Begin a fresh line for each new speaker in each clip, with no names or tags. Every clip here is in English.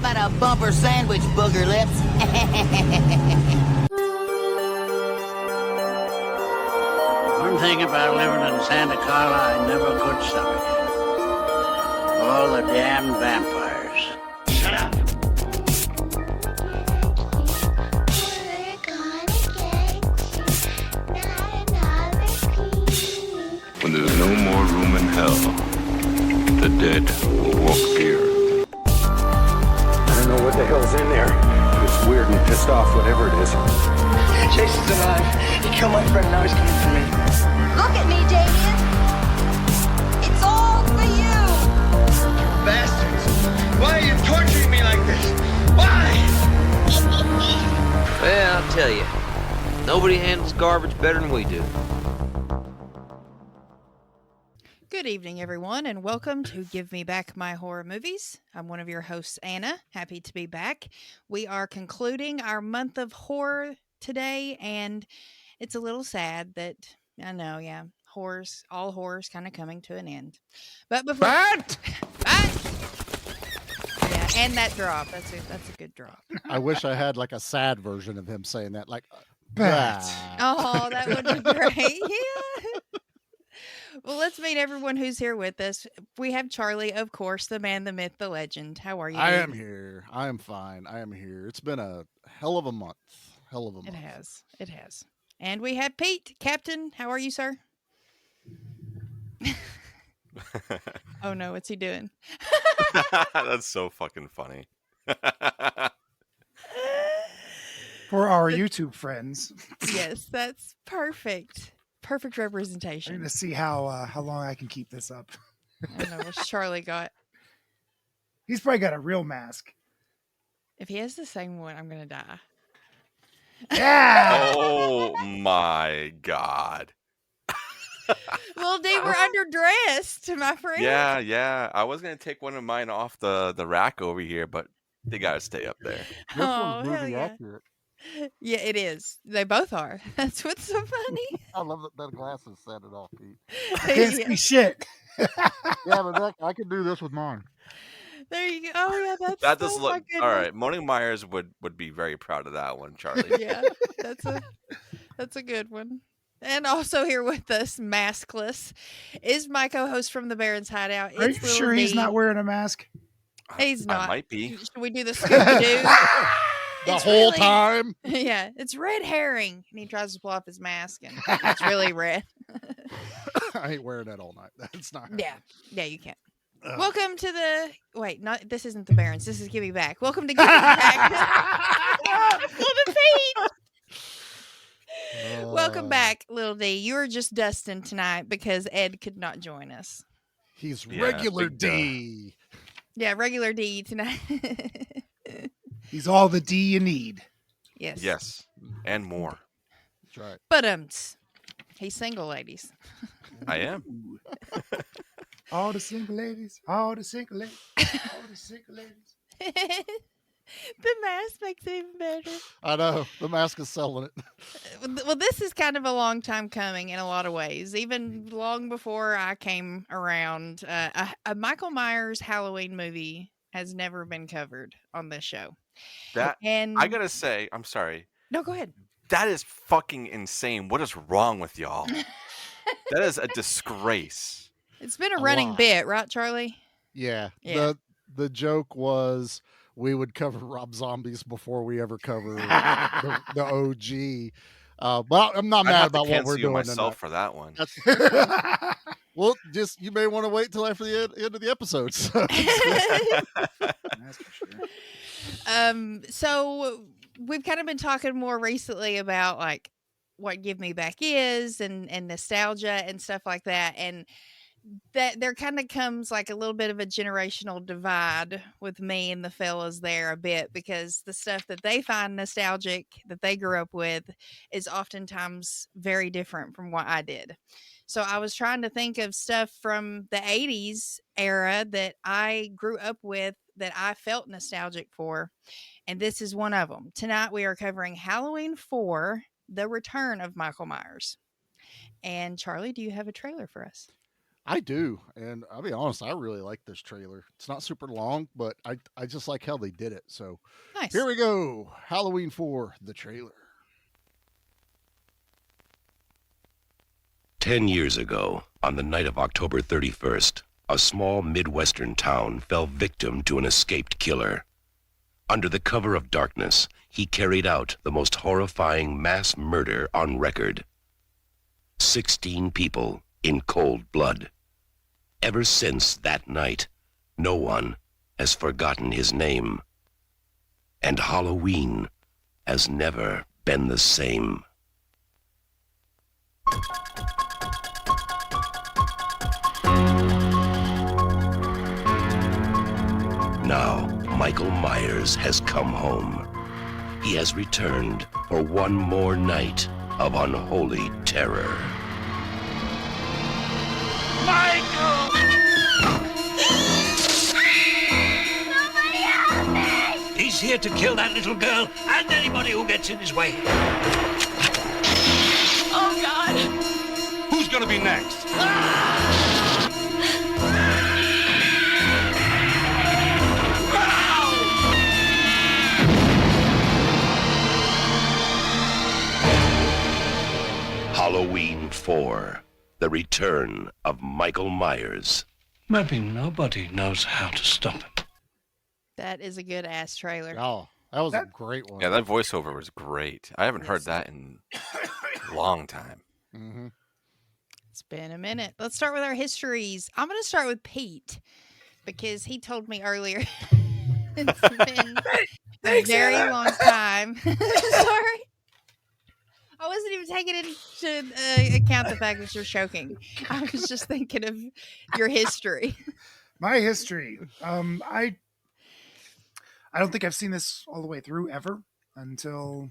about a bumper sandwich, booger lips?
One thing about living in Santa Clara I never could stomach. All the damn vampires. Shut up!
When there's no more room in hell, the dead will walk here.
I don't know what the hell's in there, but it's weird and pissed off, whatever it is.
Jason's alive. He killed my friend, now he's coming for me.
Look at me, Damien. It's all for you.
Bastards! Why are you torturing me like this? Why?
Well, I'll tell you, nobody handles garbage better than we do.
Good evening, everyone, and welcome to Give Me Back My Horror Movies. I'm one of your hosts, Anna. Happy to be back. We are concluding our month of horror today, and it's a little sad that, I know, yeah, all horror's kind of coming to an end. But before... But! Yeah, and that drop. That's a good drop.
I wish I had like a sad version of him saying that, like,
but. Oh, that would be great. Yeah. Well, let's meet everyone who's here with us. We have Charlie, of course, the man, the myth, the legend. How are you?
I am here. I am fine. I am here. It's been a hell of a month.
It has. And we have Pete, Captain. How are you, sir? Oh, no. What's he doing?
That's so fucking funny.
For our YouTube friends.
Yes, that's perfect. Perfect representation.
I'm going to see how long I can keep this up.
I don't know what's Charlie got.
He's probably got a real mask.
If he has the same one, I'm going to die.
Yeah!
Oh my God.
Lil D, we're underdressed, my friend.
Yeah. I was going to take one of mine off the rack over here, but they got to stay up there.
This one's movie accurate.
Yeah, it is. They both are. That's what's so funny.
I love that glasses set it off, Pete.
Can't see shit.
Yeah, but I can do this with mine.
There you go. Oh, yeah,
That does look all right. Morning Myers would be very proud of that one, Charlie.
Yeah, that's a good one. And also here with us, maskless, is my co-host from the Barren's Hideout.
Are you sure he's not wearing a mask?
He's not.
I might be.
Should we do the Scooby-Doo?
The whole time?
Yeah, it's red herring. And he tries to pull off his mask, and it's really red.
I ain't wearing that all night. That's not.
Yeah, you can't. Welcome to the... Wait, this isn't the Barrens. This is Give Me Back. Welcome to Give Me Back. Welcome back, Lil D. You were just dusting tonight because Ed could not join us.
He's regular D.
Yeah, regular D tonight.
He's all the D you need.
Yes, and more.
That's right.
But he's single, ladies.
I am.
All the single ladies. All the single ladies. All the single ladies.
The mask makes it even better.
I know. The mask is selling it.
Well, this is kind of a long time coming in a lot of ways. Even long before I came around, a Michael Myers Halloween movie has never been covered on this show.
And I gotta say, I'm sorry.
No, go ahead.
That is fucking insane. What is wrong with y'all? That is a disgrace.
It's been a running bit, right, Charlie?
Yeah. The joke was we would cover Rob Zombies before we ever cover the OG. But I'm not mad about what we're doing
myself for that one.
Well, you may want to wait till after the end of the episode. So.
That's for sure.
So we've kind of been talking more recently about like what Give Me Back is and nostalgia and stuff like that. And that there kind of comes like a little bit of a generational divide with me and the fellas there a bit, because the stuff that they find nostalgic that they grew up with is oftentimes very different from what I did. So I was trying to think of stuff from the 80s era that I grew up with that I felt nostalgic for. And this is one of them. Tonight we are covering Halloween 4, The Return of Michael Myers. And Charlie, do you have a trailer for us?
I do, and I'll be honest, I really like this trailer. It's not super long, but I just like how they did it. So
Nice.
here we go. Halloween 4, the trailer.
10 years ago, on the night of October 31st, a small Midwestern town fell victim to an escaped killer. Under the cover of darkness, he carried out the most horrifying mass murder on record. 16 people in cold blood. Ever since that night, no one has forgotten his name. And Halloween has never been the same. Now, Michael Myers has come home. He has returned for one more night of unholy terror.
Michael!
Somebody help me!
He's here to kill that little girl and anybody who gets in his way.
Oh, God.
Who's gonna be next?
Halloween 4, the return of Michael Myers.
Maybe nobody knows how to stop him.
That is a good ass trailer.
Oh, that was a great one.
Yeah, that voiceover was great. I haven't heard that in a long time.
Mm-hmm.
It's been a minute. Let's start with our histories. I'm going to start with Pete because he told me earlier it's been a very long time. Sorry. I wasn't even taking into account the fact that you're choking. I was just thinking of your history.
My history. I don't think I've seen this all the way through ever until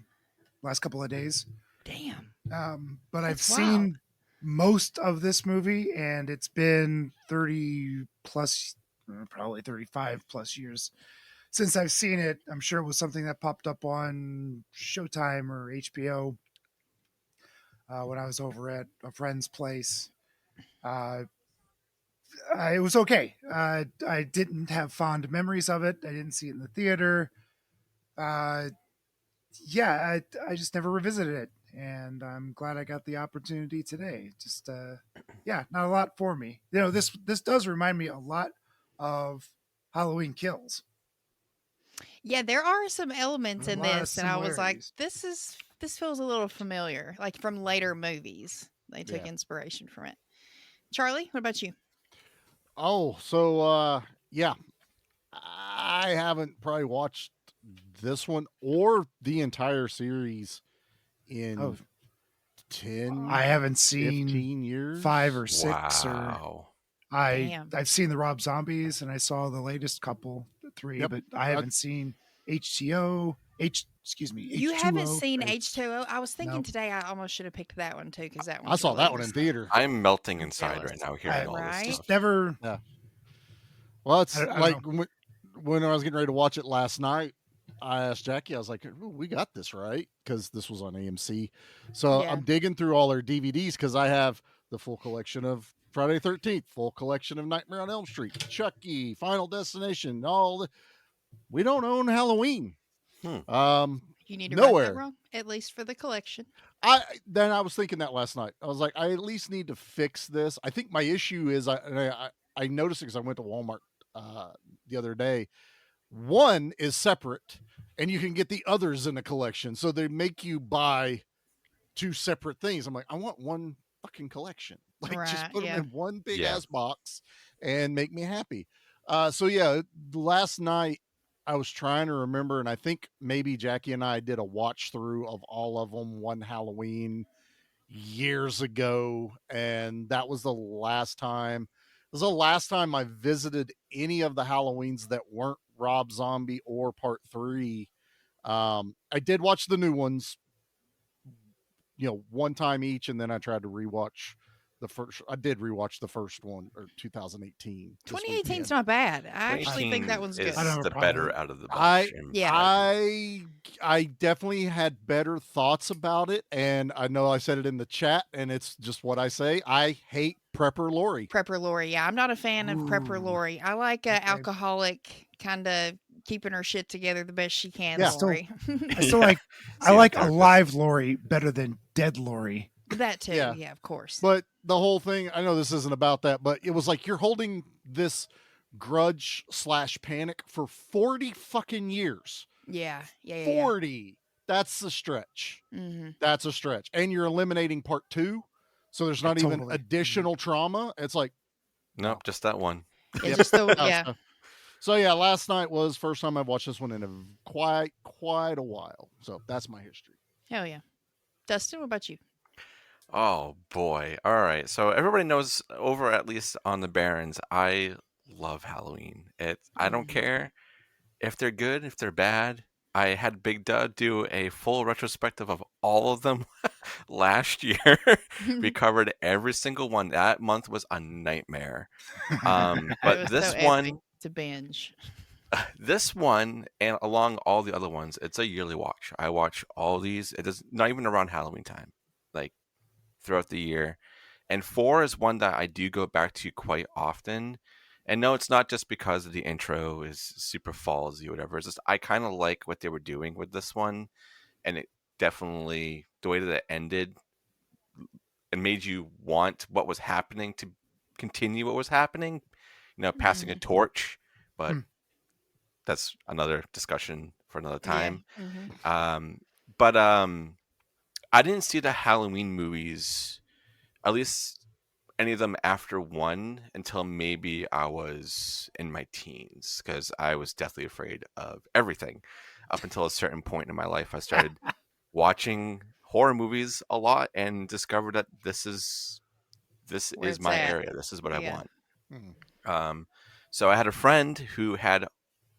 last couple of days.
Damn.
But I've
That's
seen
wild.
most of this movie, and it's been 30 plus, probably 35 plus years since I've seen it. I'm sure it was something that popped up on Showtime or HBO when I was over at a friend's place. It was okay. I didn't have fond memories of it. I didn't see it in the theater. I just never revisited it, and I'm glad I got the opportunity today. Just not a lot for me. You know, this does remind me a lot of Halloween Kills.
Yeah, there are some elements in
A lot of
this, and I was like,
similarities.
this feels a little familiar, like from later movies. They took
Yeah.
inspiration from it. Charlie, what about you?
Oh, so yeah, I haven't probably watched this one or the entire series in
Oh.
10,
I haven't seen
15 years.
5 or 6 or
Wow.
Damn.
I've seen the Rob Zombies, and I saw the latest couple, 3,
Yep.
but I haven't seen H2O.
You haven't
H2O.
seen H2O? I was thinking
Nope.
today I almost should have picked that one too because that one.
I saw that one in theater.
I'm melting inside
jealous.
right now hearing all
Right?
this stuff.
Never.
Well, it's
I don't
like when I was getting ready to watch it last night, I asked Jackie, I was like, "Ooh, we got this right," because this was on AMC. So
Yeah.
I'm digging through all our DVDs because I have the full collection of Friday the 13th, full collection of Nightmare on Elm Street, Chucky, Final Destination, we don't own Halloween.
You need to write
Nowhere.
that wrong, at least for the collection.
I was thinking that last night. I was like, I at least need to fix this. I think my issue is I noticed it because I went to Walmart the other day. One is separate, and you can get the others in a collection. So they make you buy 2 separate things. I'm like, I want one fucking collection. Like, just
Right,
put
yeah.
them in one big
Yeah.
ass box and make me happy. So yeah, last night I was trying to remember, and I think maybe Jackie and I did a watch through of all of them one Halloween years ago, and that was the last time. It was the last time I visited any of the Halloweens that weren't Rob Zombie or Part 3. I did watch the new ones, one time each, and then I tried to rewatch the first. I did rewatch the first one, or 2018. this
2018's
weekend.
not bad. I actually think that
2018
one's
is
good.
I don't have a
the
problem
better
with it.
out of the
I
bunch.
Yeah.
I definitely had better thoughts about it, and I know I said it in the chat, and it's just what I say. I hate Prepper Lori.
Prepper Lori. Yeah, I'm not a fan of Prepper Lori. I like alcoholic, kind of keeping her shit together the best she can,
Yeah.
Lori.
I still like alive Lori better than dead Lori.
That too.
Yeah.
Yeah, of course.
But the whole thing, I know this isn't about that, but it was like you're holding this grudge / panic for 40 fucking years.
Yeah.
40. That's a stretch.
Mm-hmm.
That's a stretch. And you're eliminating part 2. So there's not even
Totally.
additional trauma. It's like,
Nope, just that one.
It's just the, yeah.
So yeah, last night was first time I've watched this one in quite a while. So that's my history.
Hell yeah. Dustin, what about you?
Oh boy. All right. So everybody knows over at least on the Barrens, I love Halloween. I don't care if they're good, if they're bad. I had Big Dud do a full retrospective of all of them last year. We covered every single one. That month was a nightmare. But this one
to binge.
This one, and along all the other ones, it's a yearly watch. I watch all these. It is not even around Halloween time, like throughout the year. And 4 is one that I do go back to quite often. And no, it's not just because the intro is super fallsy or whatever. It's just I kind of like what they were doing with this one. And it definitely, the way that it ended, it made you want what was happening to continue what was happening. Passing a torch. But that's another discussion for another time.
Yeah.
But I didn't see the Halloween movies, at least any of them after 1, until maybe I was in my teens, because I was deathly afraid of everything. Up until a certain point in my life, I started watching horror movies a lot and discovered that this is my area. This is what I want. So I had a friend who had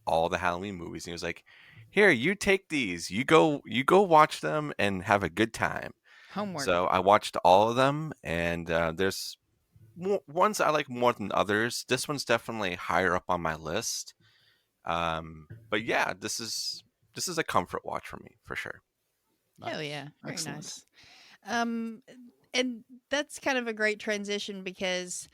all the Halloween movies, and he was like, "Here, you take these. You go watch them and have a good time."
Homework.
So I watched all of them, and there's ones I like more than others. This one's definitely higher up on my list. But yeah, this is a comfort watch for me for sure.
Hell yeah, very
Excellent.
nice. And that's kind of a great transition because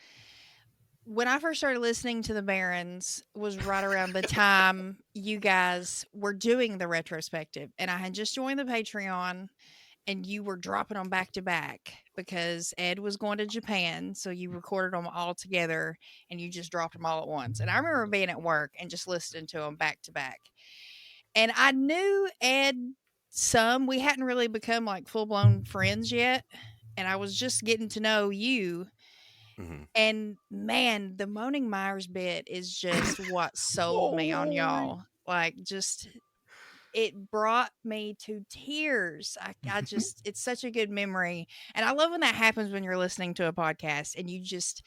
when I first started listening to the Barrens was right around the time you guys were doing the retrospective, and I had just joined the Patreon, and you were dropping them back to back because Ed was going to Japan, so you recorded them all together and you just dropped them all at once. And I remember being at work and just listening to them back to back. And I knew Ed some. We hadn't really become like full-blown friends yet, and I was just getting to know you. And man, the Moaning Myers bit is just what sold me on y'all. Like, just it brought me to tears. I just it's such a good memory, and I love when that happens when you're listening to a podcast and you just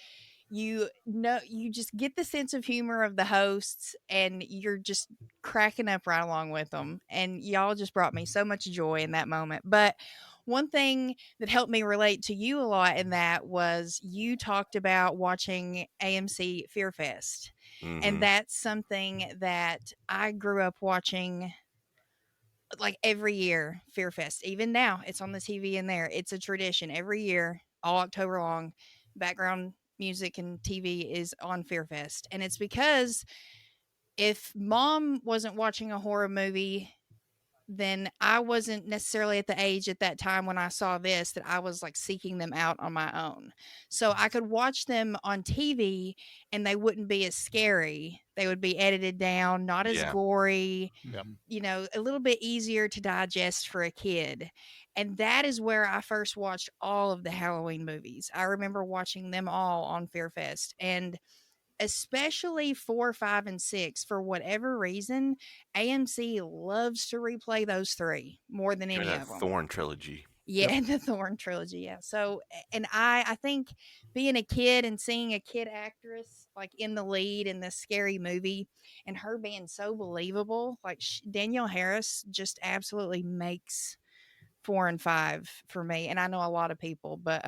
get the sense of humor of the hosts and you're just cracking up right along with them, and y'all just brought me so much joy in that moment. But one thing that helped me relate to you a lot in that was you talked about watching AMC Fear Fest. And that's something that I grew up watching like every year, Fear Fest. Even now, it's on the TV in there. It's a tradition every year, all October long. Background music and TV is on Fear Fest. And it's because if mom wasn't watching a horror movie, then I wasn't necessarily at the age at that time when I saw this that I was like seeking them out on my own. So I could watch them on TV and they wouldn't be as scary. They would be edited down, not as gory, a little bit easier to digest for a kid. And that is where I first watched all of the Halloween movies. I remember watching them all on Fear Fest, and especially 4, 5, and 6. For whatever reason, AMC loves to replay those 3 more than any of them.
Thorn trilogy.
Yeah, the Thorn trilogy. Yeah. So, and I think being a kid and seeing a kid actress like in the lead in this scary movie, and her being so believable, like Danielle Harris just absolutely makes 4 and 5 for me. And I know a lot of people, but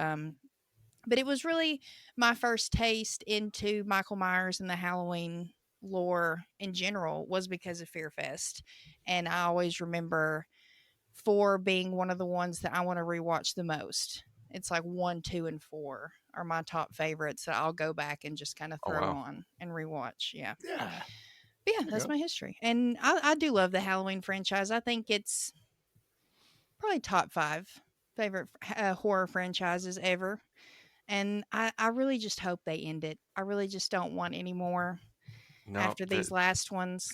it was really my first taste into Michael Myers and the Halloween lore in general was because of Fear Fest. And I always remember 4 being one of the ones that I want to rewatch the most It's like 1, 2, and 4 are my top favorites that I'll go back and just kind of
Oh,
throw
wow.
on and rewatch. Yeah.
Yeah.
But yeah, that's my history. And I do love the Halloween franchise. I think it's probably top 5 favorite horror franchises ever. And I really just hope they end it. I really just don't want any more
No,
after these last ones.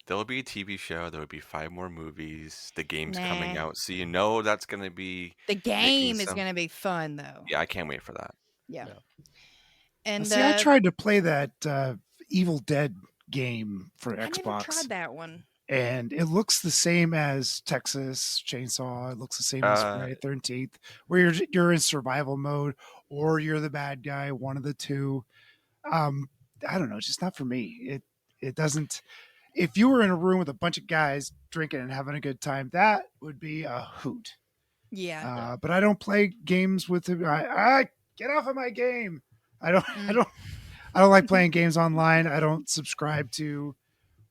there'll be a TV show. There will be 5 more movies. The game's coming
Nah.
out, so you know that's going to be
The
making
game is
some.
going to be fun, though.
Yeah, I can't wait for that.
Yeah. And
See, I tried to play that Evil Dead game for
I never
Xbox,
tried that one.
and it looks the same as Texas Chainsaw. It looks the same as Friday the 13th, where you're in survival mode or you're the bad guy, one of the two. I don't know, it's just not for me. It doesn't. If you were in a room with a bunch of guys drinking and having a good time, that would be a hoot.
Yeah.
But I don't play games with it. I get off of my game. I don't like playing games online. I don't subscribe to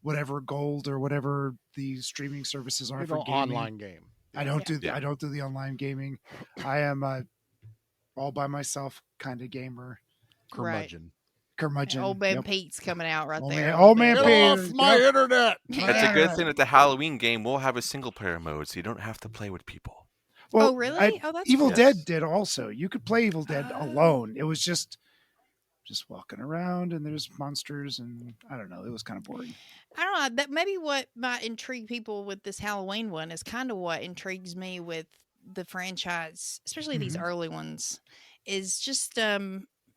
whatever Gold or whatever the streaming services are for gaming.
Online game.
I don't do the online gaming. I am a all by myself kind of gamer.
Curmudgeon.
Curmudgeon.
Old Man Pete's coming out right there.
Old Man
Get
Pete.
off my internet.
That's a good thing that the Halloween game will have a single player mode, so you don't have to play with people.
Well,
Oh, really? Oh, that's
Evil
cool.
Dead did also. You could play Evil Dead alone. It was just walking around and there's monsters and I don't know. It was kind of boring.
I don't know. That maybe what might intrigue people with this Halloween one is kind of what intrigues me with the franchise, especially these early ones, is just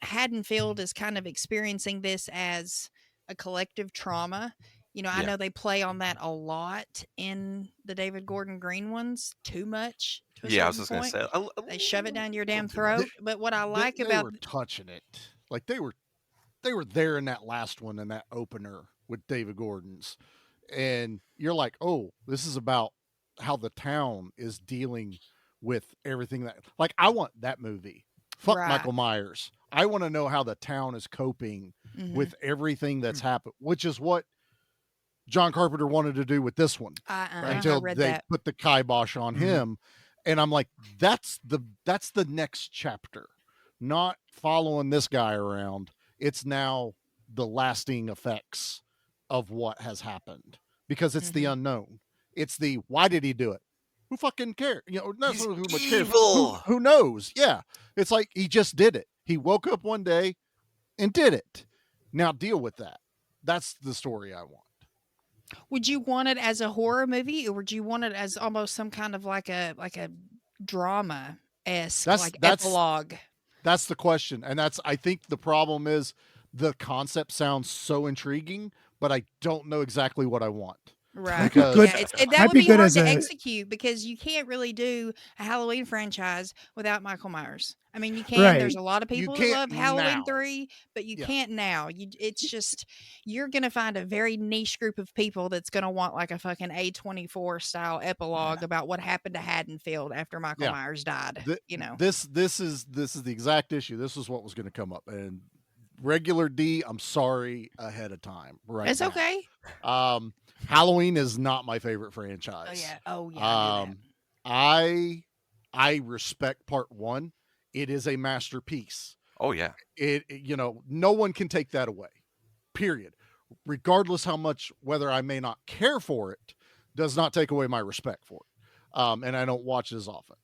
Haddonfield is kind of experiencing this as a collective trauma. You know, I know they play on that a lot in the David Gordon Green ones, too much. To a
I was
certain
just going to
point.
say.
They shove it down your damn throat. But what I like
they
about
were touching it. Like they were there in that last one in that opener with David Gordon's. And you're like, oh, this is about how the town is dealing with everything that, like, I want that movie. Fuck
Right.
Michael Myers. I want to know how the town is coping with everything that's happened, which is what John Carpenter wanted to do with this one until
read
they
that.
put the kibosh on him. And I'm like, that's the next chapter, not following this guy around. It's now the lasting effects of what has happened because it's the unknown. It's the, why did he do it? Who fucking cares? You know, not who much cares. Who knows? Yeah. It's like he just did it. He woke up one day and did it. Now deal with that. That's the story I want.
Would you want it as a horror movie, or would you want it as almost some kind of like a drama-esque, like epilogue?
That's the question. And I think the problem is the concept sounds so intriguing, but I don't know exactly what I want.
Right.
Because-
That would be hard to execute because you can't really do a Halloween franchise without Michael Myers. I mean, you can.
Right.
There's a lot of people that
can't
love Halloween
now.
3, but you can't now. It's just, you're going to find a very niche group of people that's going to want like a fucking A24 style epilogue about what happened to Haddonfield after Michael Myers died.
This is the exact issue. This is what was going to come up. And regular D, I'm sorry ahead of time. Right.
It's
now.
okay.
Halloween is not my favorite franchise.
Oh yeah.
I respect part 1. It is a masterpiece.
Oh yeah.
It no one can take that away. Period. Regardless how much, whether I may not care for it, does not take away my respect for it. And I don't watch it as often.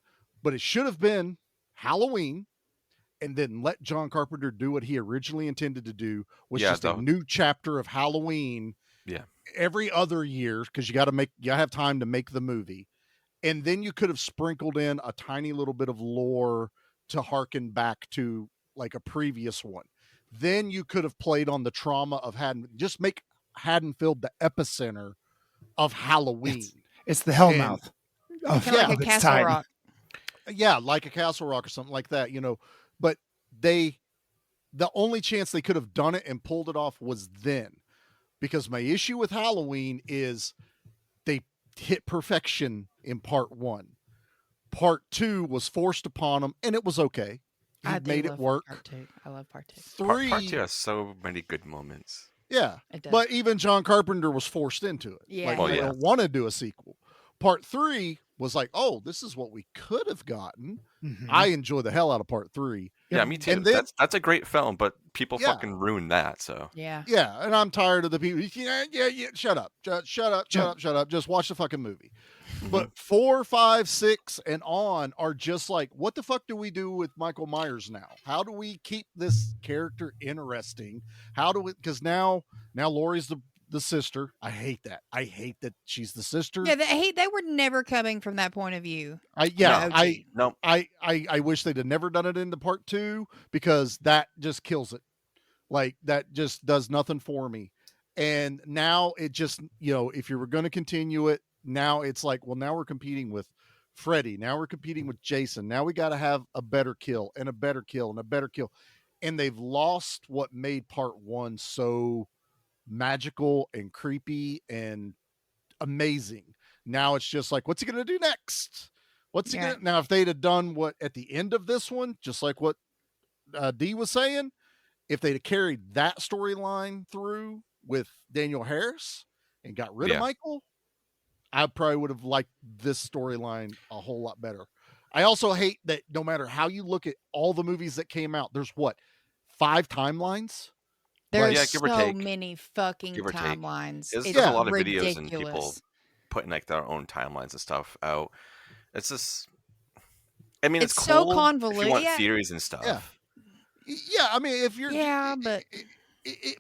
But it should have been Halloween, and then let John Carpenter do what he originally intended to do, was just a new chapter of Halloween.
Yeah.
Every other year, because you have time to make the movie. And then you could have sprinkled in a tiny little bit of lore to harken back to like a previous one. Then you could have played on the trauma of just make Haddonfield the epicenter of Halloween.
It's the Hellmouth.
Kind of like a Castle Rock.
Yeah, like a Castle Rock or something like that, But the only chance they could have done it and pulled it off was then. Because my issue with Halloween is they hit perfection in part 1. Part 2 was forced upon them, and it was okay. He made it work.
Part 2. I love part 2.
3.
Part 2 has so many good moments.
Yeah.
It does.
But even John Carpenter was forced into it.
Yeah.
Like, they don't want to do a sequel. Part 3 was like, oh, this is what we could have gotten.
Mhm.
I enjoy the hell out of part 3.
Yeah, me too.
And then,
That's a great film, but people
Yeah.
fucking ruined that. So
Yeah.
yeah, and I'm tired of the people. Yeah. Shut up. Shut up. Just watch the fucking movie. But 4, 5, 6, and on are just like, what the fuck do we do with Michael Myers now? How do we keep this character interesting? How do we? Because now Laurie's the sister. I hate that. I hate that she's the sister.
Yeah, they were never coming from that point of view.
No.
I wish they'd have never done it into part 2 because that just kills it. Like that just does nothing for me. And now it just, if you were going to continue it, now it's like, well, now we're competing with Freddy. Now we're competing with Jason. Now we got to have a better kill and a better kill and a better kill. And they've lost what made part 1 so magical and creepy and amazing. Now it's just like, what's he going to do next? What's he going to? Now, if they'd have done what at the end of this one, just like what D was saying, if they'd have carried that storyline through with Daniel Harris and got rid of Michael, I probably would have liked this storyline a whole lot better. I also hate that no matter how you look at all the movies that came out, there's 5 timelines?
There's
give or
so
take.
many fucking
Give or take.
timelines.
There's
It's
a lot of
ridiculous.
videos and people putting like their own timelines and stuff out. It's just, I mean, it's
so
cool if
convoluted.
you want
Yeah.
theories and stuff.
Yeah, I mean, if you're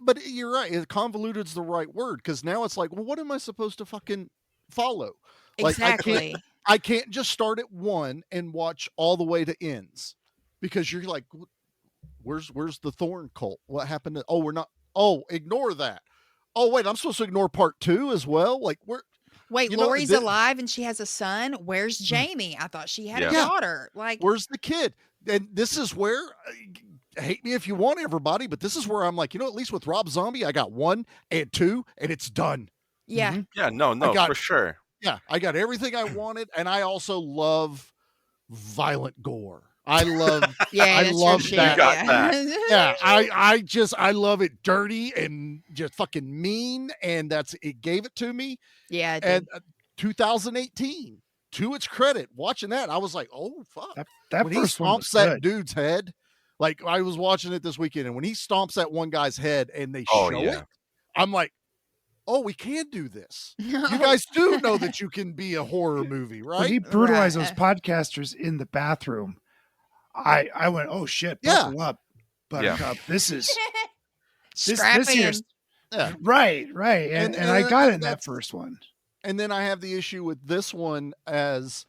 but you're right. Convoluted is the right word because now it's like, well, what am I supposed to fucking follow? Like,
Exactly.
I can't just start at 1 and watch all the way to ends because you're like, where's the Thorn cult? What happened to? Oh, we're not. Oh, ignore that. Oh, wait, I'm supposed to ignore part 2 as well. Like,
wait, Lori's alive and she has a son. Where's Jamie? I thought she had a daughter. Like,
where's the kid? And this is where. Hate me if you want, everybody, but this is where I'm like, at least with Rob Zombie, I got 1 and 2, and it's done.
Yeah.
Mm-hmm. Yeah, no, for sure.
Yeah, I got everything I wanted, and I also love violent gore. I love, I love that.
You got that.
Yeah, I love it dirty and just fucking mean, and it gave it to me.
Yeah, it
and 2018, to its credit, watching that, I was like, oh fuck,
that
when
first
he
one was
stomps that
good.
dude's head. Like I was watching it this weekend, and when he stomps that one guy's head and they show it, I'm like, oh, we can do this. You guys do know that you can be a horror movie, right?
When he brutalized those podcasters in the bathroom, I went, oh shit, buckle up. But this is this year's right. And I got it in that first one.
And then I have the issue with this one as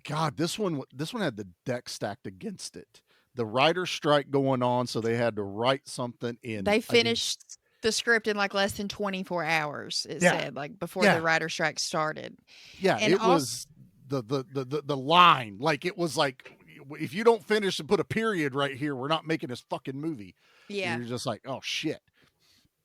God, this one had the deck stacked against it. The writer's strike going on, so they had to write something in.
They finished the script in like less than 24 hours. It said like before the writer's strike started.
Yeah, and it was the line. Like it was like, if you don't finish and put a period right here, we're not making this fucking movie.
Yeah,
and you're just like, oh shit.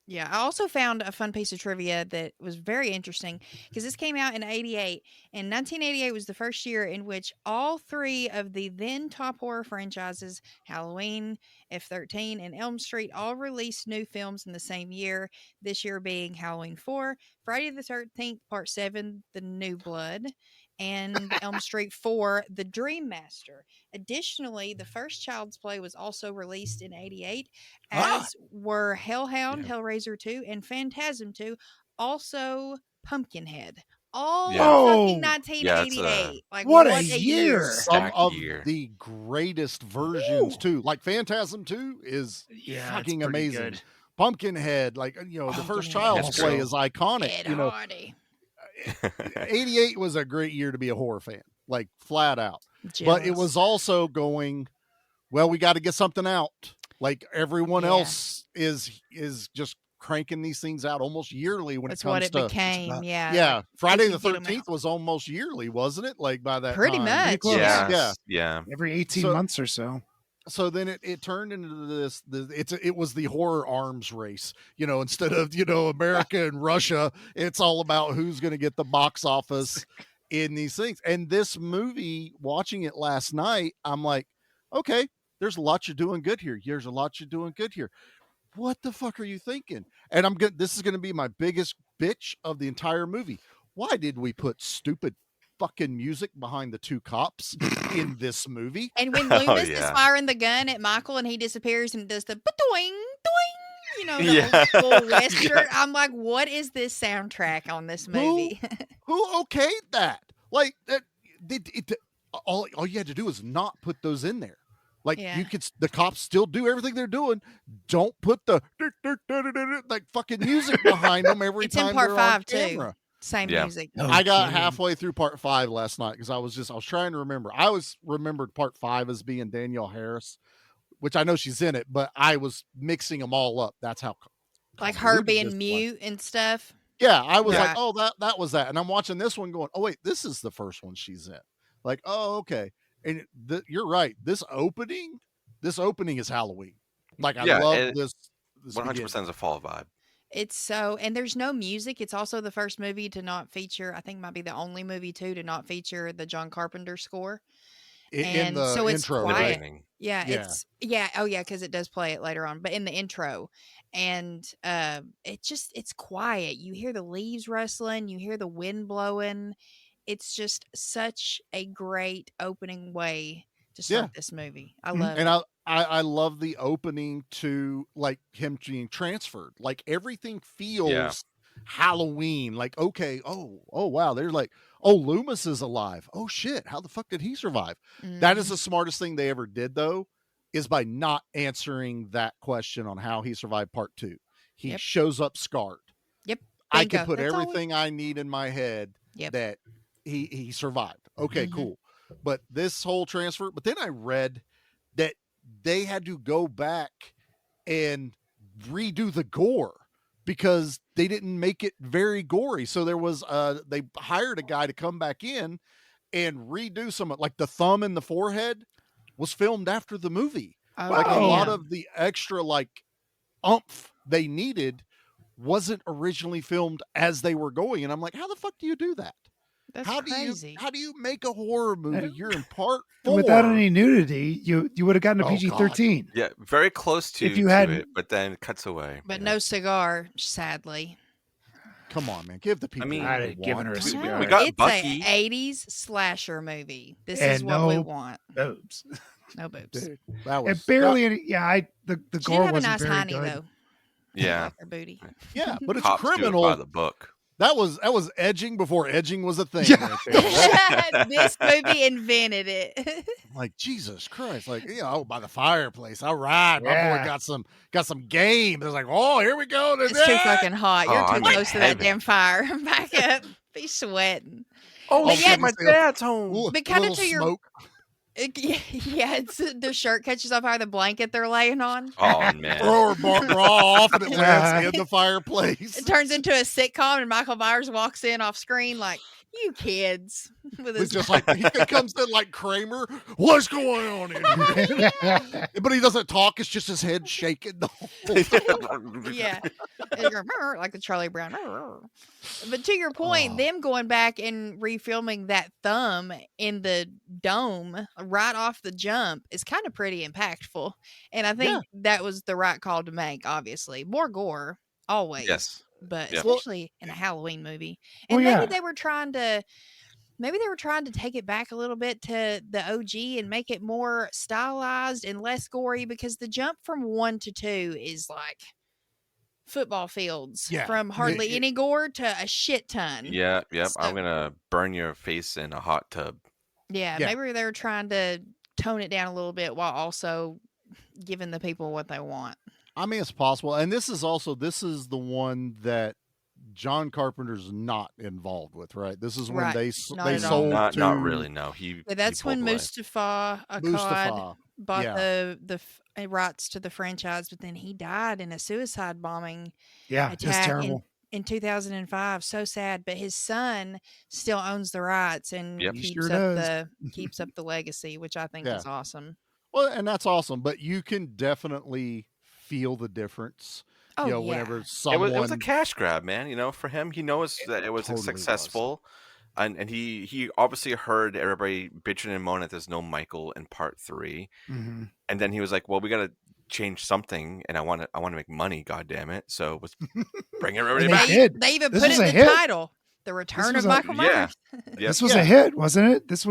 Yeah, I also found a fun piece of trivia that was very interesting because this came out in 88, and 1988 was the first year in which all 3 of the then top horror franchises, Halloween, F13, and Elm Street, all released new films in the same year, this year being Halloween 4, Friday the 13th, Part 7, The New Blood, and Elm Street 4, The Dream Master. Additionally, the first Child's Play was also released in 88, as were Hellhound, Hellraiser 2, and Phantasm 2, also Pumpkinhead. All fucking 1988. Like
what a year.
Some of the greatest versions too. Like Phantasm 2 is fucking amazing. Good. Pumpkinhead, like the first Child's Play is iconic.
Hardy.
88 was a great year to be a horror fan, like flat out. But it was also going, well, we got to get something out. Like everyone else is just cranking these things out almost yearly when
That's
it comes
what it became.
Yeah. Friday the 13th was almost yearly, wasn't it? Like by that
pretty
time.
much.
Yeah.
Every 18 months or so.
So then it turned into this. It was the horror arms race, instead of America and Russia. It's all about who's going to get the box office in these things. And this movie, watching it last night, I'm like, okay, there's a lot you're doing good here. There's a lot you're doing good here. What the fuck are you thinking? And this is going to be my biggest bitch of the entire movie. Why did we put stupid fucking music behind the two cops in this movie.
And when
Oh,
Loomis is
yeah.
firing the gun at Michael and he disappears and does the doing, doing, you know, the
Yeah.
old school Western, I'm like, what is this soundtrack on this movie?
Who okayed that? Like, all you had to do is not put those in there. Like,
Yeah.
the cops still do everything they're doing. Don't put the like fucking music behind them every
It's in
time
part
they're
5
on
too.
camera.
Same
Yeah.
music.
I got
Okay.
halfway through part 5 last night because I was trying to remember. I was remembered part 5 as being Danielle Harris, which I know she's in it, but I was mixing them all up. That's how
Like her
convoluted
being
this was.
mute and stuff.
Yeah, I was like,
Right.
oh, that was that. And I'm watching this one going, oh, wait, this is the first one she's in. Like, oh, okay. And you're right. This opening is Halloween. Like, I
Yeah,
love
it-
this
100% is a fall vibe.
It's so, and there's no music. It's also the first movie to not feature, I think might be the only movie too to not feature the John Carpenter score.
in
And
the
so it's
intro.
The
quiet.
beginning.
Yeah,
Yeah.
it's because it does play it later on, but in the intro, and it's quiet. You hear the leaves rustling, you hear the wind blowing. It's just such a great opening way to start this movie. I love
And
it.
I love the opening to like him being transferred. Like everything feels Halloween. Like, okay, oh wow, they're like, oh, Loomis is alive. Oh shit, how the fuck did he survive? That is
Mhm.
the smartest thing they ever did, though, is by not answering that question on how he survived part 2. He
Yep.
shows up scarred.
Yep.
I can
Bingo.
put
That's all we-
everything I need in my head
Yep.
that he survived. Okay,
Mhm.
cool. But this whole transfer, but then I read that they had to go back and redo the gore because they didn't make it very gory. So there was they hired a guy to come back in and redo some, like the thumb in the forehead was filmed after the movie.
Oh,
Like a lot
damn.
of the extra like oomph they needed wasn't originally filmed as they were going. And I'm like, how the fuck do you do that?
That's
How
crazy.
do you make a horror movie? You're in part 4.
Without any nudity, you would have gotten a
Oh,
PG-13.
Yeah, very close to,
If you
to
hadn't-
it, but then it cuts away.
But no cigar, sadly.
Come on, man. Give the people
mean,
what
I'd
they
have given
want.
her a
I
cigar.
know.
We got
It's
Bucky.
a 80s slasher movie. This is
And
what we
no
want.
boobs.
No boobs.
Dude, that was
And barely any. Yeah, the
She did
gore
have a
wasn't
nice
very
hiney
good.
though.
Yeah.
Her booty.
Yeah, but it's
Cops do it by
criminal.
the book.
That was edging before edging was a thing.
Yeah.
Right there.
This movie invented it.
Like Jesus Christ, like by the fireplace. All right, my
Yeah.
boy got some game. They're like, oh, here we go.
It's too fucking hot. You're
Oh,
too
I'm
close to that
heaven.
damn fire. Back up. Be sweating.
Oh,
But
shit,
yet-
my dad's home.
But kinda
Little
to your-
smoke.
Yeah, it's their shirt catches on fire, the blanket they're laying on.
Oh, man.
Throw her bra off and it lands in the fireplace.
It turns into a sitcom, and Michael Myers walks in off screen like, "You kids," with
It's
his
just like he comes in like Kramer. What's going on in here? But he doesn't talk. It's just his head shaking the whole
yeah, and you're, "Brr," like the Charlie Brown. "Brr." But to your point,
Oh.
them going back and refilming that thumb in the dome right off the jump is kind of pretty impactful, and I think that was the right call to make. Obviously, more gore always.
Yes.
But
Yeah.
especially in a Halloween movie.
Well,
And maybe
yeah.
they were trying to take it back a little bit to the OG and make it more stylized and less gory, because the jump from 1 to 2 is like football fields,
Yeah.
from hardly
It-
any gore to a shit ton.
Yep. I'm
So-
going to burn your face in a hot tub.
Yeah,
Yeah.
maybe they were trying to tone it down a little bit while also giving the people what they want.
I mean, it's possible. And this is the one that John Carpenter's not involved with, right? This is when
Right.
they
Not
they
at all.
sold
Not
to
really, no. He
Yeah, that's
he pulled
when
away.
Mustafa Akkad
Mustafa.
bought
Yeah.
the rights to the franchise, but then he died in a suicide bombing
Yeah, it's
attack
terrible.
in 2005. So sad, but his son still owns the rights and
Yep.
He
keeps
sure
up
does.
keeps up the legacy, which I think
Yeah.
is awesome.
Well, and that's awesome, but you can definitely feel the difference.
Oh,
You know,
yeah.
whenever
It
someone
was a cash grab, man. You know, for him, he knows that it was
totally was.
successful, and he obviously heard everybody bitching and moaning that there's no Michael in part 3,
Mhm.
and then he was like, "Well, we got to change something, and I want to make money. God damn it! So let's bring everybody
And they
back."
did.
They even
This
put
was
it
a
in the
hit.
title. The Return
was
of
a-
Michael
yeah.
Myers.
Yep.
This was a hit, wasn't it? This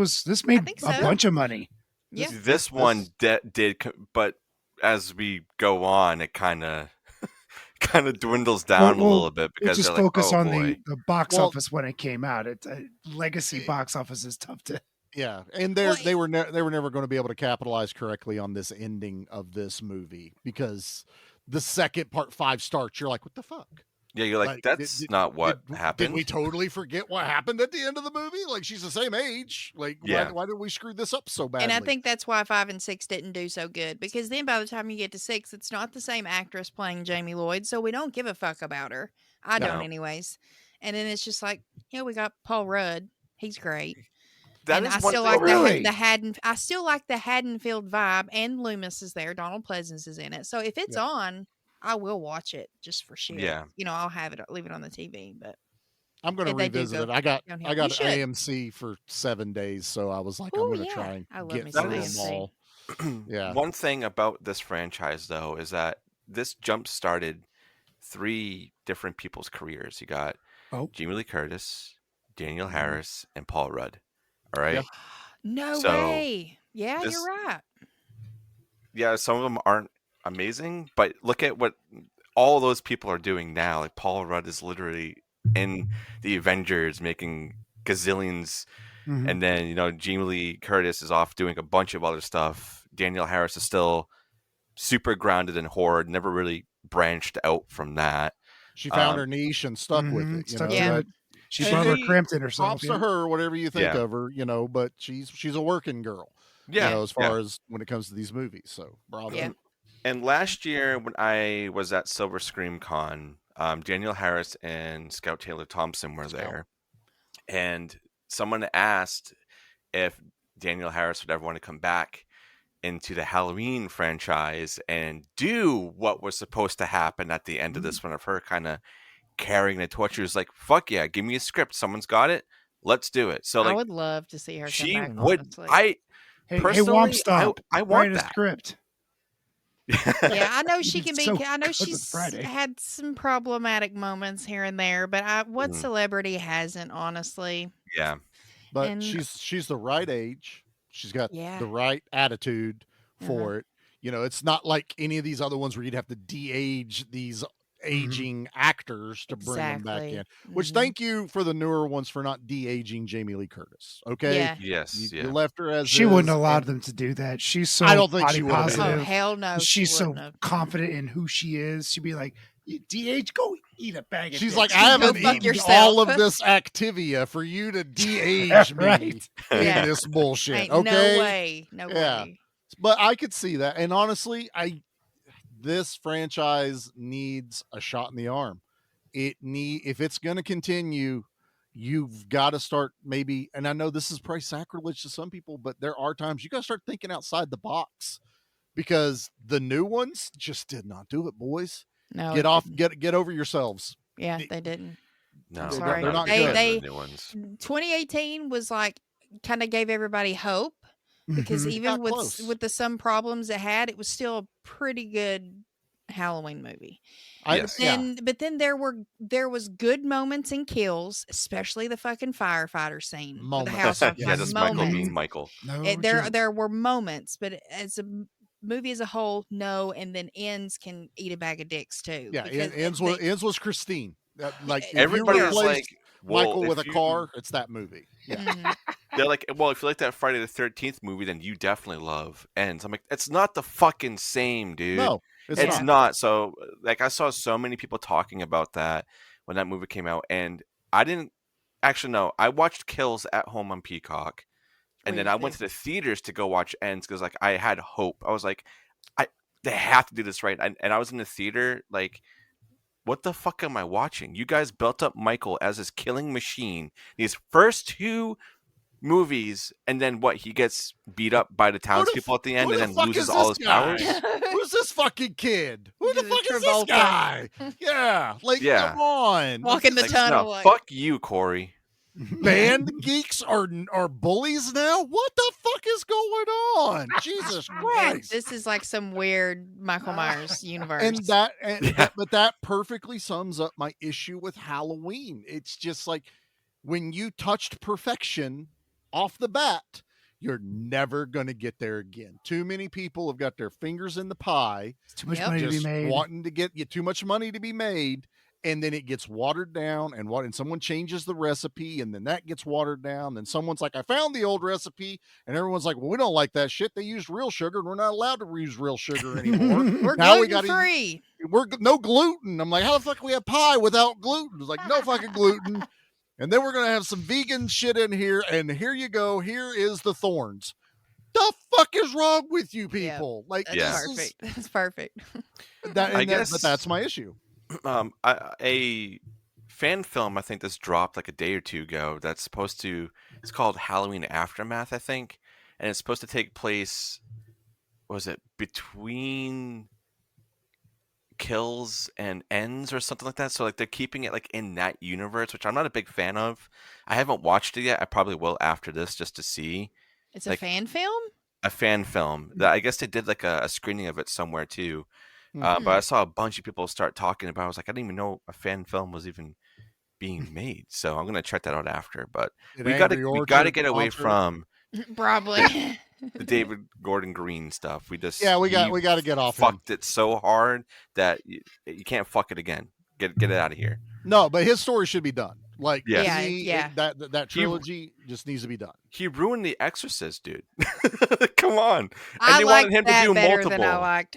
made
think
a
so.
bunch of money.
Yeah.
This one did, but as we go on, it kind of dwindles down a little bit because
just
they're like,
focus
oh
on
boy.
the box
Well-
office when it came out. It's legacy box office is tough to.
Yeah, and
Well,
they were never going to be able to capitalize correctly on this ending of this movie because the second part 5 starts. You're like, what the fuck?
Yeah, you're like, that's not what happened.
Did we totally forget what happened at the end of the movie? Like, she's the same age. Like,
Yeah.
why did we screw this up so badly?
And I think that's why 5 and 6 didn't do so good because then by the time you get to 6, it's not the same actress playing Jamie Lloyd, so we don't give a fuck about her. I don't,
No.
anyways. And then it's just like, yeah, we got Paul Rudd. He's great.
That
and
is
I
one
still
thing-
like
Really?
the Haddon. I still like the Haddonfield vibe, and Loomis is there. Donald Pleasance is in it. So if it's on, I will watch it just for shit.
Yeah.
You know, I'll have it, leave it on the TV. But
I'm going to
they do
revisit
go
it. I got
downhill.
I got
You should.
AMC for 7 days, so I was like, I'm
Ooh,
going to
yeah.
try and
I love
get
me
through
some
them
AMC.
all. Yeah.
One thing about this franchise, though, is that this jump started 3 different people's careers. You got Jamie Lee Curtis, Danielle Harris, and Paul Rudd. All right.
Yeah.
no
So,
way. Yeah,
this-
you're right.
Yeah, some of them aren't amazing, but look at what all those people are doing now. Like Paul Rudd is literally in the Avengers making gazillions,
Mhm.
and then Jamie Lee Curtis is off doing a bunch of other stuff. Danielle Harris is still super grounded in horror, never really branched out from that.
She found her niche and stuck with
Mhm,
it.
stuck
know?
to
Yeah.
it. She's
And
Barbara
she-
Crampton herself.
Props to her, whatever you think
Yeah.
of her, but she's a working girl.
Yeah,
as far as when it comes to these movies. So bravo.
Yeah.
And last year when I was at Silver Scream Con, Danielle Harris and Scout Taylor Thompson were there, and someone asked if Danielle Harris would ever want to come back into the Halloween franchise and do what was supposed to happen at the end of this one, of her kind of carrying the torch. She was like, fuck yeah, give me a script, someone's got it, let's do it. So
I
like
would love to see her.
she
come back,
would
honestly.
Hey,
personally,
Womp Stomp,
I want
write a
that.
script.
Yeah, I know she
It's
can be.
so
I know
good with
she's
Friday.
had some problematic moments here and there, but what
Mhm.
celebrity hasn't, honestly?
Yeah.
But
And-
she's the right age. She's got
Yeah.
the right attitude for it. It's not like any of these other ones where you'd have to de-age these aging actors to bring them back
Exactly.
in. Which
Mhm.
thank you for the newer ones for not de-aging Jamie Lee Curtis. Okay.
Yeah.
Yes.
You left her as
She wouldn't
is,
have allowed
and
them to do that. She's so
I don't think
body
she would have.
positive.
Oh hell no!
She's
she
so
wouldn't have.
confident in who she is. She'd be like, DH, go eat a bag of
She's
dicks."
like, I haven't
fuck
eaten
yourself.
all of this Activia for you to de-age me
Right.
in
Yeah.
this bullshit.
Ain't
Okay.
no way, no
Yeah.
way.
But I could see that. And honestly, this franchise needs a shot in the arm. If it's going to continue, you've got to start maybe, and I know this is probably sacrilege to some people, but there are times you got to start thinking outside the box because the new ones just did not do it, boys.
No,
Get
it
off,
didn't.
get over yourselves.
Yeah, they didn't.
No,
sorry.
They're not
They-
good.
they-
the new ones.
2018 was like kind of gave everybody hope because
Mhm.
even
got
with
close.
with the some problems it had, it was still a pretty good Halloween movie.
Yes.
But then there was good moments and kills, especially the fucking firefighter scene with
Moments.
the house on
Yeah,
fire.
that's Michael
Moments.
being Michael.
No
There
joke.
were moments, but as a movie as a whole, no. And then ends can eat a bag of dicks too.
Yeah.
because
ends was Christine. Like if
Everybody
you
was
replaced
like, well,
Michael with a
if you-
car, it's that movie. Yeah.
Mhm.
They're like, well, if you like that Friday the 13th movie, then you definitely love Ends. I'm like, it's not the fucking same, dude.
No, it's
It's
not.
not. So, like, I saw so many people talking about that when that movie came out, and I didn't actually know. I watched Kills at home on Peacock, and
Oh,
then
you
I went
did.
to the theaters to go watch Ends because, like, I had hope. I was like, they have to do this right. And I was in the theater, like, what the fuck am I watching? You guys built up Michael as this killing machine. These first 2 movies, and then what? He gets beat up by the townspeople at the end,
who
and
the
then
fuck
loses
is
all
this
his
guy?
powers.
Who's this fucking kid? Who the
The
fuck is this
Travolta.
guy? Yeah, like
Yeah.
come on.
Walking the
Like,
tunnel.
no,
like,
fuck you, Corey.
Band geeks are bullies now. What the fuck is going on? Jesus
and
Christ!
this is like some weird Michael Myers universe.
And but that perfectly sums up my issue with Halloween. It's just like when you touched perfection off the bat, you're never going to get there again. Too many people have got their fingers in the pie.
It's too much money to be made.
Wanting to get too much money to be made. And then it gets watered down, and someone changes the recipe, and then that gets watered down. Then someone's like, I found the old recipe, and everyone's like, well, we don't like that shit. They used real sugar, and we're not allowed to use real sugar anymore.
We're gluten-free.
We're no gluten. I'm like, how the fuck can we have pie without gluten? It's like, no fucking gluten. And then we're going to have some vegan shit in here, and here you go. Here is the thorns. The fuck is wrong with you people? Like,
that's perfect. That's perfect.
But that's my issue.
A fan film I think that's dropped like a day or two ago that's it's called Halloween Aftermath, I think, and it's supposed to take place, was it between kills and ends or something like that? So like they're keeping it like in that universe, which I'm not a big fan of. I haven't watched it yet. I probably will after this just to see.
It's a fan film?
A fan film. I guess they did like a screening of it somewhere too. But I saw a bunch of people start talking about it. I was like, I didn't even know a fan film was even being made. So I'm gonna check that out after. But we gotta get away from
probably
the David Gordon Green stuff. We got
to get off.
Fucked it so hard that you can't fuck it again. Get it out of here.
No, but his story should be done. Like,
yeah.
That trilogy just needs to be done.
He ruined The Exorcist, dude. Come on. And
I liked
wanted him
that
to do
better
multiple.
than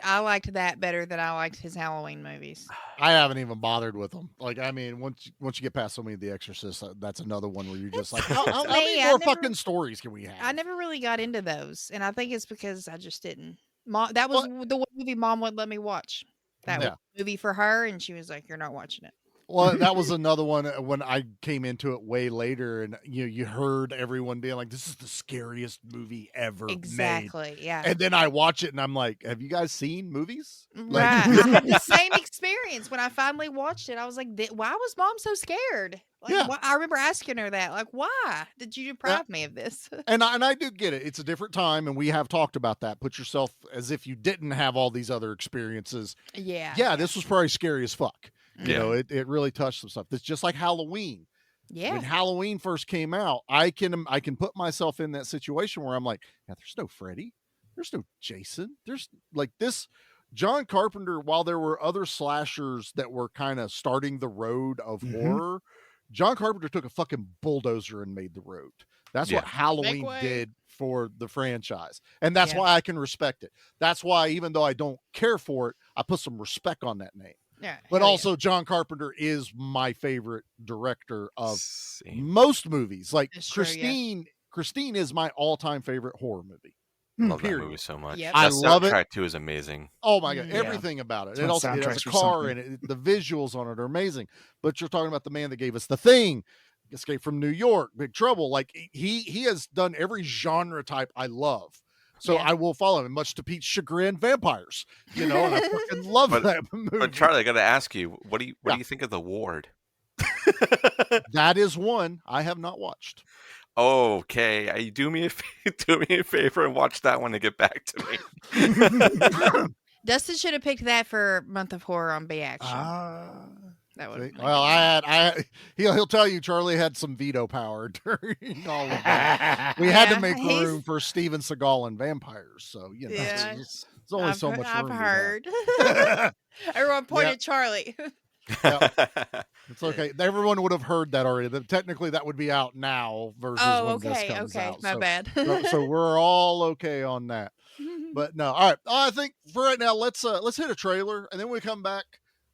I liked that better than I liked his Halloween movies.
I haven't even bothered with them. Like, I mean, once you get past so many of The Exorcist, that's another one where you're just like, how many more fucking stories can we have?
I never really got into those, and I think it's because I just didn't. That was the one movie Mom wouldn't let me watch. That was a movie for her, and she was like, "You're not watching it."
Well, that was another one when I came into it way later, and you heard everyone being like, "This is the scariest movie ever made."
Yeah.
And then I watch it, and I'm like, "Have you guys seen movies?"
Right. I had the same experience when I finally watched it. I was like, "Why was Mom so scared?" Like, I remember asking her that. Like, why did you deprive me of this?
And I do get it. It's a different time, and we have talked about that. Put yourself as if you didn't have all these other experiences.
Yeah.
This was probably scary as fuck. You know, it really touched some stuff. It's just like Halloween.
Yeah.
When Halloween first came out, I can put myself in that situation where I'm like, there's no Freddy, there's no Jason, there's like this. John Carpenter, while there were other slashers that were kind of starting the road of horror, John Carpenter took a fucking bulldozer and made the road. That's what Halloween did for the franchise. And that's why I can respect it. That's why, even though I don't care for it, I put some respect on that name.
Yeah,
but also John Carpenter is my favorite director of most movies. Like Christine is my all-time favorite horror movie.
Love that movie so much.
Yep.
I love it.
Track 2 is amazing.
Oh my god, everything about it. It also has a car in it. The visuals on it are amazing. But you're talking about the man that gave us The Thing, Escape from New York, Big Trouble. Like he has done every genre type I love. So I will follow him, much to Pete's chagrin, vampires. You know, and I fucking love that movie.
But Charlie, I got to ask you, what do you think of The Ward?
That is one I have not watched.
Okay, do me a favor and watch that one to get back to me.
Dustin should have picked that for Month of Horror on B Action. That would.
Well, he'll tell you Charlie had some veto power during all of that. We had to make room for Steven Seagal and vampires, so you know, it's only so much room.
I've heard. Everyone point at Charlie.
It's okay. Everyone would have heard that already. Technically, that would be out now versus when this comes out.
My bad.
so we're all okay on that. But no, all right. I think for right now, let's hit a trailer, and then we come back.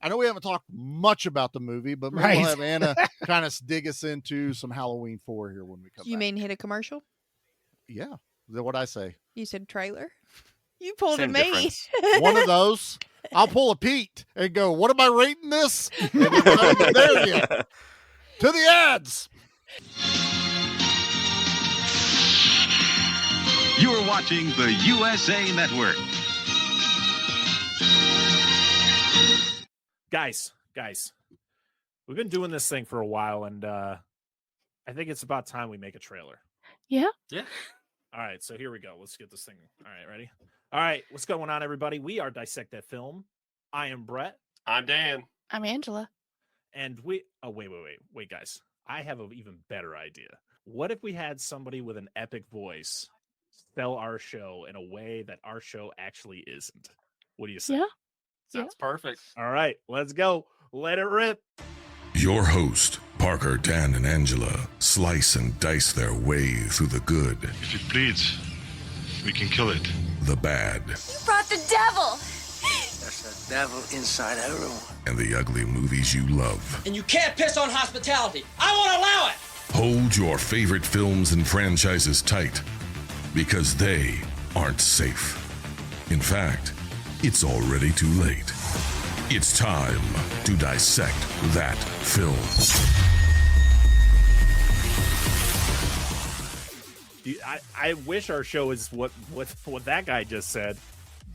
I know we haven't talked much about the movie, but maybe we'll have Anna kind of dig us into some Halloween 4 here when we come back.
You mean hit a commercial?
Yeah. Is that what I say?
You said trailer? You pulled
Same
a me.
difference.
One of those. I'll pull a Pete and go, what am I rating this? And then I don't get there yet. To the ads.
You are watching the USA Network.
Guys, we've been doing this thing for a while, and I think it's about time we make a trailer.
Yeah.
All right, so here we go. Let's get this thing. All right, ready? All right, what's going on, everybody? We are Dissect That Film. I am Brett.
I'm Dan.
I'm Angela.
And we... Oh, wait, guys. I have an even better idea. What if we had somebody with an epic voice sell our show in a way that our show actually isn't? What do you say?
Yeah.
Sounds perfect.
All right, let's go. Let it rip.
Your host, Parker, Dan, and Angela slice and dice their way through the good.
If it bleeds, we can kill it.
The bad.
You brought the devil!
There's a devil inside everyone.
And the ugly movies you love.
And you can't piss on hospitality. I won't allow it!
Hold your favorite films and franchises tight, because they aren't safe. In fact, it's already too late. It's time to dissect that film.
I wish our show is what that guy just said,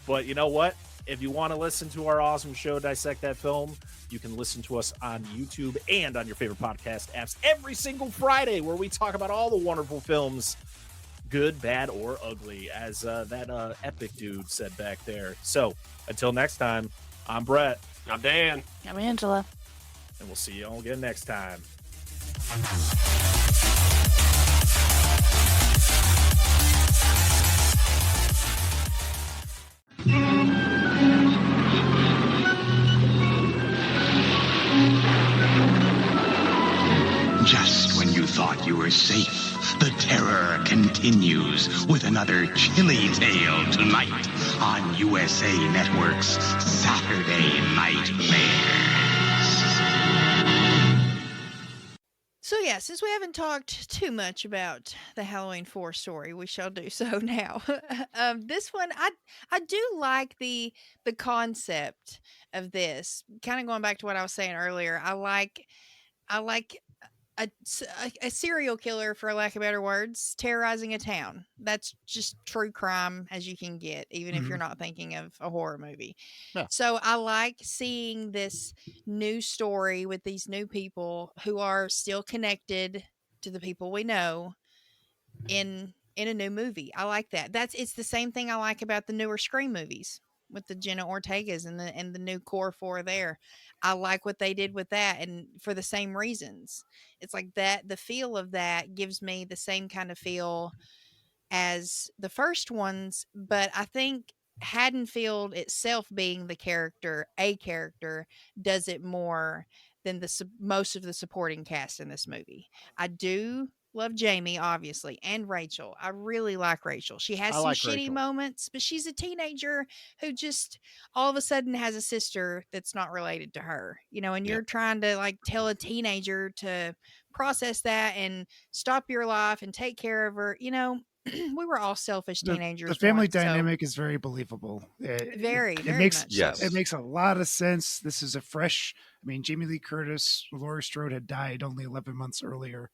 but you know what? If you want to listen to our awesome show, Dissect That Film, you can listen to us on YouTube and on your favorite podcast apps every single Friday, where we talk about all the wonderful films, good, bad, or ugly, as that epic dude said back there. So until next time, I'm Brett.
I'm Dan.
I'm Angela.
And we'll see you all again next time.
Just when you thought you were safe, the terror continues with another chilly tale tonight on USA Network's Saturday Nightmares.
So yeah, since we haven't talked too much about the Halloween 4 story, we shall do so now. This one, I do like the concept of this. Kind of going back to what I was saying earlier, I like a serial killer, for lack of better words, terrorizing a town. That's just true crime as you can get, even if you're not thinking of a horror movie.
Yeah.
So I like seeing this new story with these new people who are still connected to the people we know in a new movie. I like that. It's the same thing I like about the newer Scream movies with the Jenna Ortegas and the new core 4 there. I like what they did with that, and for the same reasons. It's like that the feel of that gives me the same kind of feel as the first ones, but I think Haddonfield itself being a character does it more than most of the supporting cast in this movie. I do love Jamie, obviously, and Rachel. I really like Rachel. She has some shitty moments, but she's a teenager who just all of a sudden has a sister that's not related to her, and you're trying to like tell a teenager to process that and stop your life and take care of her. We were all selfish teenagers.
The family
once,
dynamic is very believable.
Very
makes
much so.
It makes a lot of sense. This is Jamie Lee Curtis, Laurie Strode had died only 11 months earlier.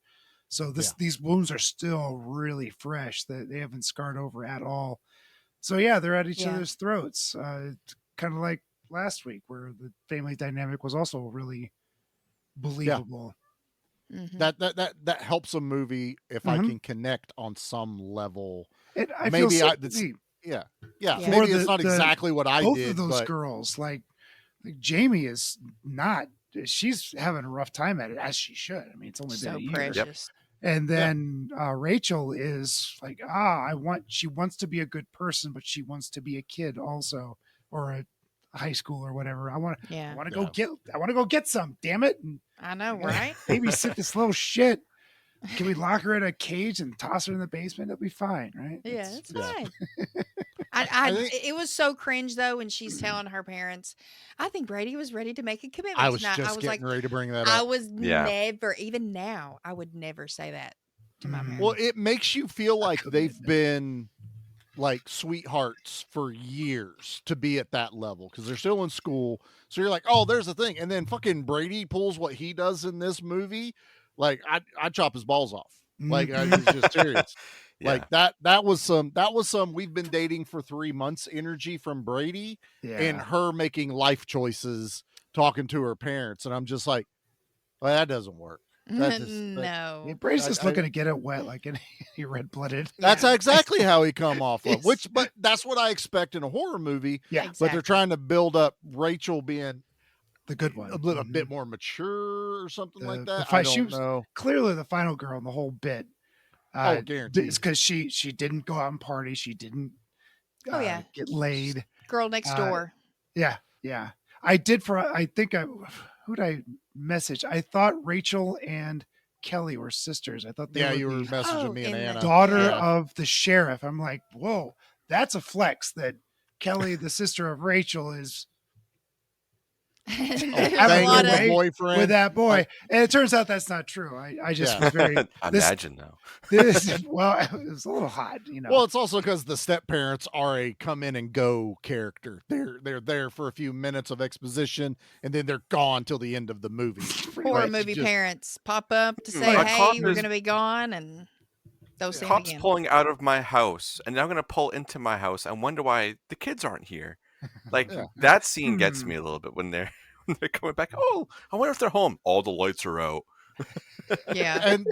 So these wounds are still really fresh. They haven't scarred over at all. So yeah, they're at each other's throats. Kind of like last week, where the family dynamic was also really believable.
Yeah. Mm-hmm. That helps a movie if I can connect on some level. Maybe it's not exactly what I
both
did.
Both of those girls, like Jamie is not. She's having a rough time at it, as she should. I mean, it's only been a year.
Precious.
And then Rachel is like, she wants to be a good person, but she wants to be a kid also, or a high school or whatever. I want to go get some, damn it. And
I know, right?
Babysit this little shit. Can we lock her in a cage and toss her in the basement? It'll be fine, right?
Yeah, it's fine. It was so cringe though when she's telling her parents, I think Brady was ready to make a commitment.
I was getting ready to bring that up.
I was never, even now, I would never say that to my parents.
Well, it makes you feel like they've been like sweethearts for years to be at that level because they're still in school. So you're like, oh, there's a thing. And then fucking Brady pulls what he does in this movie. Like I'd chop his balls off. Like I was just serious. Like that was some we've been dating for 3 months energy from Brady and her making life choices, talking to her parents. And I'm just like, well, that doesn't work.
No.
Brady's just looking to get it wet like any red-blooded.
That's exactly how he come off of, but that's what I expect in a horror movie.
Yeah.
Exactly.
But they're trying to build up Rachel being,
The good one.
a bit more mature or something like
The
that.
fight,
I
she
don't
was
know.
clearly the final girl in the whole bit.
Guaranteed.
It's because she didn't go out and party. She didn't
Oh yeah,
get laid.
girl next door.
Yeah. I did who'd I message? I thought Rachel and Kelly were sisters. I thought they were
you were
the
messaging me and Anna.
daughter
Yeah.
of the sheriff. I'm like, whoa, that's a flex that Kelly, the sister of Rachel, is having
lot
a
of-
way
boyfriend.
with that boy. And it turns out that's not true. I just was very
Imagine though.
Well, it was a little hot,
Well, it's also because the step parents are a come in and go character. They're there for a few minutes of exposition, and then they're gone till the end of the movie.
Poor
Right?
movie
Just-
parents pop up to say,
My
"Hey,
cop
we're
is-
going to be gone," and don't see them
Cops
again.
pulling out of my house, and now I'm gonna pull into my house and wonder why the kids aren't here. Like that scene gets me a little bit when they're coming back. Oh, I wonder if they're home. All the lights are out.
Yeah.
And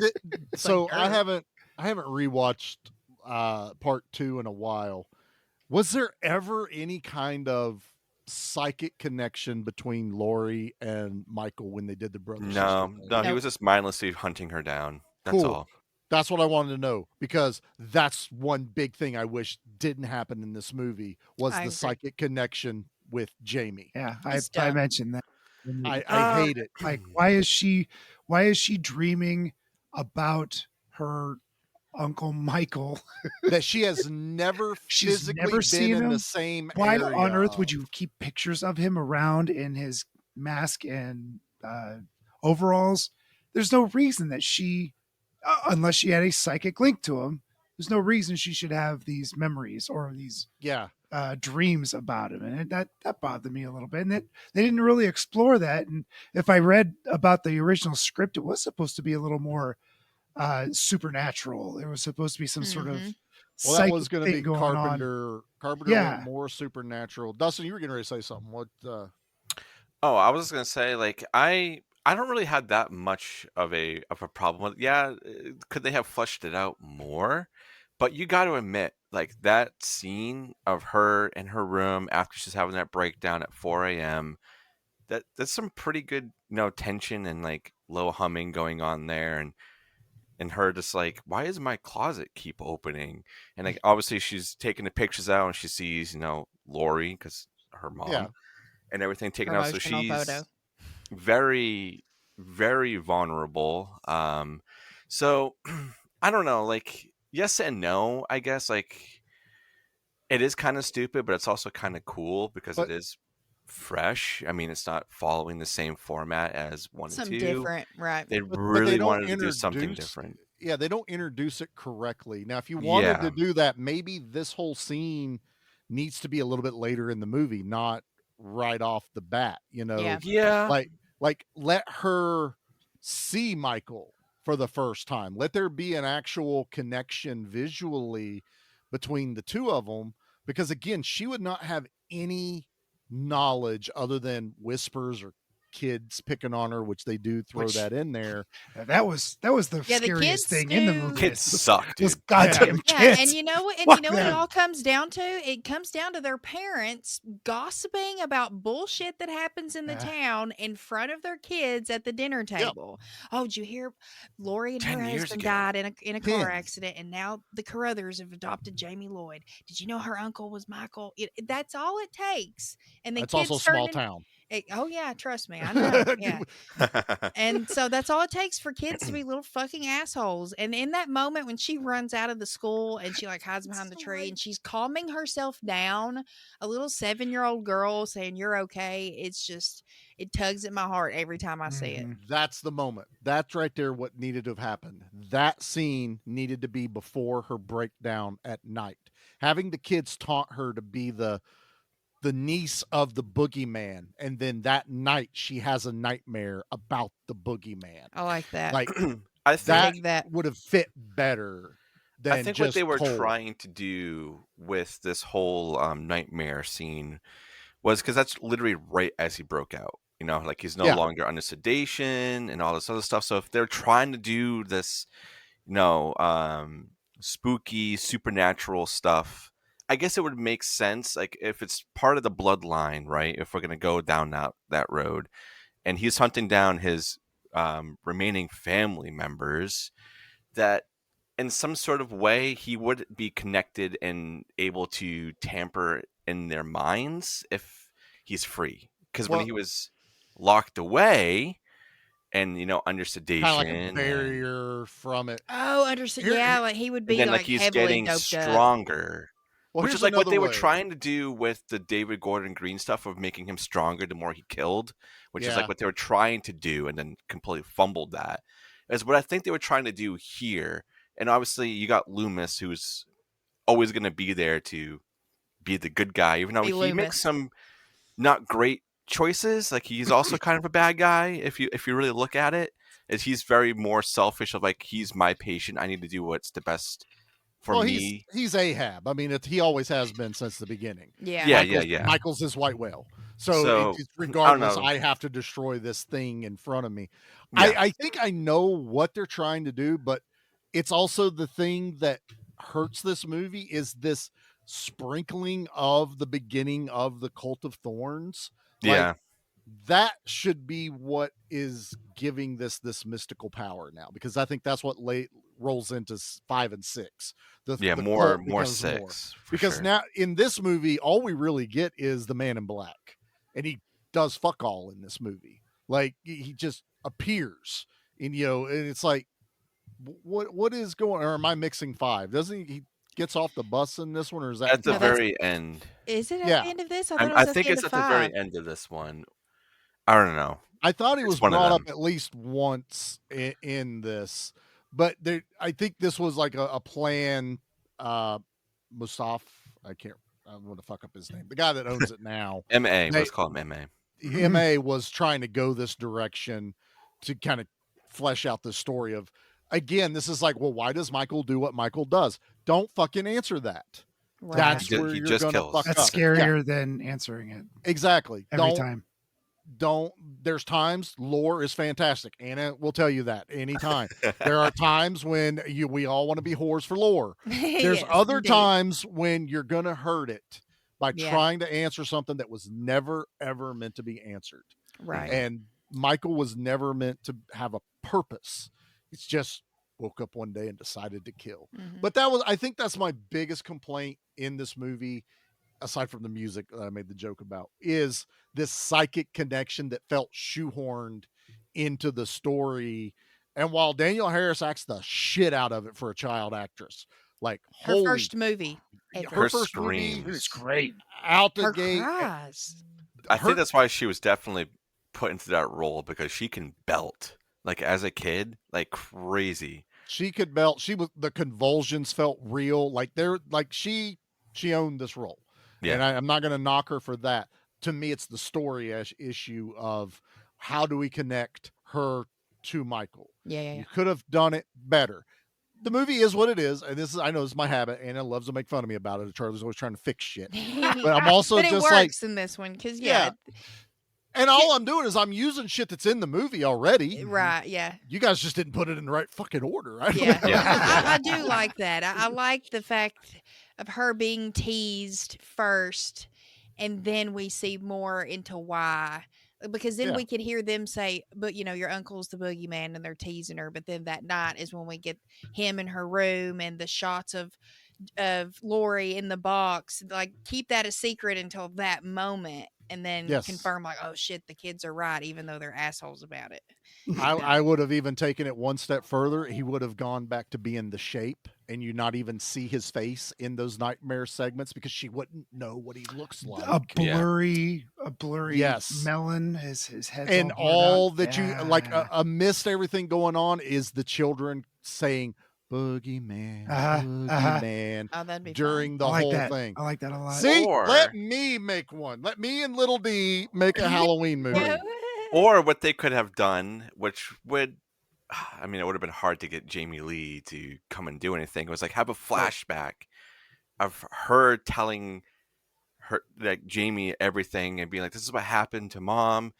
so
like,
I haven't rewatched part 2 in a while. Was there ever any kind of psychic connection between Lori and Michael when they did the brother sister
No,
thing?
he was just mindlessly hunting her down. That's
Cool.
all.
That's what I wanted to know, because that's one big thing I wish didn't happen in this movie was
I
the
agree.
psychic connection with Jamie.
Yeah,
It's
I
dumb.
mentioned that.
I hate it.
Like, why is she dreaming about her Uncle Michael?
That she has never
She's
physically
never
been
seen
in
him.
the same
Why
area.
on earth would you keep pictures of him around in his mask and overalls? There's no reason that she, unless she had a psychic link to him, there's no reason she should have these memories or these dreams about him. And that bothered me a little bit. And they didn't really explore that. And if I read about the original script, it was supposed to be a little more supernatural. There was supposed to be some sort of
Well, that was
psychic
going to be
thing going on.
Carpenter. Carpenter
Yeah.
went more supernatural. Dustin, you were getting ready to say something. What?
Oh, I was just gonna say, like, I don't really have that much of a problem with. Yeah, could they have fleshed it out more? But you got to admit, like that scene of her in her room after she's having that breakdown at 4 a.m. That's some pretty good, tension and like low humming going on there, and her just like, why is my closet keep opening? And like obviously she's taking the pictures out and she sees, Lori because her mom and everything taken out. So
Promotional
she's
photo.
very, very vulnerable. So I don't know, like yes and no, I guess. Like it is kind of stupid, but it's also kind of cool because it is fresh. I mean, it's not following the same format as 1 and 2.
Something different, right?
They
But
really
they don't
wanted to do something
introduce-
different.
Yeah, they don't introduce it correctly. Now, if you wanted
Yeah.
to do that, maybe this whole scene needs to be a little bit later in the movie, not right off the bat.
Yeah.
Like let her see Michael for the first time. Let there be an actual connection visually between the two of them, because again, she would not have any knowledge other than whispers or kids picking on her, which they do throw that in there.
That was the
Yeah, the
scariest
kids
thing in the
knew-
movie.
Kids suck,
Those
dude.
goddamn
Yeah,
kids.
and you know what? And
Fuck
you know what it
them.
all comes down to? It comes down to their parents gossiping about bullshit that happens in the town in front of their kids at the dinner table. Oh, did you hear? Lori and
10
her
years
husband
ago.
died in a car
10.
accident, and now the Carruthers have adopted Jamie Lloyd. Did you know her uncle was Michael? That's all it takes. And the
It's
kids
also a small
turn in-
town.
oh yeah, trust me, I know. Yeah. And so that's all it takes for kids to be little fucking assholes. And in that moment when she runs out of the school and she like hides behind the tree and she's calming herself down, a little 7-year-old girl saying you're okay, it's just, it tugs at my heart every time I see it.
That's the moment. That's right there what needed to have happened. That scene needed to be before her breakdown at night. Having the kids taunt her to be the niece of the boogeyman, and then that night she has a nightmare about the boogeyman.
I like that.
Like
I
that,
think
would have fit better than
I think
just
what they were
cold.
trying to do with this whole nightmare scene was because that's literally right as he broke out. Like he's no
Yeah.
longer under sedation and all this other stuff. So if they're trying to do this, spooky supernatural stuff I guess it would make sense, like if it's part of the bloodline, right? If we're gonna go down that road, and he's hunting down his remaining family members, that in some sort of way he would be connected and able to tamper in their minds if he's free. Because when he was locked away and under sedation,
kind of like a barrier from it.
Oh, understood. Yeah, like he would be
then
like
he's
heavily
getting
doped
stronger.
Well,
Which
here's
is like what
another
they were
way.
trying to do with the David Gordon Green stuff of making him stronger the more he killed, which is
Yeah.
like what they were trying to do and then completely fumbled that. Is what I think they were trying to do here. And obviously you got Loomis, who's always going to be there to be the good guy, even though
Be
he
Loomis.
makes some not great choices. Like he's also kind of a bad guy if you really look at it. Is he's very more selfish of like, he's my patient, I need to do what's the best for me.
He's Ahab. I mean, he always has been since the beginning.
Yeah.
Michael's his white whale. So it's regardless, I have to destroy this thing in front of me.
Yeah.
I think I know what they're trying to do, but it's also the thing that hurts this movie is this sprinkling of the beginning of the Cult of Thorns.
Yeah.
That should be what is giving this mystical power now, because I think that's what rolls into 5 and 6. The
more
cult becomes
6 for
because
sure.
now in this movie, all we really get is the Man in Black, and he does fuck all in this movie. Like he just appears, and and it's like, what is going? Or am I mixing 5? Doesn't he gets off the bus in this one, or is that
At the very end?
Is it at
Yeah.
the end of this? I thought it
I
was
think
at
it's
the
at
end
the
of
very
5.
end of this one. I don't know.
I thought he was
It's one of
brought up
them.
at least once in this, but I think this was like a plan. Mustaf, I'm going to fuck up his name. The guy that owns it now.
M.A. Let's call him M.A.
MA was trying to go this direction to kind of flesh out the story of, again, this is like, well, why does Michael do what Michael does? Don't fucking answer that.
Right.
That's where you're going to fuck
That's
up.
scarier than answering it.
Exactly.
Every time.
There's times lore is fantastic. Anna will tell you that anytime. There are times when we all want to be whores for lore. There's
Yes,
other
indeed.
times when you're going to hurt it by
Yeah.
trying to answer something that was never, ever meant to be answered.
Right.
And Michael was never meant to have a purpose. It's just woke up one day and decided to kill.
Mhm.
But I think that's my biggest complaint in this movie, aside from the music that I made the joke about, is this psychic connection that felt shoehorned into the story. And while Danielle Harris acts the shit out of it for a child actress, like
Her
holy,
first movie. Ever.
her first movie
screams.
It's great.
out the
Her
gate.
cries.
I think that's why she was definitely put into that role, because she can belt like as a kid, like crazy.
She could belt. The convulsions felt real. Like she owned this role.
Yeah.
And I'm not going to knock her for that. To me, it's the story issue of how do we connect her to Michael?
Yeah.
You could have done it better. The movie is what it is, and I know this is my habit. Anna loves to make fun of me about it. Charlie's always trying to fix shit, but I'm also
But it
just
works
like,
in this one because
and all I'm doing is I'm using shit that's in the movie already.
right, yeah.
You guys just didn't put it in the right fucking order, right?
Yeah, I do like that. I like the fact of her being teased first, and then we see more into why. Because then
Yeah.
we could hear them say, "But your uncle's the boogeyman," and they're teasing her. But then that night is when we get him in her room and the shots of Lori in the box. Like, keep that a secret until that moment, and then
Yes.
confirm, like, "Oh shit, the kids are right," even though they're assholes about it.
I would have even taken it one step further. He would have gone back to being the shape, and you not even see his face in those nightmare segments because she wouldn't know what he looks like.
A blurry
Yes.
melon. His head.
And all that you like amidst everything going on is the children saying boogeyman, boogeyman
Oh, that'd be
during the
I like
whole
that.
thing.
I like that a lot.
See,
Or-
let me make one. Let me and Little D make a Halloween movie.
Or what they could have done, which would, I mean, it would have been hard to get Jamie Lee to come and do anything. It was like, have a flashback of her telling her, like, Jamie everything and being like, this is what happened to Mom.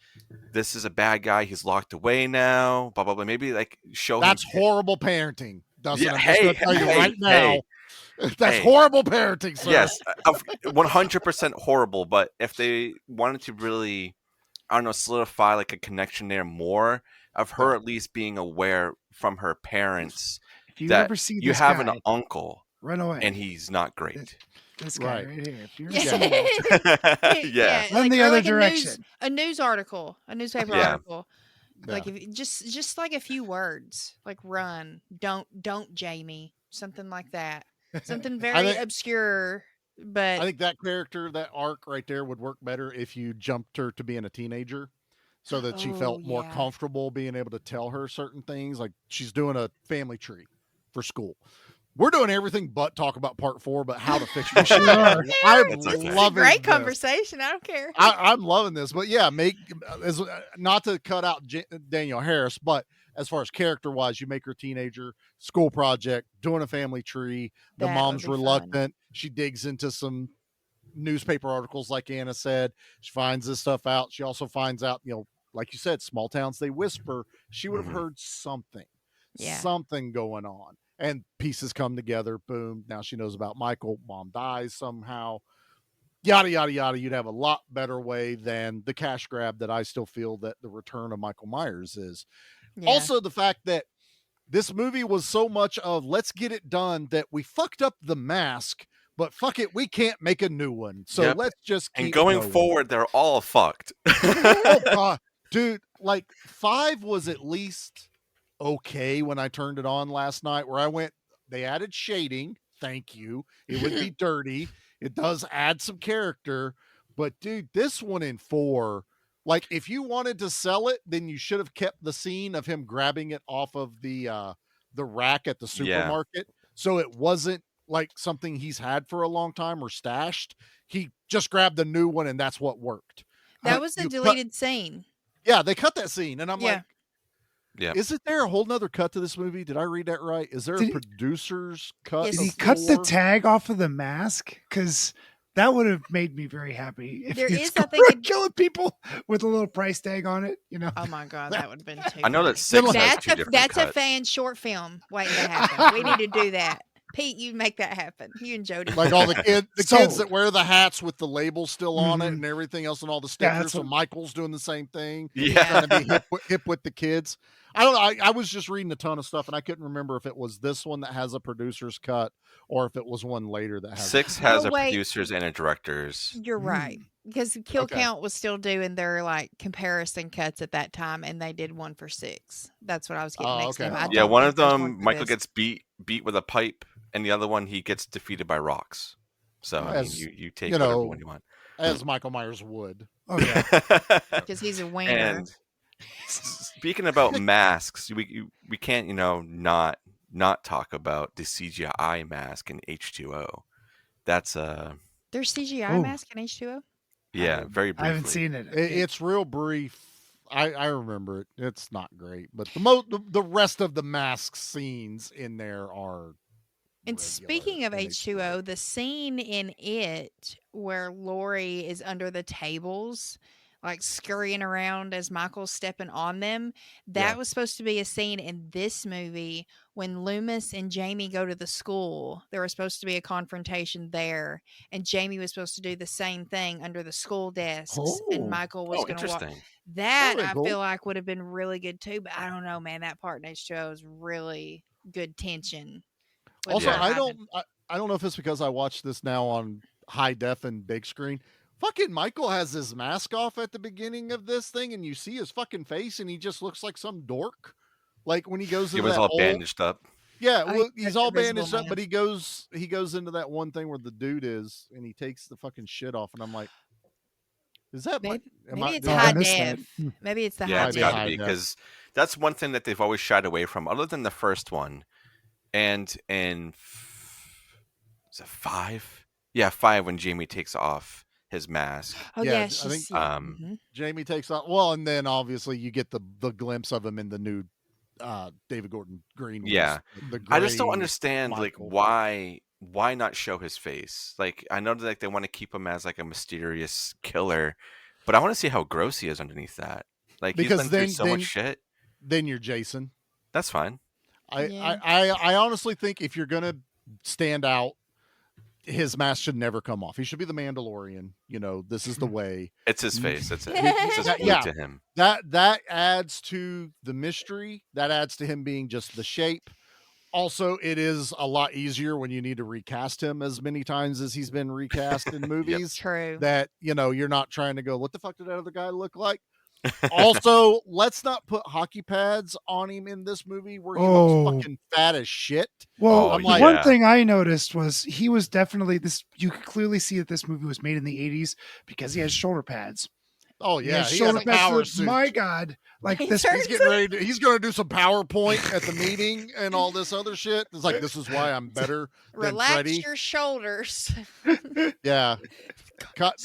This is a bad guy. He's locked away now. Blah, blah, blah. Maybe like show
That's
him.
horrible parenting. Doesn't
Yeah,
I'm just gonna tell you right now. That's horrible parenting, sir.
Yes, 100% horrible. But if they wanted to really, I don't know, solidify like a connection there more of her at least being aware from her parents
If you
that
ever see
you
this
have
guy,
an uncle,
run away,
and he's not great.
This guy right here. If you're
Yeah.
run the
or
other
like
direction.
a news article, a newspaper
Yeah.
article. Like if just like a few words, like run, don't Jamie, something like that, something very obscure. But
I think that character, that arc right there, would work better if you jumped her to being a teenager, so that she felt more comfortable being able to tell her certain things. Like she's doing a family tree for school. We're doing everything but talk about part 4, but how to fix your shit. I'm loving
great
this.
conversation. I don't care.
I'm loving this, but yeah, not to cut out Danielle Harris, but as far as character wise, you make her teenager, school project, doing a family tree. The
That
mom's
would be
reluctant.
fun.
She digs into some newspaper articles, like Anna said. She finds this stuff out. She also finds out, like you said, small towns, they whisper. She would have heard something going on. And pieces come together. Boom. Now she knows about Michael. Mom dies somehow. Yada, yada, yada. You'd have a lot better way than the cash grab that I still feel that the return of Michael Myers is.
Yeah.
Also, the fact that this movie was so much of let's get it done that we fucked up the mask, but fuck it, we can't make a new one. So let's just keep
And going forward, they're all fucked.
Oh, God. Dude, like 5 was at least okay when I turned it on last night, where I went, they added shading. Thank you. It would be dirty. It does add some character, but dude, this one in 4, like if you wanted to sell it, then you should have kept the scene of him grabbing it off of the rack at the supermarket. So it wasn't like something he's had for a long time or stashed. He just grabbed the new one and that's what worked.
That was a deleted scene.
Yeah, they cut that scene, and I'm like,
yeah.
Isn't there a whole nother cut to this movie? Did I read that right? Is there a producer's cut?
Did he cut the tag off of the mask? Because that would have made me very happy. If
There
he's
is, I think,
killing people with a little price tag on it.
Oh my God, that would have been too.
I know that
funny.
6 has 2 different
That's
cuts.
a fan short film waiting to happen. We need to do that. Pete, you make that happen. You and Jody.
Like all the kids that wear the hats with the label still on it and everything else and all the stickers. So Michael's doing the same thing.
Yeah.
Trying to be hip with the kids. I don't know. I was just reading a ton of stuff and I couldn't remember if it was this one that has a producer's cut or if it was one later that has
6 has a producer's and a director's.
You're right. Because Kill Count was still doing their like comparison cuts at that time, and they did one for 6. That's what I was getting mixed up.
Yeah, one of them, Michael gets beat with a pipe, and the other one, he gets defeated by rocks. So I mean, you take whatever one you want.
As Michael Myers would.
Because he's a wiener.
And speaking about masks, we can't not talk about the CGI mask in H2O. That's
There's CGI mask in H2O.
Yeah, very briefly.
I haven't seen it.
It's real brief. I remember it. It's not great, but the rest of the mask scenes in there are.
And speaking of H2O, the scene in it where Lori is under the tables, like scurrying around as Michael's stepping on them, that was supposed to be a scene in this movie when Loomis and Jamie go to the school. There was supposed to be a confrontation there, and Jamie was supposed to do the same thing under the school desks, and Michael was going to walk. That I feel like would have been really good too, but I don't know, man. That part in H2O is really good tension.
Also, I don't know if it's because I watched this now on high def and big screen. Fucking Michael has his mask off at the beginning of this thing, and you see his fucking face, and he just looks like some dork. Like when he goes,
he was all bandaged up.
Yeah, well, he's all bandaged up, but he goes into that one thing where the dude is, and he takes the fucking shit off, and I'm like, is that
maybe it's high def? Maybe it's the high def.
Yeah, it's got to be because that's one thing that they've always shied away from, other than the first one. And in is it 5? Yeah, 5 when Jamie takes off his mask.
Oh yeah,
I think Jamie takes off. Well, and then obviously you get the glimpse of him in the new David Gordon Green.
Yeah, I just don't understand Michael. Like why not show his face? Like I know that like they want to keep him as like a mysterious killer, but I want to see how gross he is underneath that. Like
because
he's been through so much shit.
Then you're Jason.
That's fine.
I honestly think if you're gonna stand out, his mask should never come off. He should be the Mandalorian. This is the way.
It's his face. It's just
That-
glued
yeah.
to him.
That adds to the mystery. That adds to him being just the shape. Also, it is a lot easier when you need to recast him as many times as he's been recast in movies.
True.
That, you're not trying to go, what the fuck did that other guy look like? Also, let's not put hockey pads on him in this movie where he looks fucking fat as shit.
Well,
I'm
the
like,
one thing I noticed was he was definitely this. You could clearly see that this movie was made in the 80s because he has shoulder pads.
oh
He
yeah,
has
he has
shoulder
a
pads.
power
So,
suit.
my God, like
He
this.
turns
He's getting ready he's going to do some PowerPoint at the meeting and all this other shit. It's like, this is why I'm better than
Relax
Freddy.
your shoulders.
Yeah.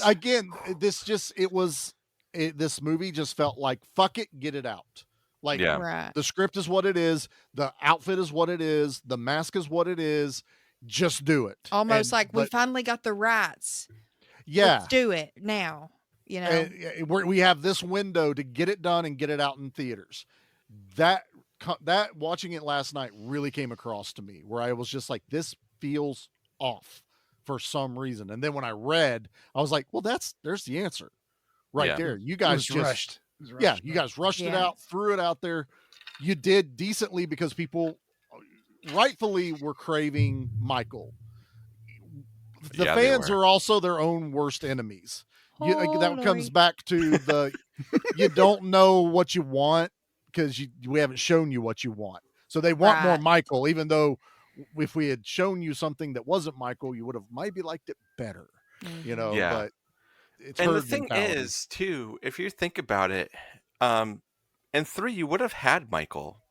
Again, this movie just felt like, fuck it, get it out. Like,
Yeah.
Right.
the script is what it is. The outfit is what it is. The mask is what it is. Just do it.
Almost
And-
like we
but-
finally got the rights.
yeah.
Let's do it now.
And we have this window to get it done and get it out in theaters. That watching it last night really came across to me, where I was just like, this feels off for some reason. And then when I read, I was like, well, there's the answer right
Yeah.
there. You
It
guys
was
just
rushed. It was
yeah,
rushed.
you guys rushed it
Yeah.
out, threw it out there. You did decently because people rightfully were craving Michael. The
Yeah, they
fans
were.
are also their own worst enemies.
Oh,
That comes
Lori.
back to the you don't know what you want because we haven't shown you what you want. So they want more
Right.
Michael, even though if we had shown you something that wasn't Michael, you would have maybe liked it better.
Yeah.
But it's
And the
herd
thing
mentality.
is, too, if you think about it, in 3 you would have had Michael.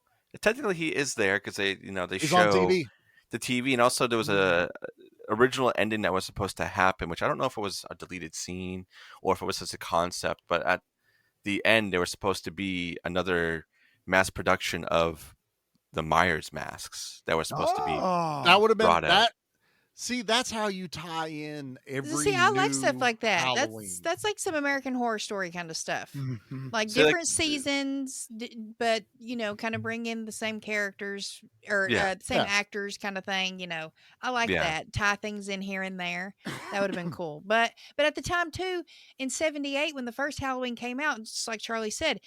Technically, he is there because they
He's
show
on TV.
the TV, and also there was a original ending that was supposed to happen, which I don't know if it was a deleted scene or if it was just a concept. But at the end, there was supposed to be another mass production of the Myers masks that was supposed to be.
That would have been
brought out.
that. See, that's how you tie in every.
See, I like stuff
new
like that.
Halloween.
That's like some American Horror Story kind of stuff.
Mhm.
Like
So, like,
different seasons, but kind of bring in the same characters or
Yeah.
the same
Yeah.
actors, kind of thing. I like
Yeah.
that. Tie things in here and there. That would have been cool. But at the time too, in '78 when the first Halloween came out, just like Charlie said,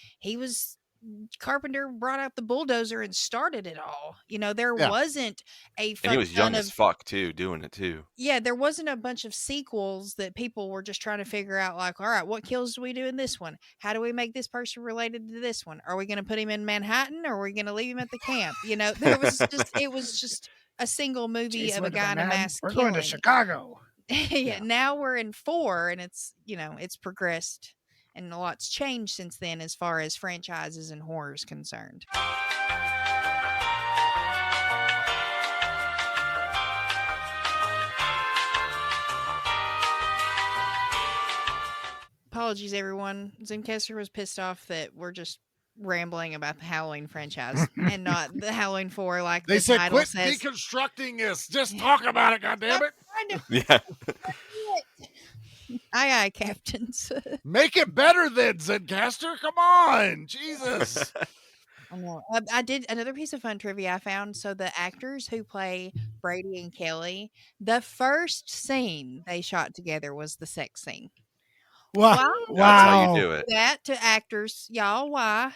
Carpenter brought out the bulldozer and started it all. There
Yeah.
wasn't a
And he was
fuck
young
ton
as
of
fuck too, doing it too.
yeah, there wasn't a bunch of sequels that people were just trying to figure out, like, all right, what kills do we do in this one? How do we make this person related to this one? Are we going to put him in Manhattan or are we going to leave him at the camp? It was just a single movie
Jason
of a
went to
guy in a
Manhattan.
mask
We're
killing.
going to Chicago.
Yeah, now we're in 4 and it's progressed and a lot's changed since then as far as franchises and horror is concerned. Apologies, everyone. Zencaster was pissed off that we're just rambling about the Halloween franchise and not the Halloween 4 like
They
the
said,
title
quit
says.
deconstructing this. Just talk about it, goddammit.
Yeah.
Aye, aye, captains.
Make it better then, Zencaster. Come on. Jesus.
I know. I did another piece of fun trivia I found. So the actors who play Brady and Kelly, the first scene they shot together was the sex scene.
Wow.
That's how you do it.
That to actors, y'all, why?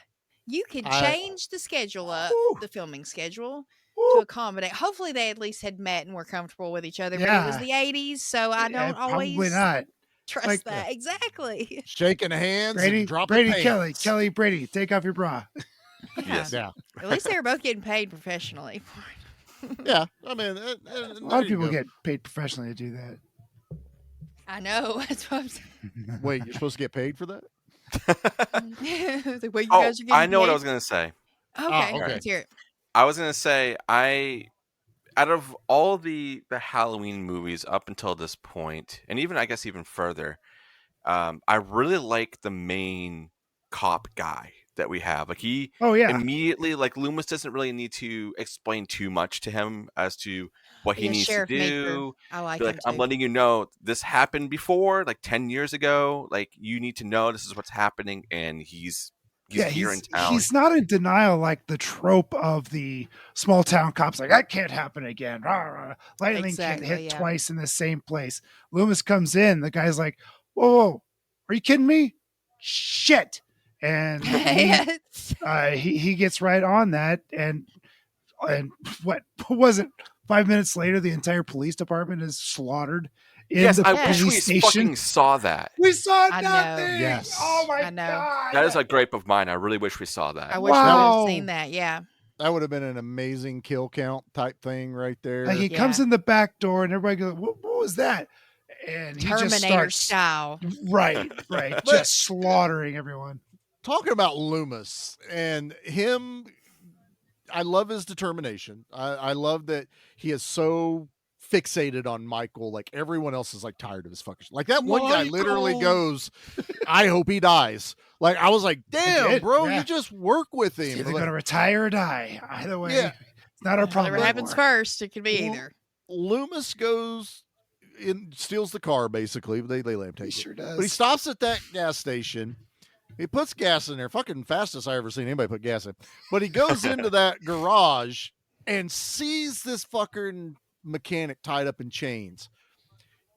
You could
I-
change the schedule up, the filming schedule, to accommodate. Hopefully, they at least had met and were comfortable with each other. But it was
Yeah.
the '80s, so I don't always
Probably not.
trust
Like-
that. Exactly.
Shaking hands
Brady,
and dropping
Brady,
pants.
Kelly, Brady, take off your bra.
Yes.
Yeah.
At least they were both getting paid professionally.
Yeah. I mean,
A lot of people get paid professionally to do that.
I know. That's what I'm saying.
Wait, you're supposed to get paid for that?
It's like, well, you
Oh,
guys are getting
I know what I
paid?
was gonna say.
Okay,
okay.
let's hear it.
I was gonna say out of all the Halloween movies up until this point, and even I guess even further, I really like the main cop guy that we have. Like he
Oh, yeah.
immediately, like Loomis doesn't really need to explain too much to him as to what he
Yeah,
needs
Sheriff
to
Meeker.
do.
I like
Be
him
like, I'm
too.
letting you know this happened before, like 10 years ago. Like you need to know this is what's happening, and he's here in town.
He's not in denial like the trope of the small town cops. Like, that can't happen again. Rah, rah. Lightning can't hit twice in the same place. Loomis comes in. The guy's like, whoa, are you kidding me? Shit. And he gets right on that. And what was it? 5 minutes later, the entire police department is slaughtered.
Yes, I wish we fucking saw that.
We saw
I
nothing.
know.
Yes.
Oh my
I know.
god.
That is a gripe of mine. I really wish we saw that.
I wish we would have seen that. Yeah.
That would have been an amazing kill count type thing right there.
Like he comes in the back door and everybody goes, what was that? And he
Terminator
just starts,
style.
Right. Just slaughtering everyone.
Talking about Loomis and him, I love his determination. I love that he is so fixated on Michael. Like everyone else is like tired of his fucking shit. Like that one guy literally goes, I hope he dies. Like I was like, damn, bro, you just work with him.
He's either
Like,
going to retire or die. Either way, it's not our problem.
Whatever happens first, it could be either.
Loomis goes and steals the car, basically. They let him take it.
Sure does.
But he stops at that gas station. He puts gas in there. Fucking fastest I ever seen anybody put gas in. But he goes into that garage and sees this fucking mechanic tied up in chains.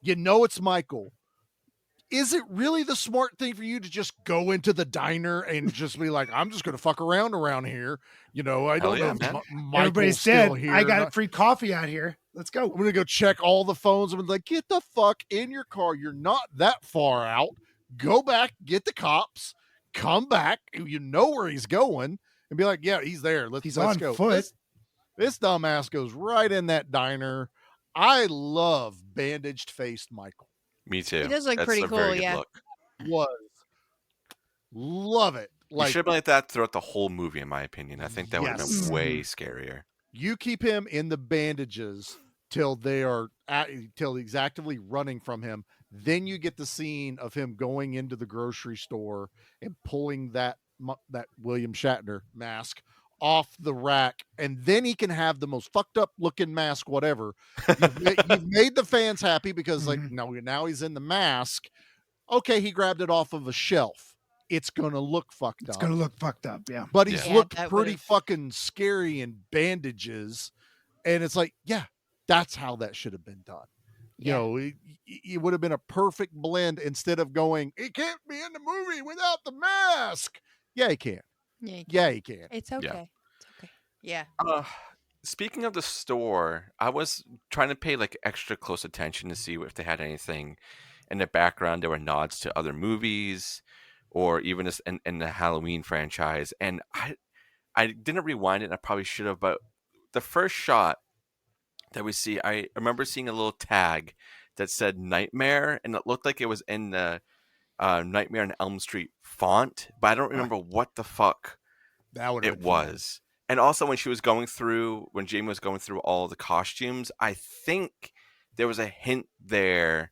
You know it's Michael. Is it really the smart thing for you to just go into the diner and just be like, I'm just going to fuck around here? You know, I don't know if Michael's
everybody's
still
dead.
here.
I got free coffee out here. Let's go.
I'm going to go check all the phones. I'm like, get the fuck in your car. You're not that far out. Go back, get the cops, come back. You know where he's going and be like, yeah, he's there. Let's
on
go.
Foot.
This dumbass goes right in that diner. I love bandaged faced Michael.
Me too.
He does look
That's
pretty
a
cool,
very good
yeah.
look.
Love it.
He should have been like that throughout the whole movie, in my opinion. I think that would have
Yes.
been way scarier.
You keep him in the bandages till they are till he's actively running from him. Then you get the scene of him going into the grocery store and pulling that William Shatner mask off the rack, and then he can have the most fucked up looking mask, whatever. You've made the fans happy because like, no, now he's in the mask. Okay, he grabbed it off of a shelf. It's gonna look fucked up.
It's going to look fucked up, yeah.
But he's looked pretty fucking scary in bandages, and it's like, yeah, that's how that should have been done. You know, it would have been a perfect blend instead of going, he can't be in the movie without the mask. Yeah, he can. Yeah, he can.
It's okay.
Yeah.
It's okay. Yeah.
Speaking of the store, I was trying to pay like extra close attention to see if they had anything in the background. There were nods to other movies or even just in the Halloween franchise. And I didn't rewind it, and I probably should have, but the first shot that we see, I remember seeing a little tag that said Nightmare, and it looked like it was in the Nightmare on Elm Street font, but I don't remember what the fuck it was. And also when Jamie was going through all the costumes, I think there was a hint there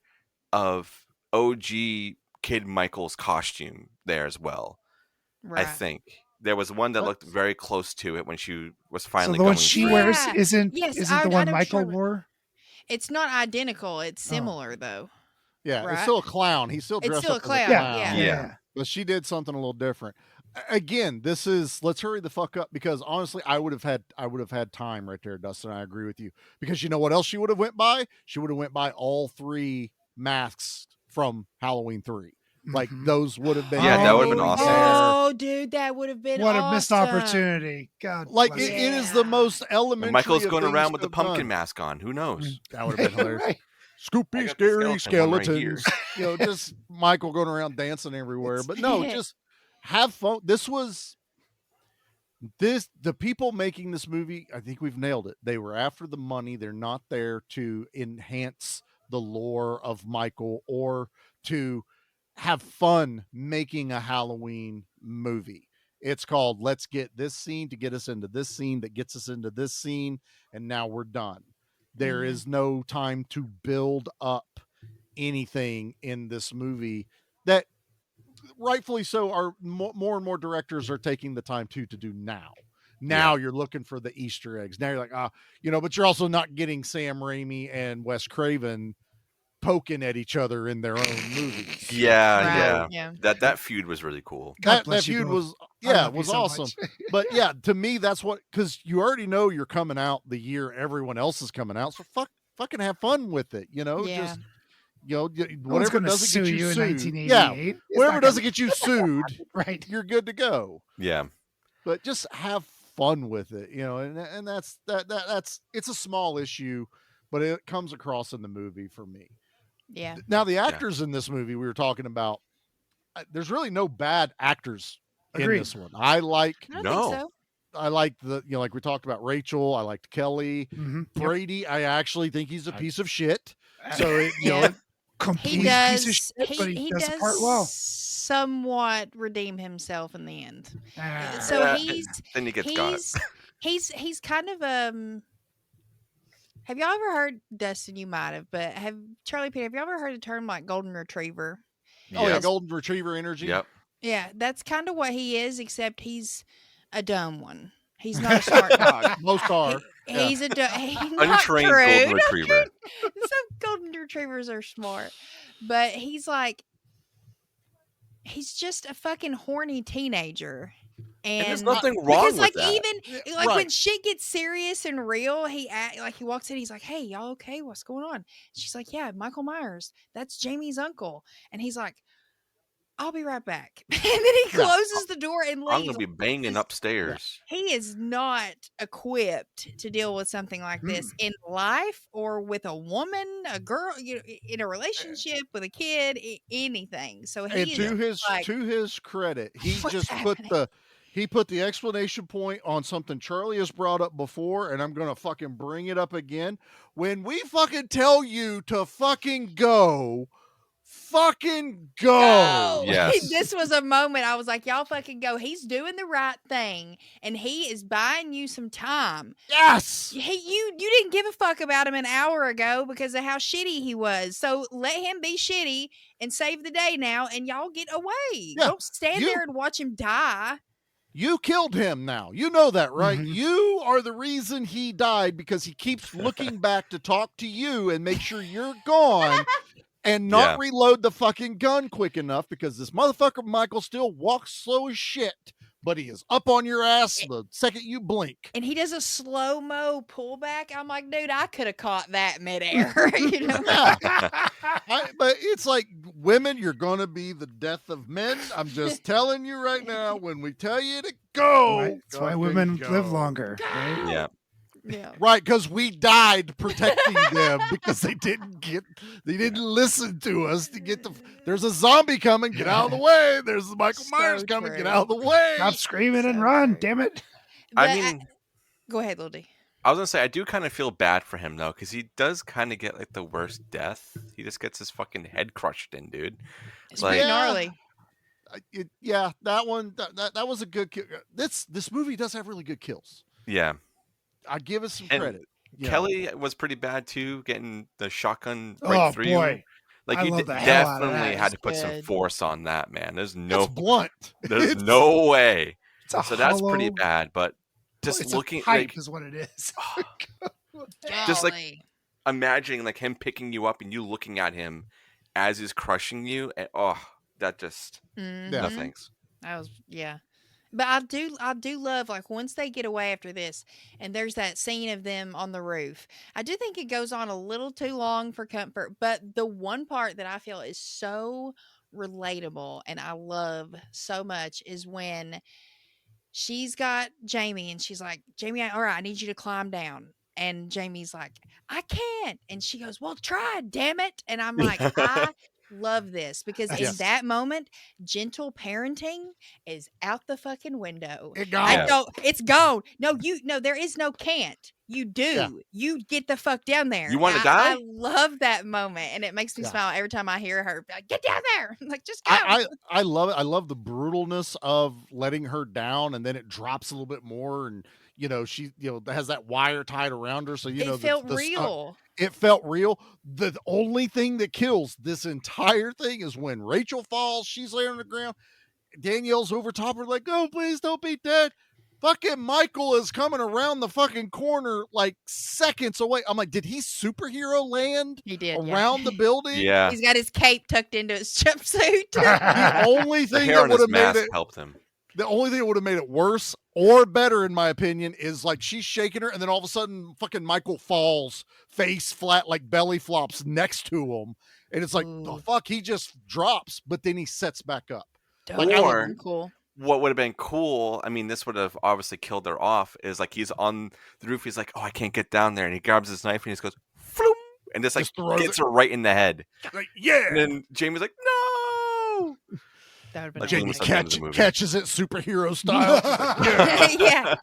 of OG Kid Michael's costume there as well. Right. I think there was one that looked very close to it when she was finally
so the
going
one she
through.
wears isn't the one Michael
sure.
wore?
It's not identical. It's similar though.
Yeah,
right?
it's still a clown. He's still dressed up as a clown.
Yeah.
But she did something a little different. Again, this is, let's hurry the fuck up, because honestly, I would have had time right there, Dustin. I agree with you, because you know what else she would have went by? She would have went by all three masks from Halloween 3. Like those would have been.
Yeah, that would have been awesome.
Oh, dude, that would have been
what
awesome.
a missed opportunity. God,
like it is the most elementary.
And Michael's going
of
around with the
things
pumpkin
done.
mask on. Who knows?
That would have been hilarious.
Right.
Scoopy,
I got the
scary
skeleton one right here.
skeletons. You know, just Michael going around dancing everywhere. But no, just have fun. The people making this movie, I think we've nailed it. They were after the money. They're not there to enhance the lore of Michael or to have fun making a Halloween movie. It's called, let's get this scene to get us into this scene that gets us into this scene, and now we're done. There is no time to build up anything in this movie that rightfully so are more and more directors are taking the time to do now. Now you're looking for the Easter eggs. Now you're like, but you're also not getting Sam Raimi and Wes Craven poking at each other in their own movies.
Yeah. That feud was really cool.
That feud was Yeah, it was awesome. But yeah, to me, that's what, because you already know you're coming out the year everyone else is coming out. So fucking have fun with it. Just, whatever doesn't get you sued. Yeah, whatever doesn't get you sued,
right?
You're good to go.
Yeah.
But just have fun with it, and that's it's a small issue, but it comes across in the movie for me.
Yeah.
Now the actors in this movie we were talking about, there's really no bad actors in this one. I like
think so.
I like like we talked about Rachel. I liked Kelly. Brady. I actually think he's a piece of shit. So
complete
he does,
piece of shit, but he does the part well.
Somewhat redeem himself in the end. So
then he gets got.
He's kind of Have y'all ever heard, Dustin? You might have, but Charlie Peter? Have you ever heard the term like golden retriever?
Oh yeah, golden retriever energy.
Yep.
Yeah, that's kind of what he is, except he's a dumb one. He's not a smart dog.
Most are.
He's a
untrained golden retriever.
Some golden retrievers are smart, but he's just a fucking horny teenager.
And there's nothing wrong with that.
Even when shit gets serious and real, he walks in, he's like, "Hey, y'all okay? What's going on?" She's like, "Yeah, Michael Myers. That's Jamie's uncle." And he's like, "I'll be right back." And then he closes the door and leaves.
I'm gonna be banging upstairs.
He is not equipped to deal with something like this in life or with a woman, a girl, in a relationship with a kid, anything. So he
to his credit, he just put the explanation point on something Charlie has brought up before, and I'm gonna fucking bring it up again. When we fucking tell you to fucking go.
Yes.
This was a moment I was like, y'all fucking go. He's doing the right thing and he is buying you some time.
Yes.
You didn't give a fuck about him an hour ago because of how shitty he was. So let him be shitty and save the day now, and y'all get away.
Yeah.
Don't stand there and watch him die.
You killed him now. You know that, right? You are the reason he died because he keeps looking back to talk to you and make sure you're gone. And not reload the fucking gun quick enough because this motherfucker Michael still walks slow as shit, but he is up on your ass the second you blink.
And he does a slow-mo pullback. I'm like, dude, I could have caught that midair.
But it's like, women, you're going to be the death of men. I'm just telling you right now, when we tell you to go.
Right. That's why women live longer. Right?
Yeah.
Yeah.
Right, because we died protecting them because they didn't listen to us to get there's a zombie coming, get out of the way. There's the Michael Myers coming, get out of the way.
Stop screaming and run, damn it.
Go ahead, Lil D.
I was gonna say I do kind of feel bad for him though, because he does kind of get like the worst death. He just gets his fucking head crushed in, dude.
It's pretty gnarly.
That one that was a good kill. This movie does have really good kills.
Yeah.
I give us some credit.
Kelly was pretty bad too, getting the shotgun right through you. Like you definitely had to put some force on that, man. There's no
blunt.
There's no way. So that's pretty bad. But just looking
like is what it is.
Just like imagining like him picking you up and you looking at him as he's crushing you, and that just no thanks.
That was But I do love, like, once they get away after this and there's that scene of them on the roof, I do think it goes on a little too long for comfort. But the one part that I feel is so relatable and I love so much is when she's got Jamie and she's like, Jamie, all right, I need you to climb down. And Jamie's like, I can't. And she goes, well, try, damn it. And I'm like, I love this because in that moment, gentle parenting is out the fucking window.
It's gone.
It's gone. No, there is no can't. You do. Yeah. You get the fuck down there.
You want to die?
I love that moment, and it makes me smile every time I hear her. Like, get down there. I'm like, just go.
I love it. I love the brutalness of letting her down, and then it drops a little bit more, and she has that wire tied around her, so
it felt real.
It felt real. The only thing that kills this entire thing is when Rachel falls. She's laying on the ground. Danielle's over top of her like, oh, please don't be dead. Fucking Michael is coming around the fucking corner like seconds away. I'm like, did he superhero land?
He did
around the building?
Yeah.
He's got his cape tucked into his jumpsuit.
The only thing that would have made it
helped him.
The only thing that would have made it worse or better, in my opinion, is like she's shaking her, and then all of a sudden, fucking Michael falls face flat, like belly flops next to him, and it's like, the fuck, he just drops, but then he sets back up. Like,
Or
cool.
what would have been cool, I mean, this would have obviously killed her off, is like he's on the roof, he's like, oh, I can't get down there, and he grabs his knife and he just goes, floom, and just like hits her right in the head.
Like, yeah.
And then Jamie's like, no.
That would have been
Like,
Jamie
almost at the end of the movie.
catches it superhero style.
Yeah.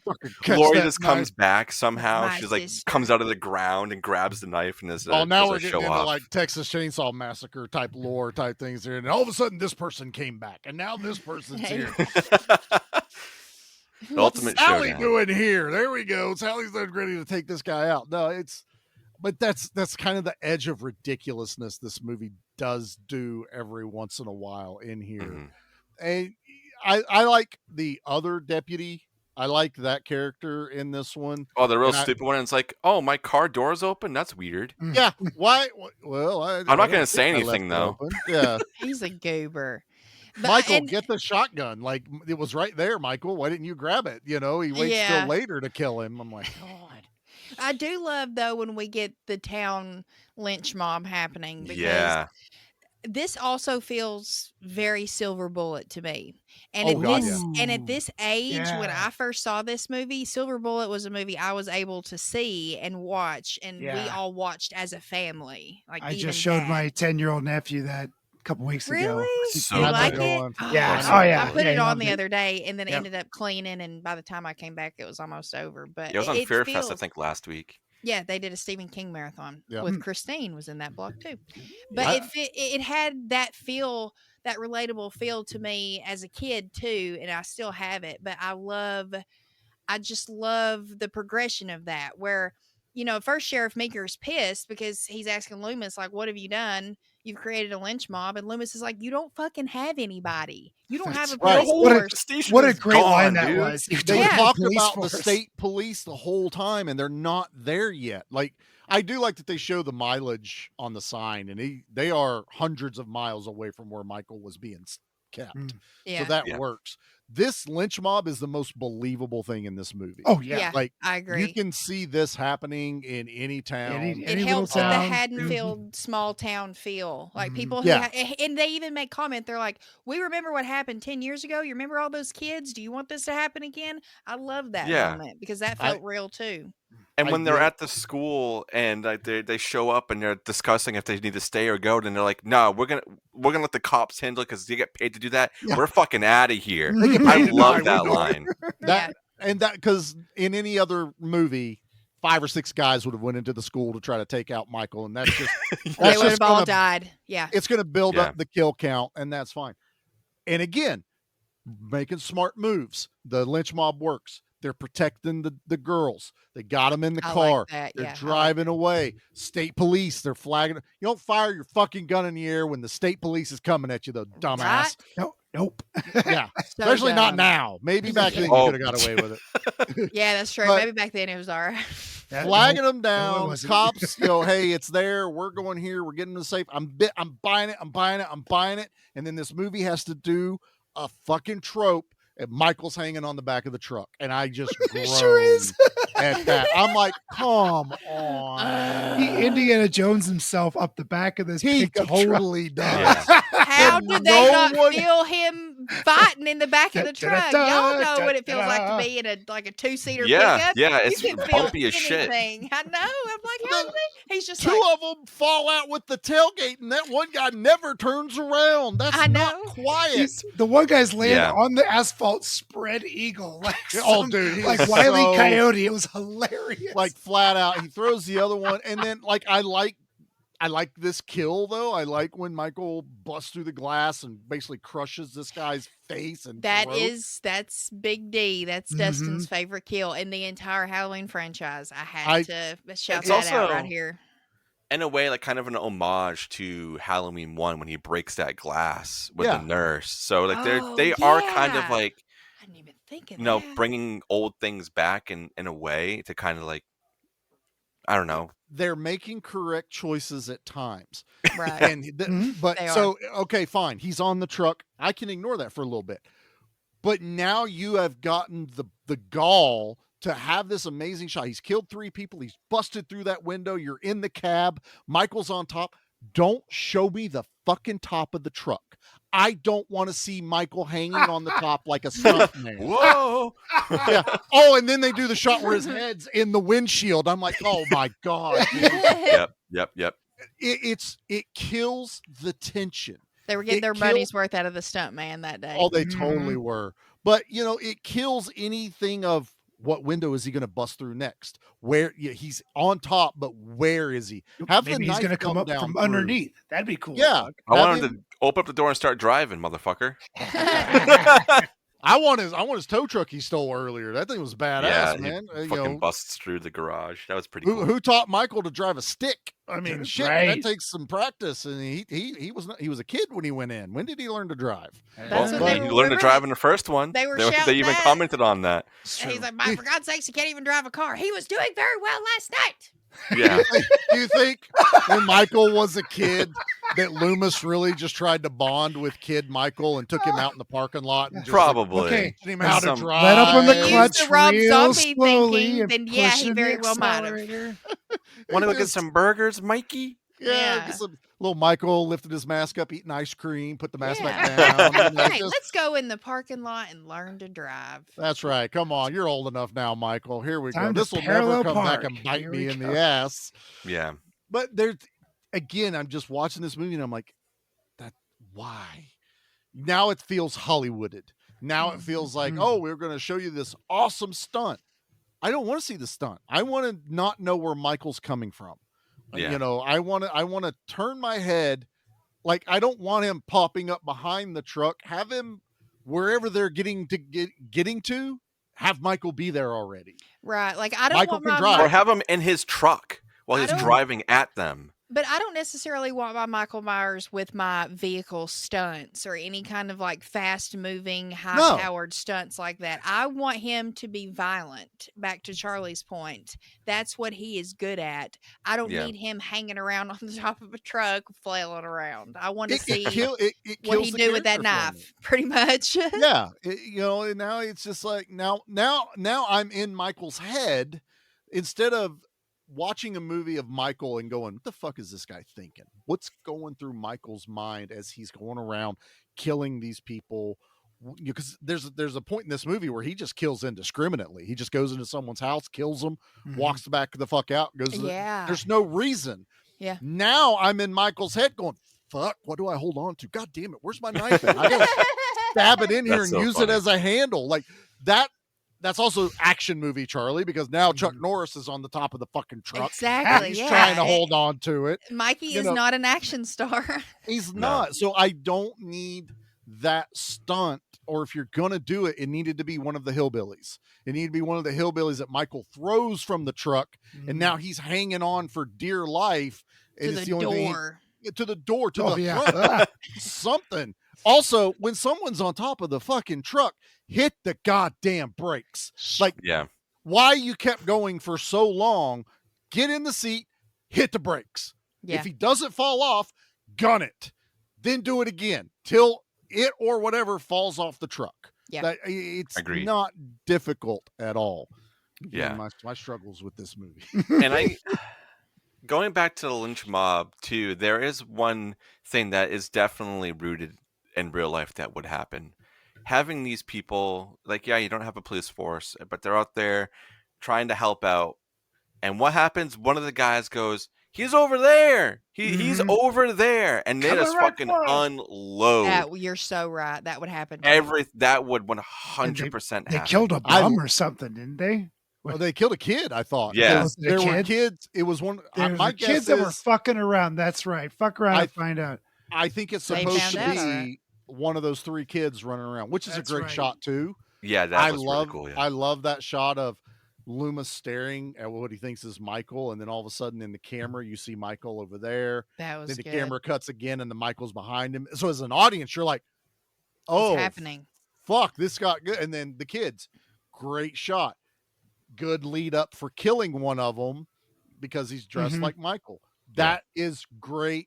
Lori just comes back somehow.
My
She's like
sister.
comes out of the ground and grabs the knife and is
Oh, now we're
does a
getting
show
into
off.
like Texas Chainsaw Massacre type lore type things here, and all of a sudden this person came back, and now this person's here.
The ultimate
What's Sally
showdown.
doing here? There we go. Sally's ready to take this guy out. No, but that's kind of the edge of ridiculousness this movie does do every once in a while in here.
Mm-hmm.
And I like the other deputy. I like that character in this one.
Oh, the real
And
stupid one. It's like, oh, my car door's open. That's weird.
Yeah. Why? Well,
I'm not going to say anything though.
Yeah.
He's a goober. But-
Michael,
and-
get the shotgun. Like, it was right there, Michael. Why didn't you grab it? You know, he waits
Yeah.
till later to kill him. I'm like, God.
I do love though when we get the town lynch mob happening because
Yeah.
this also feels very Silver Bullet to me. And
Oh,
at
God,
this and at this age, when
Yeah.
I first saw this movie, Silver Bullet was a movie I was able to see and watch, and we
Yeah.
all watched as a family. Like
I
even
just showed
Dad.
my 10-year-old nephew that a couple weeks ago.
Really?
So
you
good.
like it?
Yeah.
Oh,
Oh, yeah.
I put
Yeah,
it
he
on
loved
the
it.
other day, and then it
Yep.
ended up cleaning. And by the time I came back, it was almost over. But
It was on
it
Fear Fest, I
feels-
think, last week.
Yeah, they did a Stephen King marathon
Yeah.
with Christine was in that block too. But
I-
it had that feel, that relatable feel to me as a kid too, and I still have it. But I just love the progression of that. Where first Sheriff Meeker's pissed because he's asking Loomis like, "What have you done? You've created a lynch mob," and Loomis is like, "You don't fucking have anybody. You don't have a
right.
police
What a
force."
great line that was. You
They
don't have
talk
police
about the
force.
state police the whole time, and they're not there yet. Like, I do like that they show the mileage on the sign, and they are hundreds of miles away from where Michael was being kept.
Yeah.
So that
Yeah.
works. This lynch mob is the most believable thing in this movie.
Oh, yeah.
Yeah,
Like,
I agree.
you can see this happening in any town.
Any
It
little
helps with the
town.
Haddonfield small town feel. Like people who,
Yeah.
and they even make comment. They're like, "We remember what happened 10 years ago. You remember all those kids? Do you want this to happen again?" I love that
Yeah.
moment because that
I-
felt real too.
And
I
when they're
did.
at the school and they show up and they're discussing if they need to stay or go, then they're like, "No, we're gonna let the cops handle it because they get paid to do that.
Yeah.
We're fucking out of here."
They get
I
paid to
love
die,
that
we know it.
line.
That and that because in any other movie, 5 or 6 guys would have went into the school to try to take out Michael, and that's just
They
that's
would
just
have all
gonna,
died. Yeah.
it's going to build
Yeah.
up the kill count, and that's fine. And again, making smart moves. The lynch mob works. They're protecting the girls. They got them in the
I like
car.
that,
They're
yeah, I like
driving away. State police, they're flagging. You don't fire your fucking gun in the air when the state police is coming at you, though, dumbass.
Nope.
Yeah,
So
especially not
dumb.
now. Maybe back then you
Oh.
could have got away with it.
Yeah, that's true.
But-
Maybe back then it was all right.
Flagging them
No, it
down,
wasn't.
cops go, "Hey, it's there. We're going here. We're getting to the safe. I'm buying it. I'm buying it. I'm buying it." And then this movie has to do a fucking trope, and Michael's hanging on the back of the truck, and I just groan
Sure is.
at that. I'm like, come on.
He Indiana Jones himself up the back of this
He
pickup truck.
totally does.
Yeah.
How
And
did they
no
not
one-
feel him fighting in the back of the truck? Y'all know what it feels like to
Da-da-da-da.
be in a two-seater
Yeah,
pickup.
yeah, it's
you can feel
bumpy as shit.
anything. I know. I'm like, how did they? He's just
Two
like,
of them fall out with the tailgate, and that one guy never turns around. That's
I
not
know.
quiet.
The one guy's laying
Yeah.
on the asphalt spread eagle. Like
Oh,
some-
dude, he
like
is
Wile E.
so-
Coyote. It was hilarious.
Like flat out. He throws the other one, and then like I like this kill though. I like when Michael busts through the glass and basically crushes this guy's face and throat.
that's Big D. That's Dustin's favorite kill in the entire Halloween franchise. I had to shout
It's
that out
also-
right here.
In a way, like kind of an homage to Halloween 1 when he breaks that glass with
Yeah.
the nurse. So like
Oh,
they are kind of
yeah.
like,
I didn't even think of
you know,
that.
bringing old things back in a way to kind of like, I don't know.
They're making correct choices at times.
Right.
And but
They
so okay, fine. He's on the truck. I can ignore that for a little bit. But now you have gotten the gall to have this amazing shot. He's killed 3 people. He's busted through that window. You're in the cab. Michael's on top. Don't show me the fucking top of the truck. I don't want to see Michael hanging on the top like a stunt man.
Whoa.
Yeah. Oh, and then they do the shot where his head's in the windshield. I'm like, oh my God.
Yep.
It kills the tension.
They were getting their money's worth out of the stunt man that day.
Oh, they totally were. But, it kills anything of what window is he going to bust through next? Where he's on top, but where is he?
Maybe he's going to come up from underneath. That'd be cool.
Yeah.
I want him to open up the door and start driving, motherfucker.
I want his tow truck he stole earlier. That thing was badass, man.
Fucking busts through the garage. That was pretty cool.
Who taught Michael to drive a stick? I mean, shit,
Right.
that takes some practice. And he was a kid when he went in. When did he learn to drive?
That's what
He learned to drive in the first one.
They were
They
shouting
even
that.
commented on that.
And he's like, "Mike, for God's sakes, he can't even drive a car. He was doing very well last night."
Yeah.
Do you think when Michael was a kid that Loomis really just tried to bond with kid Michael and took him out in the parking lot and just
Probably.
teaching him how to drive?
Let up on the
He used
clutch
to Rob
real
Zombie
slowly
thinking,
and
then yeah, he
pushing
very
the
well might have.
accelerator.
Want to go get some burgers, Mikey?
Yeah. Just little Michael lifted his mask up, eating ice cream, put the mask
Yeah.
back down.
Hey, let's go in the parking lot and learn to drive.
That's right. Come on. You're old enough now, Michael. Here we
Time
go.
to
This will
parallel
never come back
park.
and bite
Here
me
we
in
go.
the ass.
Yeah.
But again, I'm just watching this movie and I'm like, why? Now it feels Hollywooded. Now it feels like, oh, we're going to show you this awesome stunt. I don't want to see the stunt. I want to not know where Michael's coming from.
Yeah.
I want to turn my head. Like, I don't want him popping up behind the truck. Have him wherever they're getting to, have Michael be there already.
Right. Like, I don't
Michael
want
can
my
drive.
Or have him in his truck while
I
he's
don't-
driving at them.
But I don't necessarily want my Michael Myers with my vehicle stunts or any kind of like fast moving, high powered stunts like that. I want him to be violent. Back to Charlie's point. That's what he is good at. I don't need him hanging around on the top of a truck flailing around. I want to see what
kills
he
the
do with that
character for me.
knife, pretty much.
Yeah. And now it's just like, now I'm in Michael's head instead of watching a movie of Michael and going, what the fuck is this guy thinking? What's going through Michael's mind as he's going around killing these people? Because there's a point in this movie where he just kills indiscriminately. He just goes into someone's house, kills them, walks back the fuck out, goes. There's no reason.
Yeah.
Now I'm in Michael's head going, fuck, what do I hold on to? God damn it, where's my knife at? I gotta stab it in here and use it as a handle. Like that. That's also action movie Charlie, because now Chuck Norris is on the top of the fucking truck.
Exactly.
He's
yeah.
trying to hold on to it.
Mikey is not an action star.
He's not. So I don't need that stunt. Or if you're going to do it, it needed to be one of the hillbillies. It needed to be one of the hillbillies that Michael throws from the truck. And now he's hanging on for dear life.
To the door.
To the door, to the front. Something. Also, when someone's on top of the fucking truck, hit the goddamn brakes. Like, why you kept going for so long, get in the seat, hit the brakes.
Yeah.
If he doesn't fall off, gun it. Then do it again till it or whatever falls off the truck.
Yeah.
It's
Agreed.
not difficult at all.
Yeah.
My struggles with this movie.
And going back to the lynch mob too, there is one thing that is definitely rooted in real life that would happen. Having these people, like, you don't have a police force, but they're out there trying to help out. And what happens? One of the guys goes, he's over there. He's over there. And they just fucking unload.
You're so right. That would happen.
That would 100% happen.
They killed a bum or something, didn't they?
Well, they killed a kid, I thought.
Yeah.
There were kids. It was one. My guess
kids that were fucking around. That's right. Fuck around and find out.
I think it's supposed to be one of those 3 kids running around, which is a great shot too.
Yeah, that was really cool. Yeah.
I love that shot of Loomis staring at what he thinks is Michael, and then all of a sudden in the camera you see Michael over there.
That was
then the
good.
camera cuts again, and the Michael's behind him. So as an audience, you're like, "Oh,
what's happening?
Fuck, this got good." And then the kids, great shot, good lead up for killing one of them because he's dressed like Michael. That is great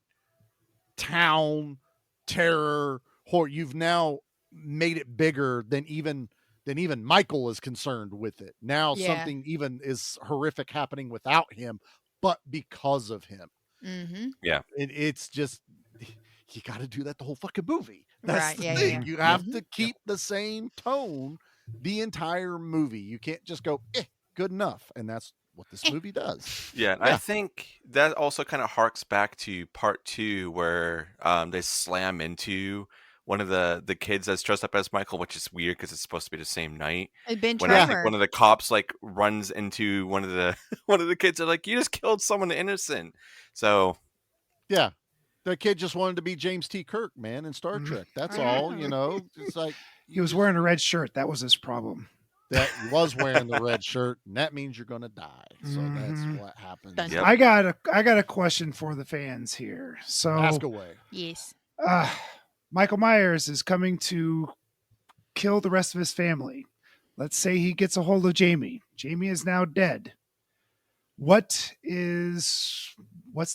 town terror horror. You've now made it bigger than even Michael is concerned with it. Now
Yeah.
something even is horrific happening without him, but because of him.
Mm-hmm.
Yeah.
It's just, you got to do that the whole fucking movie. That's
Right,
the
yeah,
thing.
yeah.
You have to keep the same tone the entire movie. You can't just go, good enough. And that's what this movie does.
Yeah, and I think that also kind of harks back to part 2 where they slam into one of the kids that's dressed up as Michael, which is weird because it's supposed to be the same night.
Ben
When I think
Tremor.
one of the cops like runs into one of the one of the kids are like, "You just killed someone innocent." So
Yeah. The kid just wanted to be James T. Kirk, man, in Star Trek. That's all, you know. It's like
He was wearing a red shirt. That was his problem.
that he was wearing the red shirt, and that means you're gonna die. So that's
Mhm.
what happens.
Yep.
I got a question for the fans here. So
Ask away.
Yes.
Michael Myers is coming to kill the rest of his family. Let's say he gets a hold of Jamie. Jamie is now dead. What's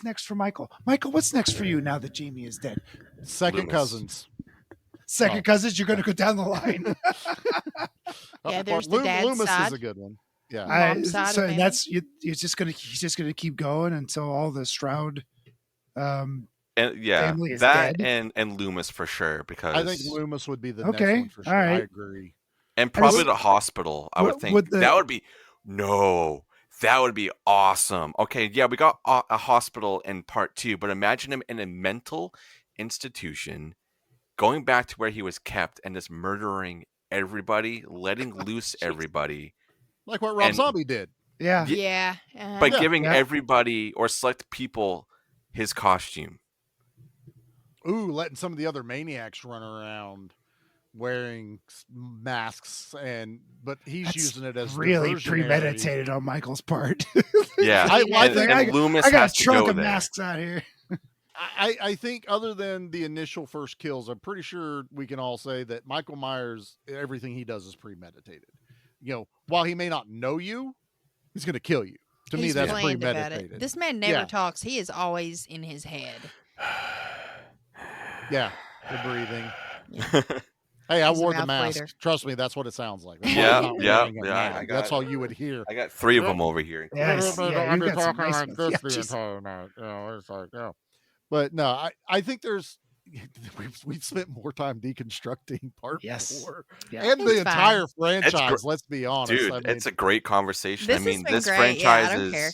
next for Michael? Michael, what's next for you now that Jamie is dead?
Second
Loomis.
cousins.
Second cousins, you're going to go down the line.
Yeah, there's the dad's
Loomis
side.
is a good one. Yeah.
Mom's side
so
of
and
him.
that's he's just gonna keep going until all the Stroud
and yeah,
family is
that
dead.
and Loomis for sure because
I think Loomis would be the
Okay,
next one for sure.
all
I
right.
agree.
and
I just-
probably the hospital. I would
Would-
think
would the-
that would be that would be awesome. Okay, yeah, we got a hospital in part 2, but imagine him in a mental institution, going back to where he was kept and just murdering everybody, letting loose everybody.
Like what Rob
And-
Zombie did.
Yeah.
Yeah.
By
Yeah.
giving
Yeah.
everybody or select people his costume.
Ooh, letting some of the other maniacs run around wearing masks, but he's
That's
using it as
really
diversionary.
premeditated on Michael's part.
Yeah,
I
and,
think
and Loomis
I got
has
a
to
trunk
go
of
there.
masks out here.
I think other than the initial first kills, I'm pretty sure we can all say that Michael Myers, everything he does is premeditated. You know, while he may not know you, he's going to kill you. To me,
He's
that's
planned about
premeditated.
it. This man never
Yeah.
talks. He is always in his head.
Yeah, the breathing. Hey, I
He's a
wore the
mouth
mask.
breather.
Trust me, that's what it sounds like. That's why
Yeah,
I'm not
yeah,
wearing a
yeah,
mask.
I got
That's
it.
all you would hear.
I got 3 of them over here.
Yes, yeah,
I've
you've
been
got some
talking
nice
like
ones.
this
Yeah,
the
jeez.
entire night. You know, it's like, yeah. But no, I think there's we've spent more time deconstructing part
Yes.
4
Yeah.
and
It's
the entire
fine.
franchise. Let's be honest,
Dude,
I mean,
it's a great conversation.
This
I
has
mean,
been
this
great. Yeah, I
franchise
don't care.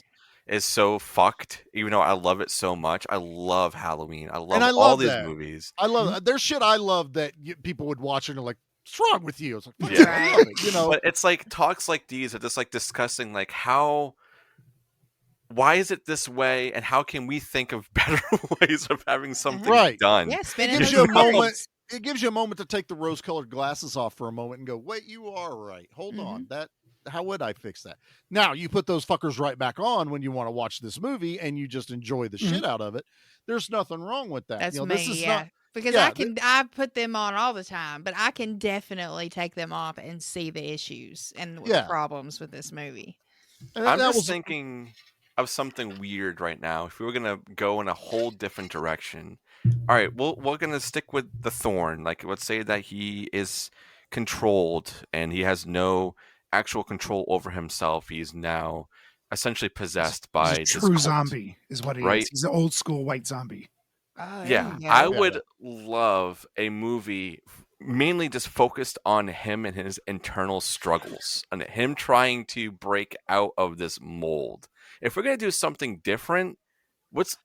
is so fucked, even though I love it so much. I love Halloween. I love
and I
all
love
these
that.
movies.
I love there's shit I love that people would watch and are like, "What's wrong with you?" It's like, "Fuck
Yeah.
yeah, I love it," you know.
But it's like talks like these are just like discussing like why is it this way and how can we think of better ways of having something
Right.
done?
Yeah,
It
spinning
gives
those
you a moment.
cards.
It gives you a moment to take the rose-colored glasses off for a moment and go, "Wait, you are right. Hold
Mm-hmm.
on. That how would I fix that?" Now you put those fuckers right back on when you want to watch this movie and you just enjoy the shit out of it. There's nothing wrong with that.
That's
you know,
me,
this is
yeah.
not.
Because
yeah,
I put them on all the time, but I can definitely take them off and see the issues and the
Yeah.
problems with this movie.
and
I'm
that
just
was
thinking of something weird right now. If we were gonna go in a whole different direction, all right, we're gonna stick with the Thorn. Like, let's say that he is controlled and he has no actual control over himself. He's now essentially possessed by
He's a
this
true
cult,
zombie, is what he
right?
is. He's an old school white zombie.
Yeah,
go.
I would love a movie mainly just focused on him and his internal struggles and him trying to break out of this mold. If we're gonna do something different, let's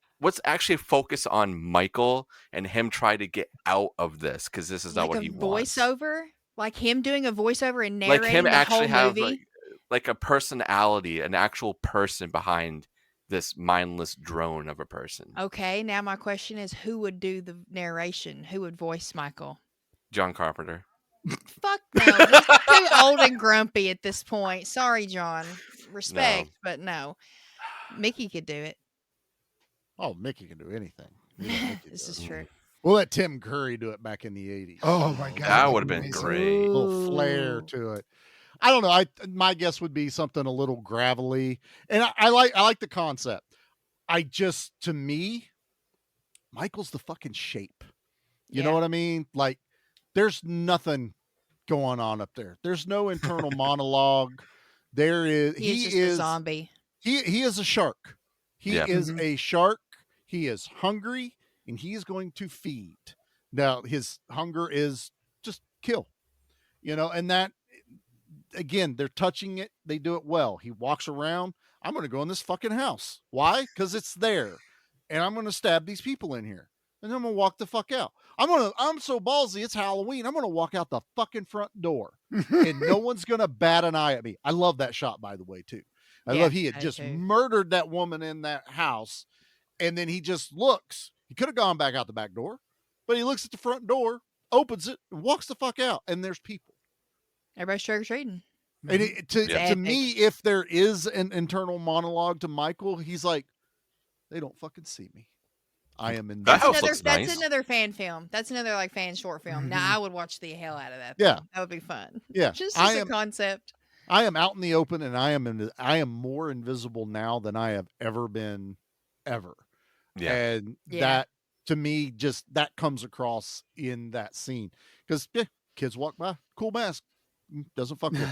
actually focus on Michael and him try to get out of this because this is not
Like
what
a
he wants.
voiceover, like him doing a voiceover and
Like
narrating
him
the
actually
whole
have
movie.
like a personality, an actual person behind this mindless drone of a person.
Okay, now my question is, who would do the narration? Who would voice Michael?
John Carpenter.
Fuck no, he's too old and grumpy at this point. Sorry, John. Respect, but no. Mickey could do it.
Oh, Mickey can do anything. You know, Mickey
This
does.
is true.
We'll let Tim Curry do it back in the 80s.
Oh my god,
That would have been
amazing.
great.
A little flair to it. I don't know. My guess would be something a little gravelly, and I like the concept. To me, Michael's the fucking shape. You know
Yeah.
what I mean? Like There's nothing going on up there. There's no internal monologue. There is
He's just a zombie.
He is a shark. He
Yeah.
is a shark. He is hungry and he is going to feed. Now his hunger is just kill. And that again, they're touching it. They do it well. He walks around. I'm going to go in this fucking house. Why? Because it's there. And I'm going to stab these people in here. And then I'm going to walk the fuck out. I'm so ballsy. It's Halloween. I'm going to walk out the fucking front door and no one's going to bat an eye at me. I love that shot, by the way, too. I love he had just murdered that woman in that house. And then he just looks. He could have gone back out the back door, but he looks at the front door, opens it, and walks the fuck out. And there's people.
Everybody's trick-or-treating.
And to me, if there is an internal monologue to Michael, he's like, they don't fucking see me. I am in
that house
another,
looks
that's
nice.
another fan film. That's another like fan short film. Now I would watch the hell out of that.
Yeah.
Film. That would be fun.
Yeah.
Just a concept.
I am out in the open and I am more invisible now than I have ever been ever.
Yeah.
And that to me, just that comes across in that scene. Because kids walk by, cool mask. Doesn't fuck with it.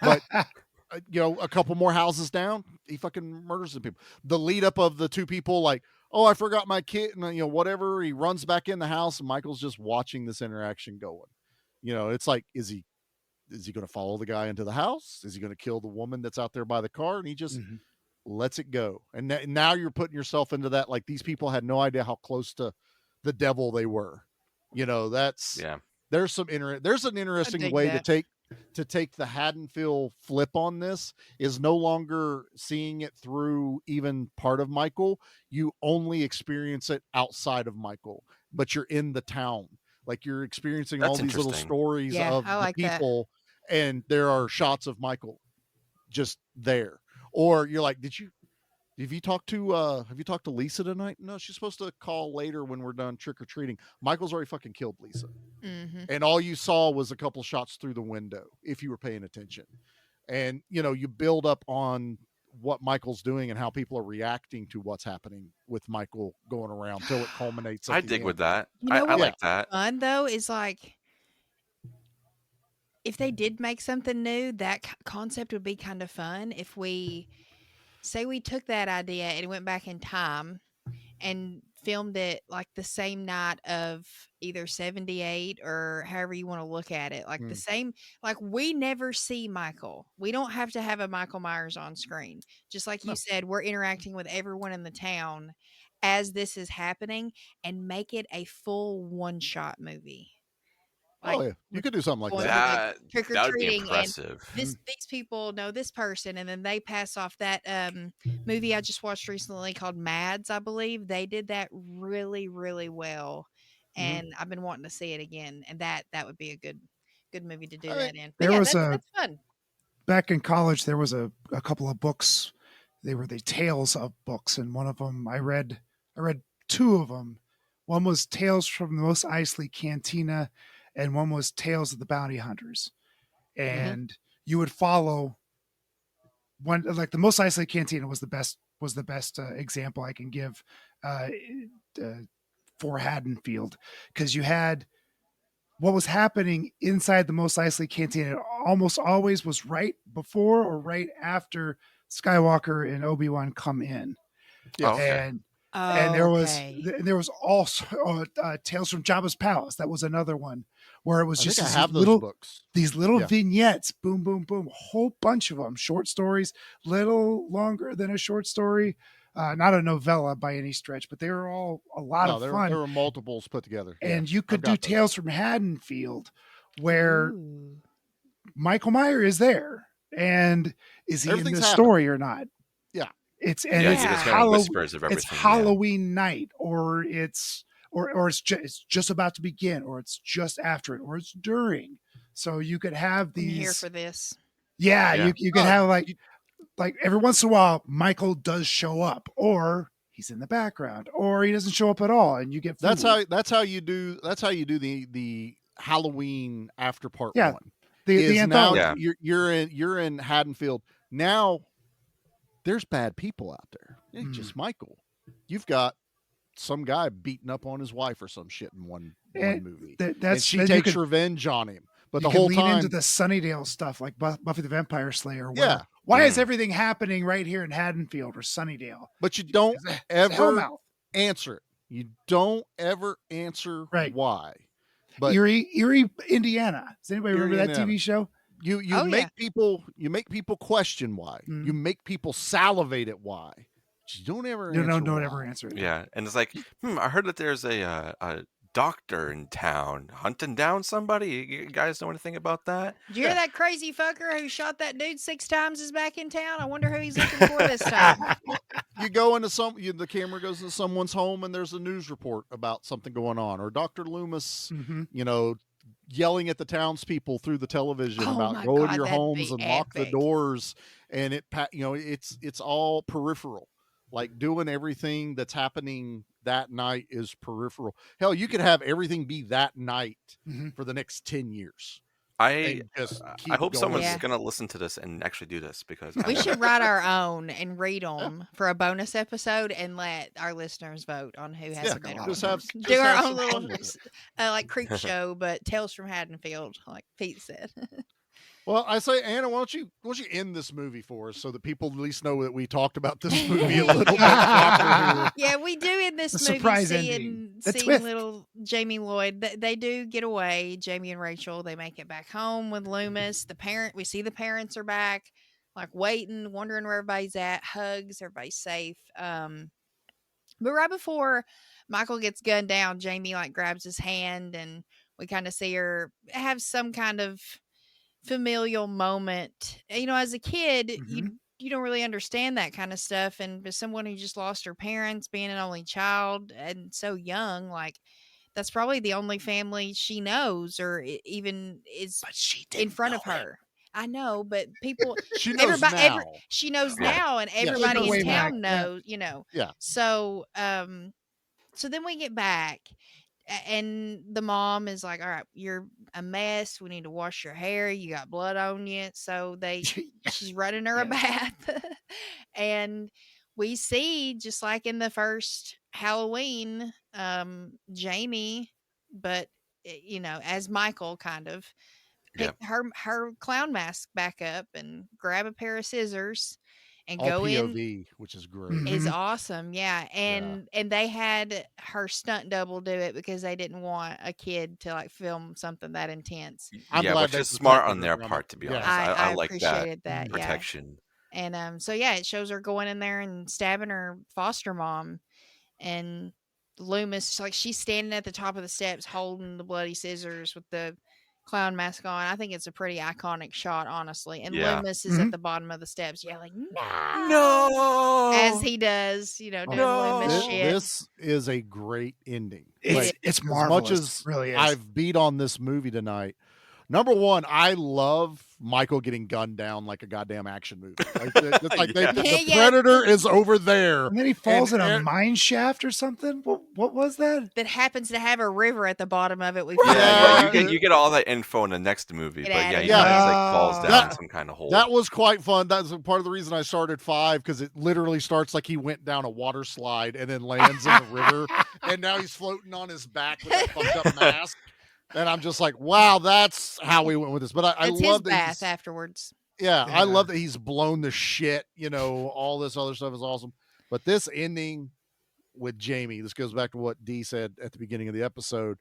But a couple more houses down, he fucking murders the people. The lead up of the two people, like, oh, I forgot my kid, and whatever. He runs back in the house, and Michael's just watching this interaction going. It's like, is he going to follow the guy into the house? Is he going to kill the woman that's out there by the car? And he just lets it go. And now you're putting yourself into that. Like, these people had no idea how close to the devil they were. There's an interesting way to take the Haddonfield flip on this is no longer seeing it through even part of Michael. You only experience it outside of Michael, but you're in the town. Like you're experiencing all these little stories of the people and there are shots of Michael just there. Or you're like, have you talked to Lisa tonight? No, she's supposed to call later when we're done trick or treating. Michael's already fucking killed Lisa. And all you saw was a couple shots through the window if you were paying attention. And you build up on what Michael's doing and how people are reacting to what's happening with Michael going around till it culminates.
I dig with that. I like that.
Fun though is like if they did make something new, that concept would be kind of fun. If we say we took that idea and went back in time and filmed it like the same night of either 78 or however you want to look at it, like the same, like we never see Michael. We don't have to have a Michael Myers on screen. Just like you said, we're interacting with everyone in the town as this is happening and make it a full one-shot movie. Like,
you could do something like
that.
Trick or
That would be
treating,
impressive.
and these people know this person, and then they pass off that movie I just watched recently called Mads, I believe. They did that really, really well, and I've been wanting to see it again. And that would be a good movie to do that in. But that's fun.
Back in college, there was a couple of books. They were the tales of books, and one of them I read two of them. One was Tales from the Mos Eisley Cantina, and one was Tales of the Bounty Hunters. And you would follow one, like the Mos Eisley Cantina was the best example I can give for Haddonfield, because you had what was happening inside the Mos Eisley Cantina almost always was right before or right after Skywalker and Obi-Wan come in. And there was also Tales from Jabba's Palace. That was another one where it was just these little vignettes, boom, boom, boom, whole bunch of them, short stories, little longer than a short story, not a novella by any stretch, but they were all a lot of fun.
There were multiples put together,
and you could do Tales from Haddonfield, where Michael Myers is there, and is he in the story or not?
Yeah.
It's
it's
Halloween night, or it's just about to begin, or it's just after it, or it's during. So you could have these.
I'm here for this.
Yeah. You could have like every once in a while, Michael does show up, or he's in the background, or he doesn't show up at all, and you get food.
That's how you do the Halloween after part one.
The anthology.
You're in Haddonfield now. There's bad people out there. It's just Michael. You've got some guy beating up on his wife or some shit in
And
movie.
that's
and she
then you
takes
could-
revenge on him. But
you
the
could
whole
lean
time,
into the Sunnydale stuff, like Buffy the Vampire Slayer. Where,
Yeah.
why is everything happening right here in Haddonfield or Sunnydale?
but you don't
It's a
ever
hellmouth.
answer it. You don't ever answer why. But
Erie, Indiana. Does anybody
Erie,
remember that
Indiana.
TV show?
you
Oh,
make
yeah.
people question why. You make people salivate at why. But you don't ever answer
Don't
why.
ever answer it.
Yeah, and it's like, I heard that there's a doctor in town hunting down somebody. You guys know anything about that?
Did you hear that crazy fucker who shot that dude 6 times is back in town? I wonder who he's looking for this time.
You go into the camera goes into someone's home and there's a news report about something going on, or Dr. Loomis, yelling at the townspeople through the television
Oh
about
my
go into
God,
your
that'd
homes
be
and lock the
epic.
doors, and it's all peripheral. Like doing everything that's happening that night is peripheral. Hell, you could have everything be that night for the next 10 years.
I
And just keep
hope
going.
someone's
Yeah.
going to listen to this and actually do this, because
We should write our own and read them for a bonus episode and let our listeners vote on who has
Yeah,
a better
just
one.
have-
Do
just
our
have
own
some
little
fun with
like creep show, but Tales from Haddonfield, like Pete said.
Well, I say, Anna, why don't you end this movie for us so that people at least know that we talked about this movie a little bit after here.
Yeah, we do in this
The
movie
surprise
seeing
ending. The
seeing
twist.
little Jamie Lloyd. They do get away. Jamie and Rachel, they make it back home with Loomis. We see the parents are back, like waiting, wondering where everybody's at. Hugs, everybody's safe. But right before Michael gets gunned down, Jamie like grabs his hand, and we kind of see her have some kind of familial moment. As a kid, you don't really understand that kind of stuff, and as someone who just lost her parents, being an only child and so young, like that's probably the only family she knows or even is in front of her. I know, but people,
She knows now.
she knows
Yeah.
now, and
Yeah, she
everybody
knows
in
now.
town knows.
Yeah.
So, so then we get back, and the mom is like, "All right, you're a mess. We need to wash your hair. You got blood on you." So she's running her a bath, and we see, just like in the first Halloween, Jamie, but as Michael, kind of pick her clown mask back up and grab a pair of scissors and
All
go
POV,
in.
which is great.
Is awesome, yeah. And they had her stunt double do it because they didn't want a kid to like film something that intense.
I'm
yeah,
glad
which
they
is smart on
protected
their
her from
part,
it.
to be
Yeah.
honest.
I
I like
appreciated
that
that, yeah.
protection.
And so it shows her going in there and stabbing her foster mom, and Loomis, like she's standing at the top of the steps holding the bloody scissors with the clown mask on. I think it's a pretty iconic shot, honestly. And
Yeah.
Loomis is at the bottom of the steps yelling, "No!"
No,
as he does, doing Loomis shit.
This is a great ending.
It's
as
marvelous.
much as
It really is.
I've beat on this movie tonight, number one, I love Michael getting gunned down like a goddamn action movie. The
Yeah.
Predator is over there.
And then he falls in a
and-
mine shaft or something. What was that?
That happens to have a river at the bottom of it. We
Yeah,
found.
you get all that info in the next movie,
Get
but
outta
he
here.
just like falls down
That-
in some kind of hole.
That was quite fun. That's part of the reason I started 5, because it literally starts like he went down a water slide and then lands in the river, and now he's floating on his back with that fucked up mask. And I'm just like, wow, that's how we went with this. But I
It's
love
his
that
bath afterwards.
I love that he's blown the shit. All this other stuff is awesome. But this ending with Jamie, this goes back to what Dee said at the beginning of the episode.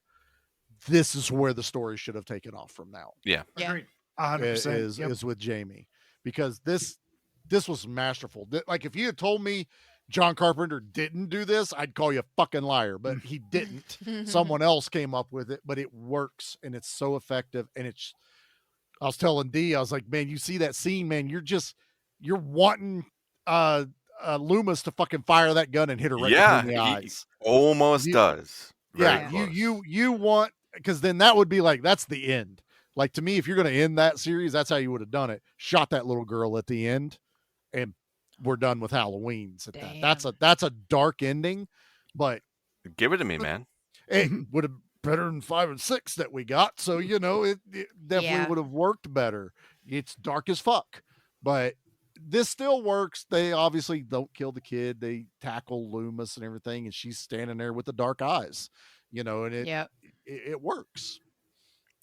This is where the story should have taken off from now.
Yeah.
Agreed. 100%. Yep.
Is with Jamie, because this was masterful. Like if you had told me John Carpenter didn't do this, I'd call you a fucking liar, but he didn't. Someone else came up with it, but it works and it's so effective. And I was telling Dee, I was like, man, you see that scene, man, you're wanting Loomis to fucking fire that gun and hit her right between the
he
eyes.
almost does. Very close.
You want, because then that would be like, that's the end. Like, to me, if you're going to end that series, that's how you would have done it. Shot that little girl at the end, and we're done with Halloween's at that. That's a dark ending, but
give it to me, man.
it would have better than 5 and 6 that we got. So, it definitely would have worked better. It's dark as fuck, but this still works. They obviously don't kill the kid. They tackle Loomis and everything, and she's standing there with the dark eyes, and it works.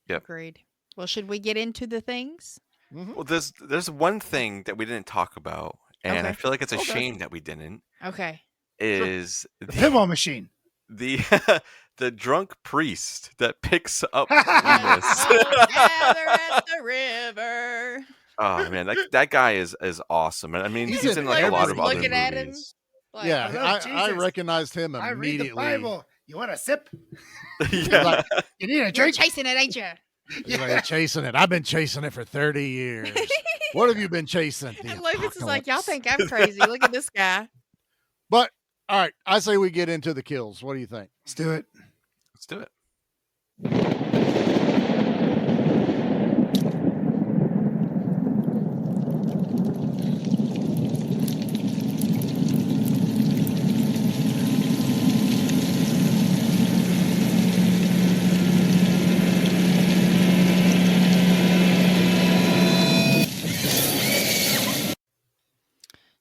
Yep.
Agreed. Well, should we get into the things?
Well, there's one thing that we didn't talk about, and I
Okay.
feel like it's a
Okay.
shame that we didn't.
Okay.
Is
the pinball machine.
The the drunk priest that picks up Remus.
Gather at the river.
Oh man, that guy is awesome. I mean, he's in like a lot of other
looking at him.
movies.
Like,
Yeah, I recognized him
I
immediately.
read the Bible. You want a sip?
Yeah.
You need a
You're
drink?
chasing it, ain't you?
He's like, chasing it. I've been chasing it for 30 years. What have you been chasing? The
And Lucas is like, y'all
apocalypse.
think I'm crazy. Look at this guy.
But all right, I say we get into the kills. What do you think?
Let's do it.
Let's do it.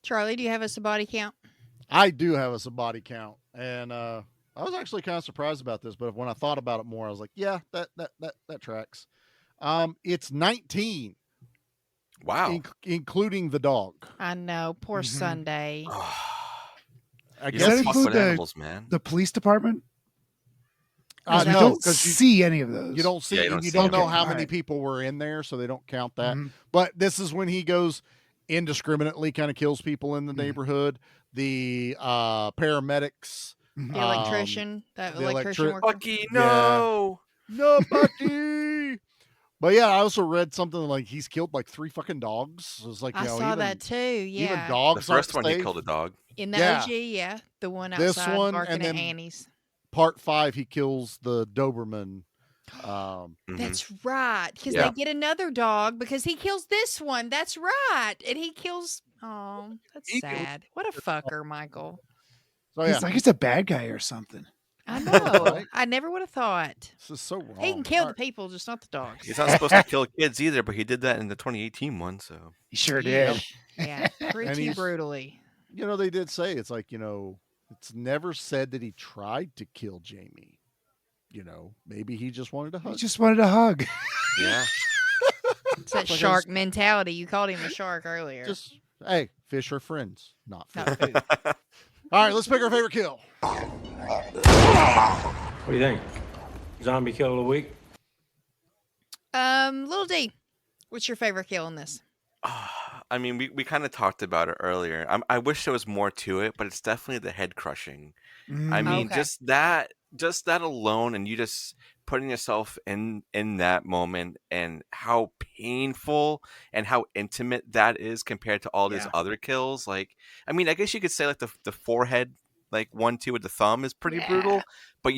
Charlie, do you have us a body count?
I do have us a body count, and I was actually kind of surprised about this. But when I thought about it more, I was like, yeah, that tracks. It's 19.
Wow,
including the dog.
I know, poor Sunday.
I
Does that
guess
include
animals, man.
the police department?
I
You
know,
don't
'cause you-
see any of those.
You don't see,
Yeah, you
and
don't
you
see
don't know
them.
how
Okay,
many
alright.
people were in there, so they don't count that.
Mhm.
But this is when he goes indiscriminately, kind of kills people in the neighborhood. The paramedics,
Mhm.
The electrician, that
the
electrician
electri-
worker.
Bucky, no.
no, Bucky. But yeah, I also read something like he's killed like 3 fucking dogs. It's like,
I saw
even,
that too.
even
Yeah.
The
dogs.
first
aren't
one, he
safe.
killed a dog.
In the
Yeah.
OG, yeah. The one
This
outside
one,
barking
and
at
then-
Annie's.
Part 5, he kills the Doberman.
Mhm.
That's right. Because
Yeah.
they get another dog because he kills this one. That's right. And he kills. Oh, that's
He kills-
sad. What a fucker, Michael.
So yeah,
He's like, it's a bad guy or something.
I know.
Right?
I never would have thought.
this is so wrong.
He can kill
All
the people, just not the dogs.
He's not supposed to kill kids either, but he did that in the 2018 one. So
He sure did.
Yeah, pretty
he's-
brutally.
You know, they did say it's like, it's never said that he tried to kill Jamie. Maybe he just wanted to
He
hug.
just wanted a hug.
yeah,
It's that
Like
shark mentality. You called him a shark earlier.
Just hey, fish are friends, not food.
not food.
All right, let's pick our favorite kill.
What do you think? Zombie kill of the week?
Lil D, what's your favorite kill in this?
I mean, we kind of talked about it earlier. I wish there was more to it, but it's definitely the head crushing. I mean,
Okay.
just that alone, and you just putting yourself in that moment, and how painful and how intimate that is compared to all these
Yeah.
other kills. Like, I mean, I guess you could say like the forehead, like 1-2 with the thumb, is pretty brutal, but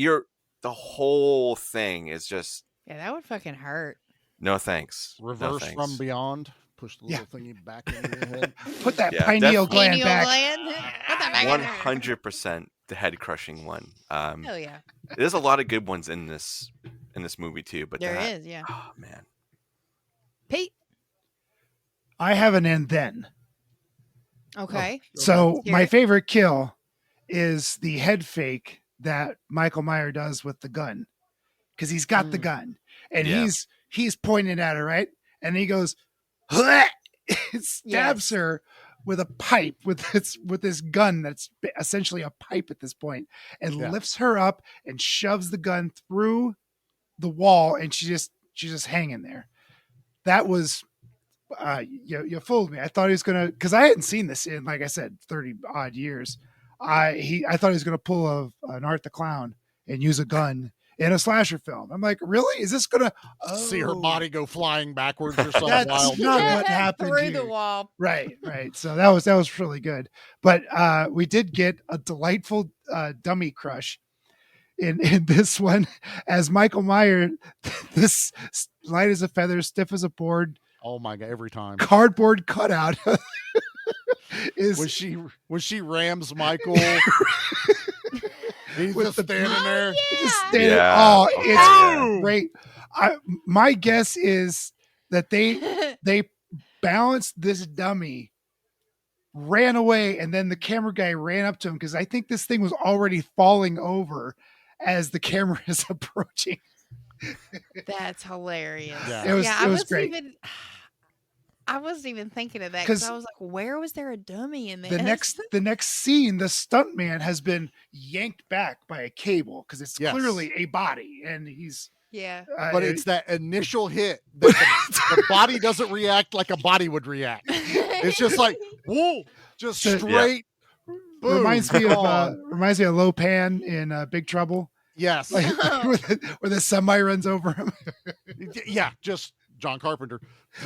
the whole thing is just
Yeah, that would fucking hurt.
no thanks. No
Reverse
thanks.
from beyond. Push the little thingy back into your head.
Put that
Yeah,
pineal
definitely.
gland
Pineal
back.
gland? Put that back in there.
100% the head crushing one.
Hell yeah.
There's a lot of good ones in this movie too, but
There
that,
is, yeah.
oh man,
Pete.
I have an and then.
Okay.
So
Let's hear
my
it.
favorite kill is the head fake that Michael Myers does with the gun, because he's got the gun and
Yeah.
he's pointing at her, right, and he goes, it stabs her with a pipe with this gun that's essentially a pipe at this point, and lifts her up and shoves the gun through the wall, and she's just hanging there. That was you fooled me. I thought he was gonna, because I hadn't seen this in, like I said, 30 odd years. I thought he was gonna pull an Art the Clown and use a gun in a slasher film. I'm like, really? Is this gonna
See her body go flying backwards or something
That's
wild.
not what happened
Through
here.
the wall.
Right. So that was really good. But we did get a delightful dummy crush in this one, as Michael Myers, this light as a feather, stiff as a board,
Oh my god! Every time
cardboard cutout is
when she rams Michael, he's
With
just
the-
standing there.
just standing.
Yeah.
Oh,
Yeah.
it's great. My guess is that they balanced this dummy, ran away, and then the camera guy ran up to him, because I think this thing was already falling over as the camera is approaching.
That's hilarious.
Yeah.
It was
I wasn't
great.
even. I wasn't even thinking of that because I was like, "Where was there a dummy in this?"
The next scene, the stuntman has been yanked back by a cable because it's
Yes.
clearly a body, and he's
yeah.
But it's that initial hit that the body doesn't react like a body would react. It's just like, whoa, just straight. Boom,
reminds me
gone.
of Lopan in Big Trouble.
Yes.
Like, where the semi runs over him.
Yeah, just John Carpenter.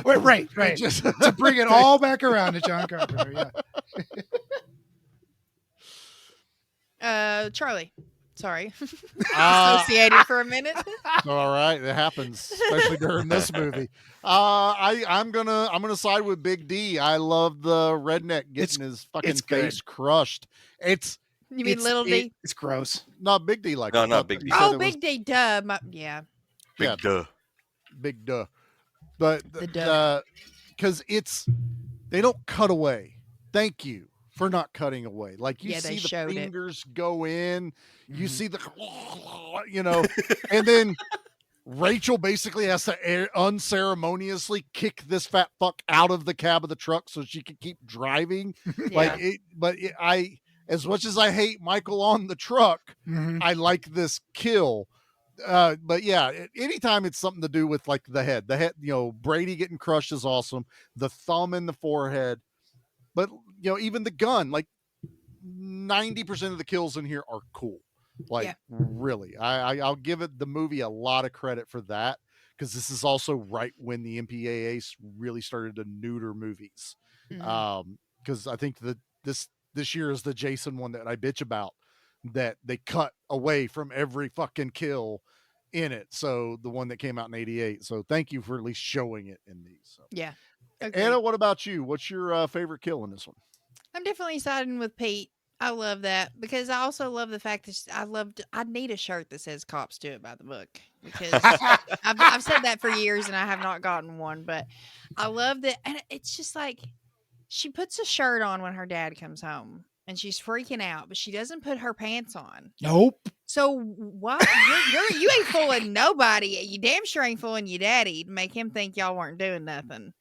Right.
Just
To bring it all back around to John Carpenter.
Yeah. Charlie. Sorry. Associated for a minute.
All right, it happens, especially during this movie. I'm gonna side with Big D. I love the redneck getting his fucking face crushed.
You mean Little D?
It's gross.
Not Big D like
No,
that.
not Big D.
Oh, Big D. Duh. Yeah.
Big duh.
Big duh. But
The duh.
because they don't cut away. Thank you for not cutting away. Like you see the fingers go in, you see the, and then Rachel basically has to unceremoniously kick this fat fuck out of the cab of the truck so she can keep driving. As much as I hate Michael on the truck, I like this kill. But yeah, anytime it's something to do with like the head, Brady getting crushed is awesome. The thumb in the forehead, but even the gun, like 90% of the kills in here are cool. Like really, I'll give the movie a lot of credit for that. Cause this is also right when the MPAA really started to neuter movies. Cause I think that this year is the Jason one that I bitch about, that they cut away from every fucking kill in it. So the one that came out in 88. So thank you for at least showing it in these. So.
Yeah.
Anna, what about you? What's your favorite kill in this one?
I'm definitely siding with Pete. I love that because I also love the fact that I need a shirt that says "Cops Do It by the Book" because I've said that for years and I have not gotten one. But I love that, and it's just like she puts a shirt on when her dad comes home. And she's freaking out, but she doesn't put her pants on.
Nope.
So what? You ain't fooling nobody. You damn sure ain't fooling your daddy to make him think y'all weren't doing nothing.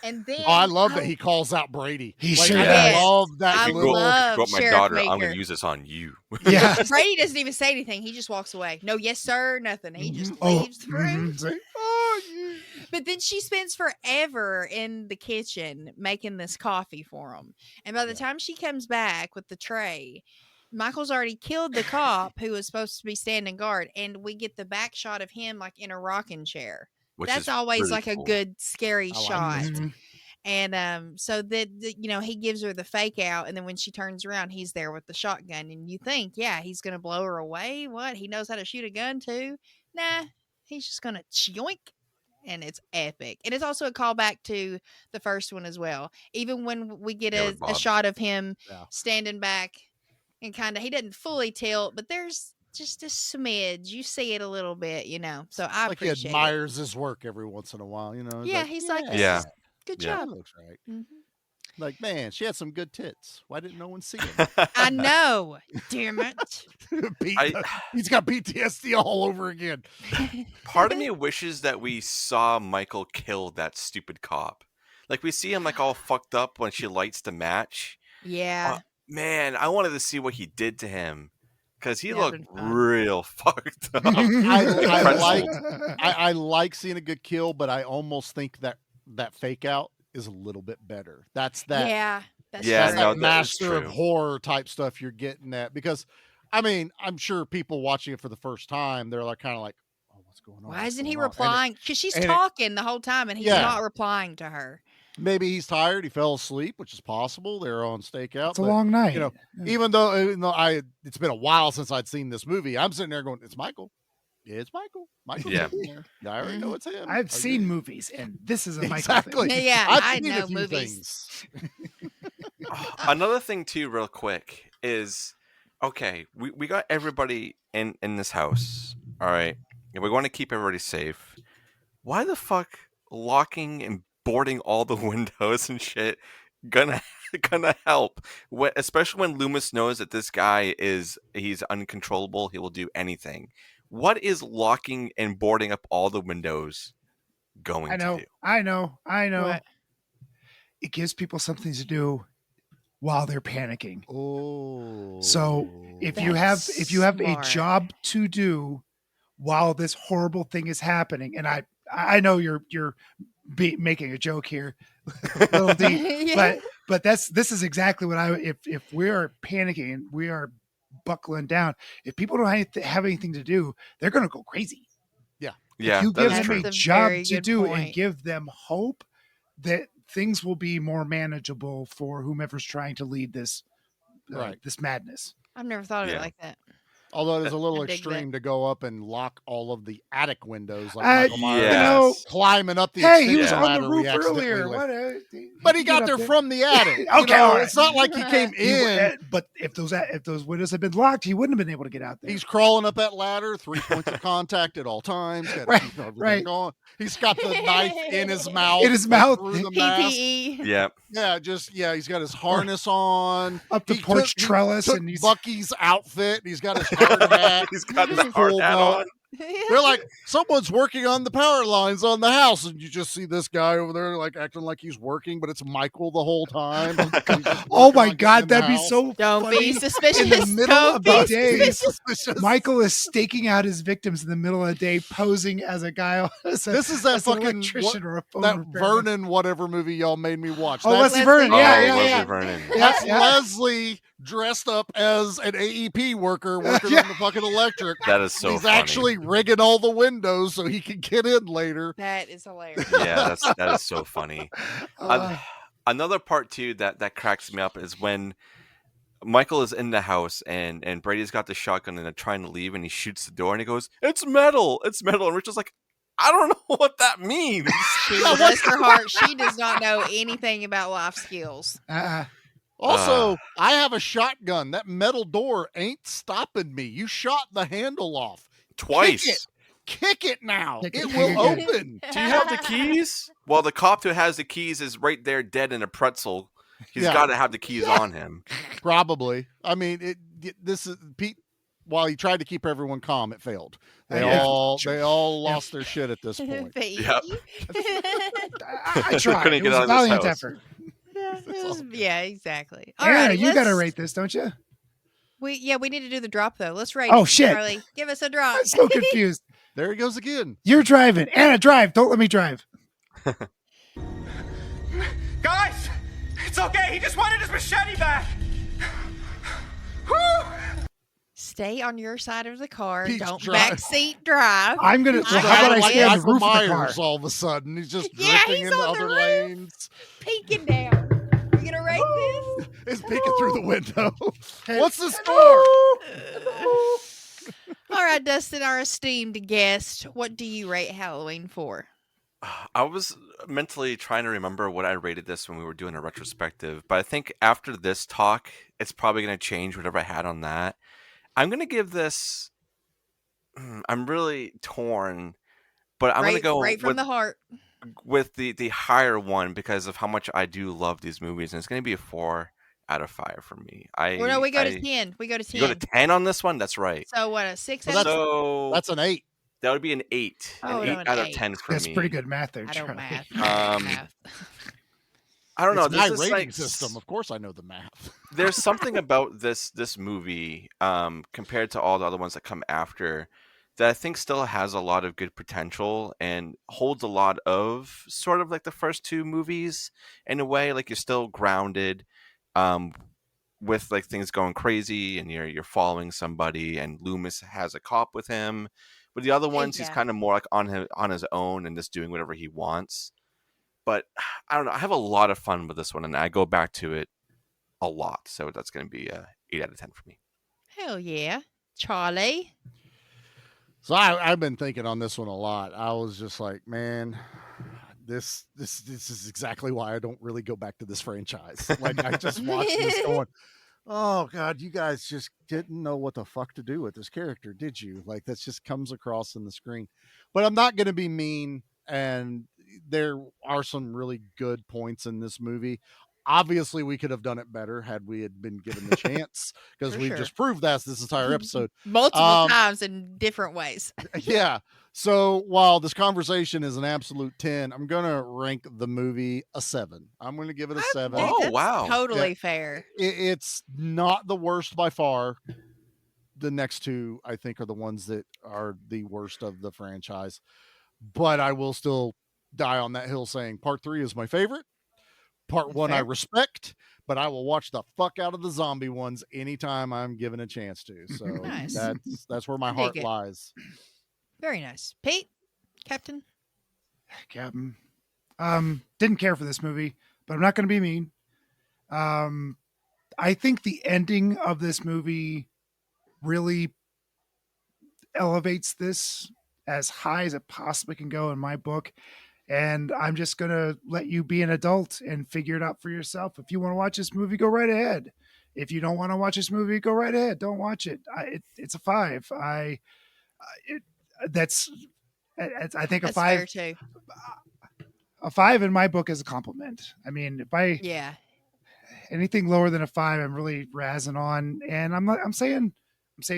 And then
I love that he calls out Brady.
He sure does.
I love that.
If you go up my daughter, I'm going to use this on you.
Yeah.
Brady doesn't even say anything. He just walks away. No, yes, sir, nothing. He just leaves the room. But then she spends forever in the kitchen making this coffee for him. And by the time she comes back with the tray, Michael's already killed the cop who was supposed to be standing guard. And we get the back shot of him like in a rocking chair. That's always really like cool. A good scary shot. And so that he gives her the fake out, and then when she turns around, he's there with the shotgun, and you think, he's gonna blow her away. What? He knows how to shoot a gun too? Nah, he's just gonna choink. And it's epic. And it's also a callback to the first one as well. Even when we get a shot of him standing back and he doesn't fully tilt, but there's just a smidge. You see it a little bit, So I
like
appreciate
he admires his work every once in a while,
He's like, good job.
Looks right. Mm-hmm. Like, man, she had some good tits. Why didn't no one see them?
I know. Damn it.
He's got PTSD all over again.
Part of me wishes that we saw Michael kill that stupid cop. Like, we see him like all fucked up when she lights the match.
Yeah.
Man, I wanted to see what he did to him. Because he looked real fucked up.
I like seeing a good kill, but I almost think that fake out is a little bit better. That's that.
That's
that master of horror type stuff you're getting at. Because, I mean, I'm sure people watching it for the first time, they're like kind of like, "Oh, what's going on?
Why isn't he replying?" Because she's talking the whole time and he's not replying to her.
Maybe he's tired. He fell asleep, which is possible. They're on stakeout.
It's a long night.
Even though it's been a while since I'd seen this movie, I'm sitting there going, "It's Michael. Yeah, it's Michael. Michael's in there. I already know it's him."
I've seen movies, and this is a Michael
exactly.
thing.
Yeah, I know
Things.
movies.
Another thing too, real quick, is we got everybody in this house. All right, and we want to keep everybody safe. Why the fuck locking and boarding all the windows and shit gonna help? Especially when Loomis knows that this guy he's uncontrollable. He will do anything. What is locking and boarding up all the windows going to do?
I know.
What?
It gives people something to do while they're panicking.
Oh.
So if you have a job to do while this horrible thing is happening, and I know you're making a joke here, Lil D,
Yeah.
but this is exactly what if we are panicking and we are buckling down, if people don't have anything to do, they're going to go crazy.
Yeah.
Yeah,
If you
that
give
is
them
true.
a job
very
to
good
do and
point.
give them hope, that things will be more manageable for whomever's trying to lead this
Right.
this madness.
I've never thought of it
Yeah.
like that.
Although it is a little
I dig
extreme
that.
to go up and lock all of the attic windows like
Uh,
Michael Myers
you
know,
is climbing up the
Hey, he was
extension
on
ladder
the
we
roof
accidentally
earlier.
lit.
What?
But he
can
got
get
there
up there.
from the attic.
Okay,
You know,
all right.
It's not like he came in.
But if those windows had been locked, he wouldn't have been able to get out there.
He's crawling up that ladder, 3 points of contact at all times. Got to
Right,
keep everything
right.
going. He's got the knife in his mouth.
In his
like,
mouth.
through the mask.
PPE.
Yep.
Yeah, he's got his harness on.
Up the
He
porch
took-
trellis,
took
and he's
Bucky's outfit. And he's got his hard hat.
He's got the hard
full
hat
belt.
on.
They're like, someone's working on the power lines on the house, and you just see this guy over there like acting like he's working, but it's Michael the whole time. He's just
oh
working
my
on getting
God,
in the
that'd be
house.
so
Don't
funny.
be suspicious.
In the middle
Don't
of
be
the day,
suspicious.
Michael is staking out his victims in the middle of the day, posing as a guy. This
is that
as an
fucking
electrician or a phone
that
repairman.
Vernon whatever movie y'all made me watch.
Oh,
That's
Leslie Vernon. Yeah,
Oh,
yeah,
Leslie
yeah.
Vernon.
That's
Yeah.
Leslie dressed up as an AEP worker working on the fucking electric.
That is so
He's
funny.
actually rigging all the windows so he can get in later.
That is hilarious.
Yeah, that is so funny. Another part too that cracks me up is when Michael is in the house and Brady's got the shotgun and they're trying to leave and he shoots the door and he goes, "It's metal, it's metal," and Rachel's like, "I don't know what that means."
Bless her heart, she does not know anything about life skills.
Also, I have a shotgun. That metal door ain't stopping me. You shot the handle off.
Twice.
Kick it now.
Kick
It
it,
will
kick it.
open.
Do you have the keys? Well, the cop who has the keys is right there dead in a pretzel. He's
Yeah.
got to have the keys on him.
Probably. I mean, this is Pete. While he tried to keep everyone calm, it failed. They
Yeah.
all lost their shit at this point.
Yep.
I tried.
Couldn't
It
get
was
out
a
of this
valiant
house.
effort.
Yeah, exactly. All
Anna,
right,
you got to
let's-
rate this, don't you?
We need to do the drop though. Let's rate.
Oh,
it.
shit.
Charlie, give us a drop.
I'm so confused.
There he goes again.
You're driving. Anna, drive. Don't let me drive.
Guys, it's okay. He just wanted his machete back. Whew.
Stay on your side of the car.
Pete's
Don't
drive.
backseat drive.
I'm going to.
He's
How about I
like
stay on the
Michael
roof of the car?
Myers all of a sudden. He's just
Yeah,
drifting
he's
into
on the
other
roof.
lanes.
Peeking down. You gonna rate this?
He's peeking through the window.
Hey.
What's the score?
All right, Dustin, our esteemed guest. What do you rate Halloween for?
I was mentally trying to remember what I rated this when we were doing a retrospective, but I think after this talk, it's probably going to change whatever I had on that. I'm going to give this. I'm really torn, but I'm going to go
right from
with,
the heart.
with the higher one because of how much I do love these movies, and it's going to be a 4 out of 5 for me.
Well, no, we go to 10. We go to 10.
You go to 10 on this one. That's right.
So what? A 6
So
out of
So
That's an 8.
that would be an 8.
Oh,
An
no,
8
an
out of
8.
10 for
That's
me.
pretty good math there,
I don't
Charlie.
math.
Um, I don't know.
It's my
This is
rating
like
system. Of course, I know the math.
there's something about this movie compared to all the other ones that come after that I think still has a lot of good potential and holds a lot of sort of like the first 2 movies in a way. Like you're still grounded with like things going crazy and you're following somebody and Loomis has a cop with him. But the other ones he's
Yeah.
kind of more like on his own and just doing whatever he wants. But I don't know. I have a lot of fun with this one and I go back to it a lot. So that's going to be a 8 out of 10 for me.
Hell yeah. Charlie.
So I've been thinking on this one a lot. I was just like, man, this is exactly why I don't really go back to this franchise. Like I just watched this going, oh God, you guys just didn't know what the fuck to do with this character, did you? Like that just comes across in the screen. But I'm not going to be mean, and there are some really good points in this movie. Obviously, we could have done it better had we had been given the chance, because
For
we've
sure.
just proved that this entire episode.
Multiple times in different ways.
Yeah. So while this conversation is an absolute 10, I'm going to rank the movie a 7. I'm going to give it a 7.
That's totally fair.
It's not the worst by far. The next two, I think, are the ones that are the worst of the franchise. But I will still die on that hill saying part 3 is my favorite. Part 1 I respect, but I will watch the fuck out of the zombie ones anytime I'm given a chance to. So
Nice.
that's where my
I dig
heart
it.
lies.
Very nice. Pete, Captain.
Didn't care for this movie, but I'm not going to be mean. I think the ending of this movie really elevates this as high as it possibly can go in my book. And I'm just going to let you be an adult and figure it out for yourself. If you want to watch this movie, go right ahead. If you don't want to watch this movie, go right ahead. Don't watch it. It's a 5. I think a
That's
5.
fair too.
A 5 in my book is a compliment. I mean, if I anything lower than a 5, I'm really razzing on. And I'm saying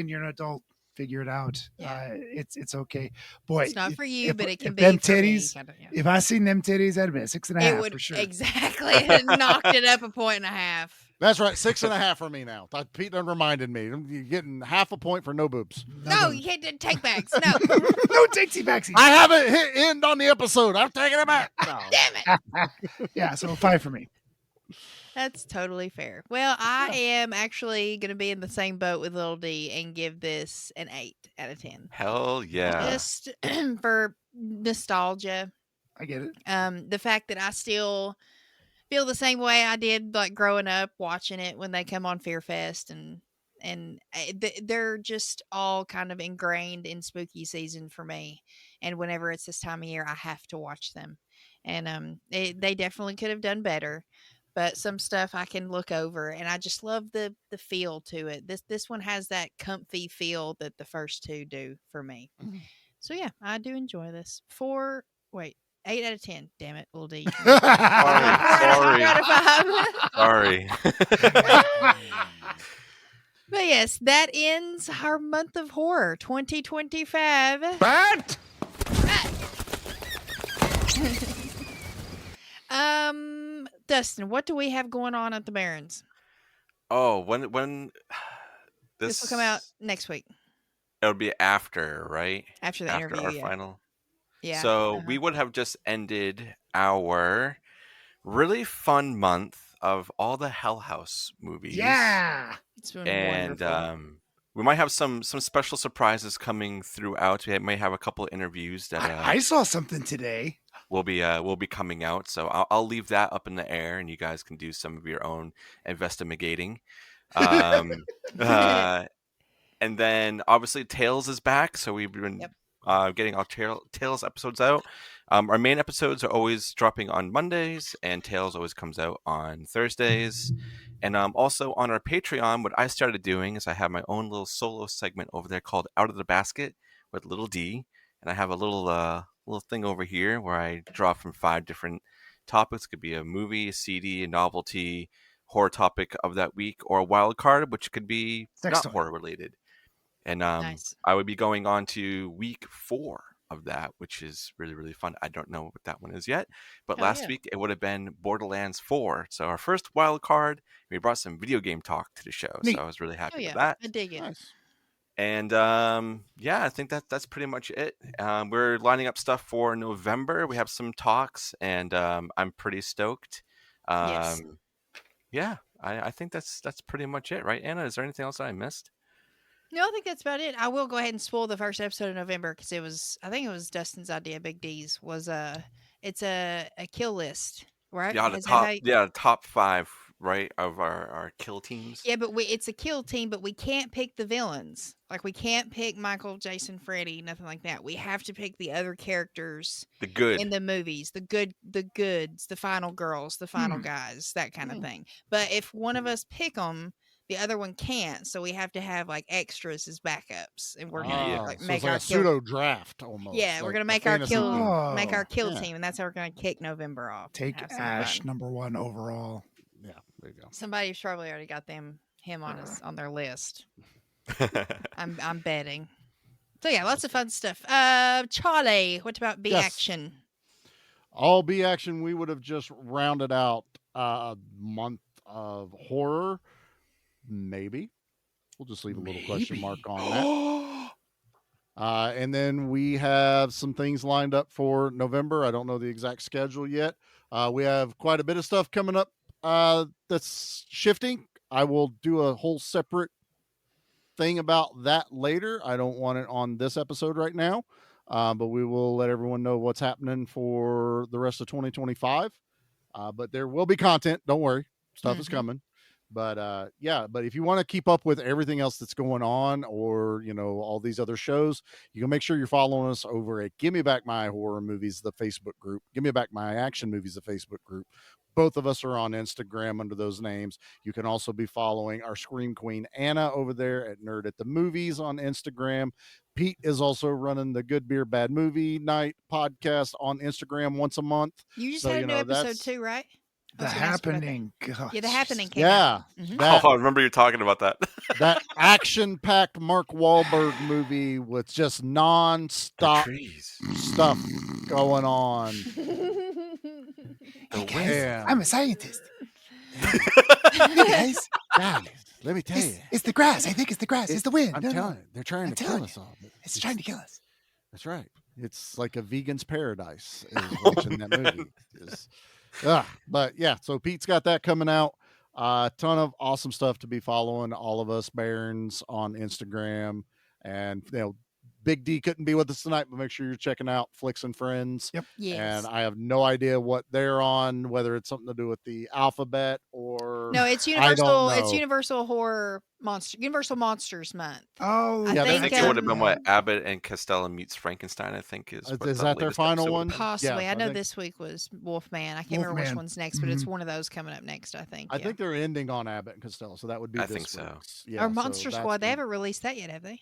you're an adult. Figure it out. It's okay. Boy,
It's not for you, but it can be
them
for me,
titties.
kind of, yeah.
If I seen them titties, I'd have been a 6.5
It would
for sure.
exactly it knocked it up a 1.5.
That's right. 6.5 for me now. Pete done reminded me. You're getting half a point for no boobs.
No, you can't do take backs. No.
No takesy backsies.
I haven't hit end on the episode. I'm taking it back. No.
Damn it.
Yeah, so a 5 for me.
That's totally fair. Well, I am actually going to be in the same boat with Lil D and give this an 8 out of 10.
Hell yeah.
Just for nostalgia.
I get it.
The fact that I still feel the same way I did like growing up watching it when they come on Fear Fest, and they're just all kind of ingrained in spooky season for me. And whenever it's this time of year, I have to watch them. And they definitely could have done better. But some stuff I can look over, and I just love the feel to it. This one has that comfy feel that the first two do for me. So yeah, I do enjoy this. 8 out of 10. Damn it, Lil D.
Sorry.
4 out of 5.
Sorry.
But yes, that ends our month of horror 2025.
Bat!
Dustin, what do we have going on at the Barrens?
Oh, when
This will come out next week.
It'll be after, right?
After the
after
interview,
our
yeah.
final.
Yeah.
So we would have just ended our really fun month of all the Hell House movies.
Yeah.
It's been
And
wonderful.
we might have some special surprises coming throughout. We might have a couple of interviews that
I saw something today.
will be coming out. So I'll leave that up in the air, and you guys can do some of your own investigating. And then obviously Tales is back, so we've been getting our Tales episodes out. Our main episodes are always dropping on Mondays, and Tales always comes out on Thursdays. And also on our Patreon, what I started doing is I have my own little solo segment over there called Out of the Basket with Lil D, and I have a little thing over here where I draw from 5 different topics. It could be a movie, a CD, a novelty, horror topic of that week, or a wild card, which could be not horror related. And
Nice.
I would be going on to week 4 of that, which is really, really fun. I don't know what that one is yet, but
Hell
last
yeah.
week it would have been Borderlands 4. So our first wild card, we brought some video game talk to the show.
Neat.
So I was really happy
Oh yeah,
with that.
I dig it.
Nice.
And yeah, I think that's pretty much it. We're lining up stuff for November. We have some talks, and I'm pretty stoked.
Yes.
Yeah, I think that's pretty much it, right, Anna? Is there anything else that I missed?
No, I think that's about it. I will go ahead and spoil the first episode of November because I think it was Dustin's idea. Big D's was it's a kill list, right?
Yeah,
Is that how you-
the top 5, right, of our kill teams.
Yeah, but it's a kill team, but we can't pick the villains. Like we can't pick Michael, Jason, Freddy, nothing like that. We have to pick the other characters
The good.
in the movies, the goods, the final girls, the final guys, that kind of thing. But if one of us pick them, the other one can't. So we have to have like extras as backups, and we're gonna like
so
make
it's like
our
a
kill.
pseudo draft almost.
Yeah, we're
like
gonna
a
make our
fantasy
kill
game.
make our kill
Yeah.
team, and that's how we're gonna kick November off. and
Take
have some
Ash
fun.
number 1 overall.
There you go.
Somebody's probably already got him on their list. I'm betting. So yeah, lots of fun stuff. Charlie, what about B action?
All B action, we would have just rounded out a month of horror. Maybe. We'll just leave a little question mark on that. And then we have some things lined up for November. I don't know the exact schedule yet. We have quite a bit of stuff coming up that's shifting. I will do a whole separate thing about that later. I don't want it on this episode right now, but we will let everyone know what's happening for the rest of 2025. But there will be content. Don't worry. Stuff is coming. But but if you want to keep up with everything else that's going on, or all these other shows, you can make sure you're following us over at Give Me Back My Horror Movies, the Facebook group. Give Me Back My Action Movies, the Facebook group. Both of us are on Instagram under those names. You can also be following our Scream Queen Anna over there at Nerd at the Movies on Instagram. Pete is also running the Good Beer Bad Movie Night podcast on Instagram once a month.
You just had a new episode too, right?
The Happening. Gosh.
Yeah, The Happening came out.
I remember you talking about that.
That action-packed Mark Wahlberg movie with just non-stop stuff going on.
I'm a scientist.
Guys, let me tell you.
It's the grass. I think it's the grass. It's the wind.
I'm telling you, they're trying to kill us all.
It's trying to kill us.
That's right. It's like a vegan's paradise is watching that movie. But yeah, so Pete's got that coming out. A ton of awesome stuff to be following all of us Barrens on Instagram. And Big D couldn't be with us tonight, but make sure you're checking out Flicks and Friends.
Yep.
Yes.
And I have no idea what they're on, whether it's something to do with the alphabet or
no, it's Universal. It's Universal Horror Universal Monsters Month.
Oh,
I think it would have been what Abbott and Costello meets Frankenstein. I think is
that their final one?
Possibly. Yeah, I know this week was Wolfman. I can't remember which one's next, but it's one of those coming up next. I think.
I think they're ending on Abbott and Costello, so that would be.
I think so.
Yeah, or Monster Squad. They haven't released that yet, have they?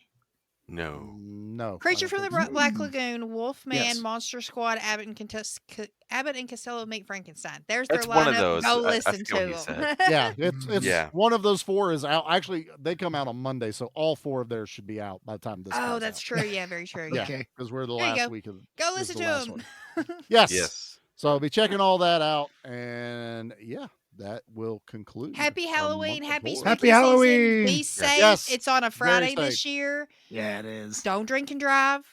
No.
Creature from the Black Lagoon, Wolfman, Monster Squad, Abbott and Costello meet Frankenstein. There's their
It's
lineup.
one of those.
Go
I
listen
feel
to
what
them.
Yeah, it's one of those four is out. Actually, they come out on Monday, so all four of theirs should be out by the time this.
Oh, that's true. Yeah, very true.
Yeah,
okay,
because we're the
There you
last
go.
week of.
Go listen to them.
Yes. So I'll be checking all that out, and that will conclude.
Happy Halloween. Happy
Halloween.
Be safe.
Yes.
It's on a Friday
Very
this
safe.
year.
Yeah, it is.
Don't drink and drive.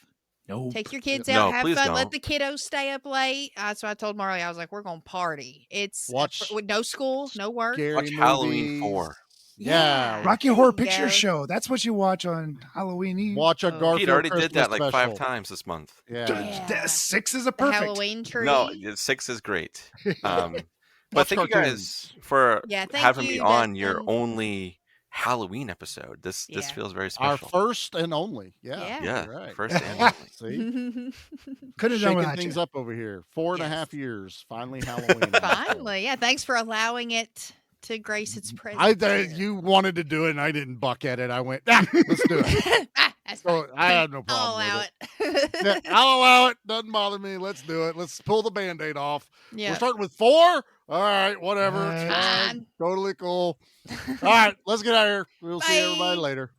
No.
Take your kids
No,
out. Have
please
fun.
don't.
Let the kiddos stay up late. So I told Marley, I was like, we're going to party. It's
Watch
with no school, no work.
Scary
Watch Halloween
movies.
4.
Yeah.
Rocky Horror
There you
Picture
go.
Show. That's what you watch on Halloween Eve.
Watch a Garfield
Pete already
Christmas
did that like 5
special.
times this month.
Yeah.
6 is a
The
perfect.
Halloween tree.
No, 6 is great. But thank you
cartoons.
guys for
Yeah, thank
having me
you,
on your
Dustin.
only Halloween episode. This
Yeah.
feels very
Our
special.
first and only. Yeah.
Yeah,
you're right.
first and only.
See,
Could have done
shaking
without
things
you.
up over here. 4.5
Yes.
years. Finally, Halloween.
Finally. Yeah. Thanks for allowing it to grace its presence.
You wanted to do it, and I didn't buck at it. I went, let's do it.
That's
So
fine.
I have no
I'll
problem
allow
with
it.
it. Yeah, I'll allow it. Doesn't bother me. Let's do it. Let's pull the Band-Aid off.
Yeah.
We're starting with 4. All right, whatever. It's
Fine.
fine. Totally cool. All right, let's get out of here. We'll see
Bye.
everybody later.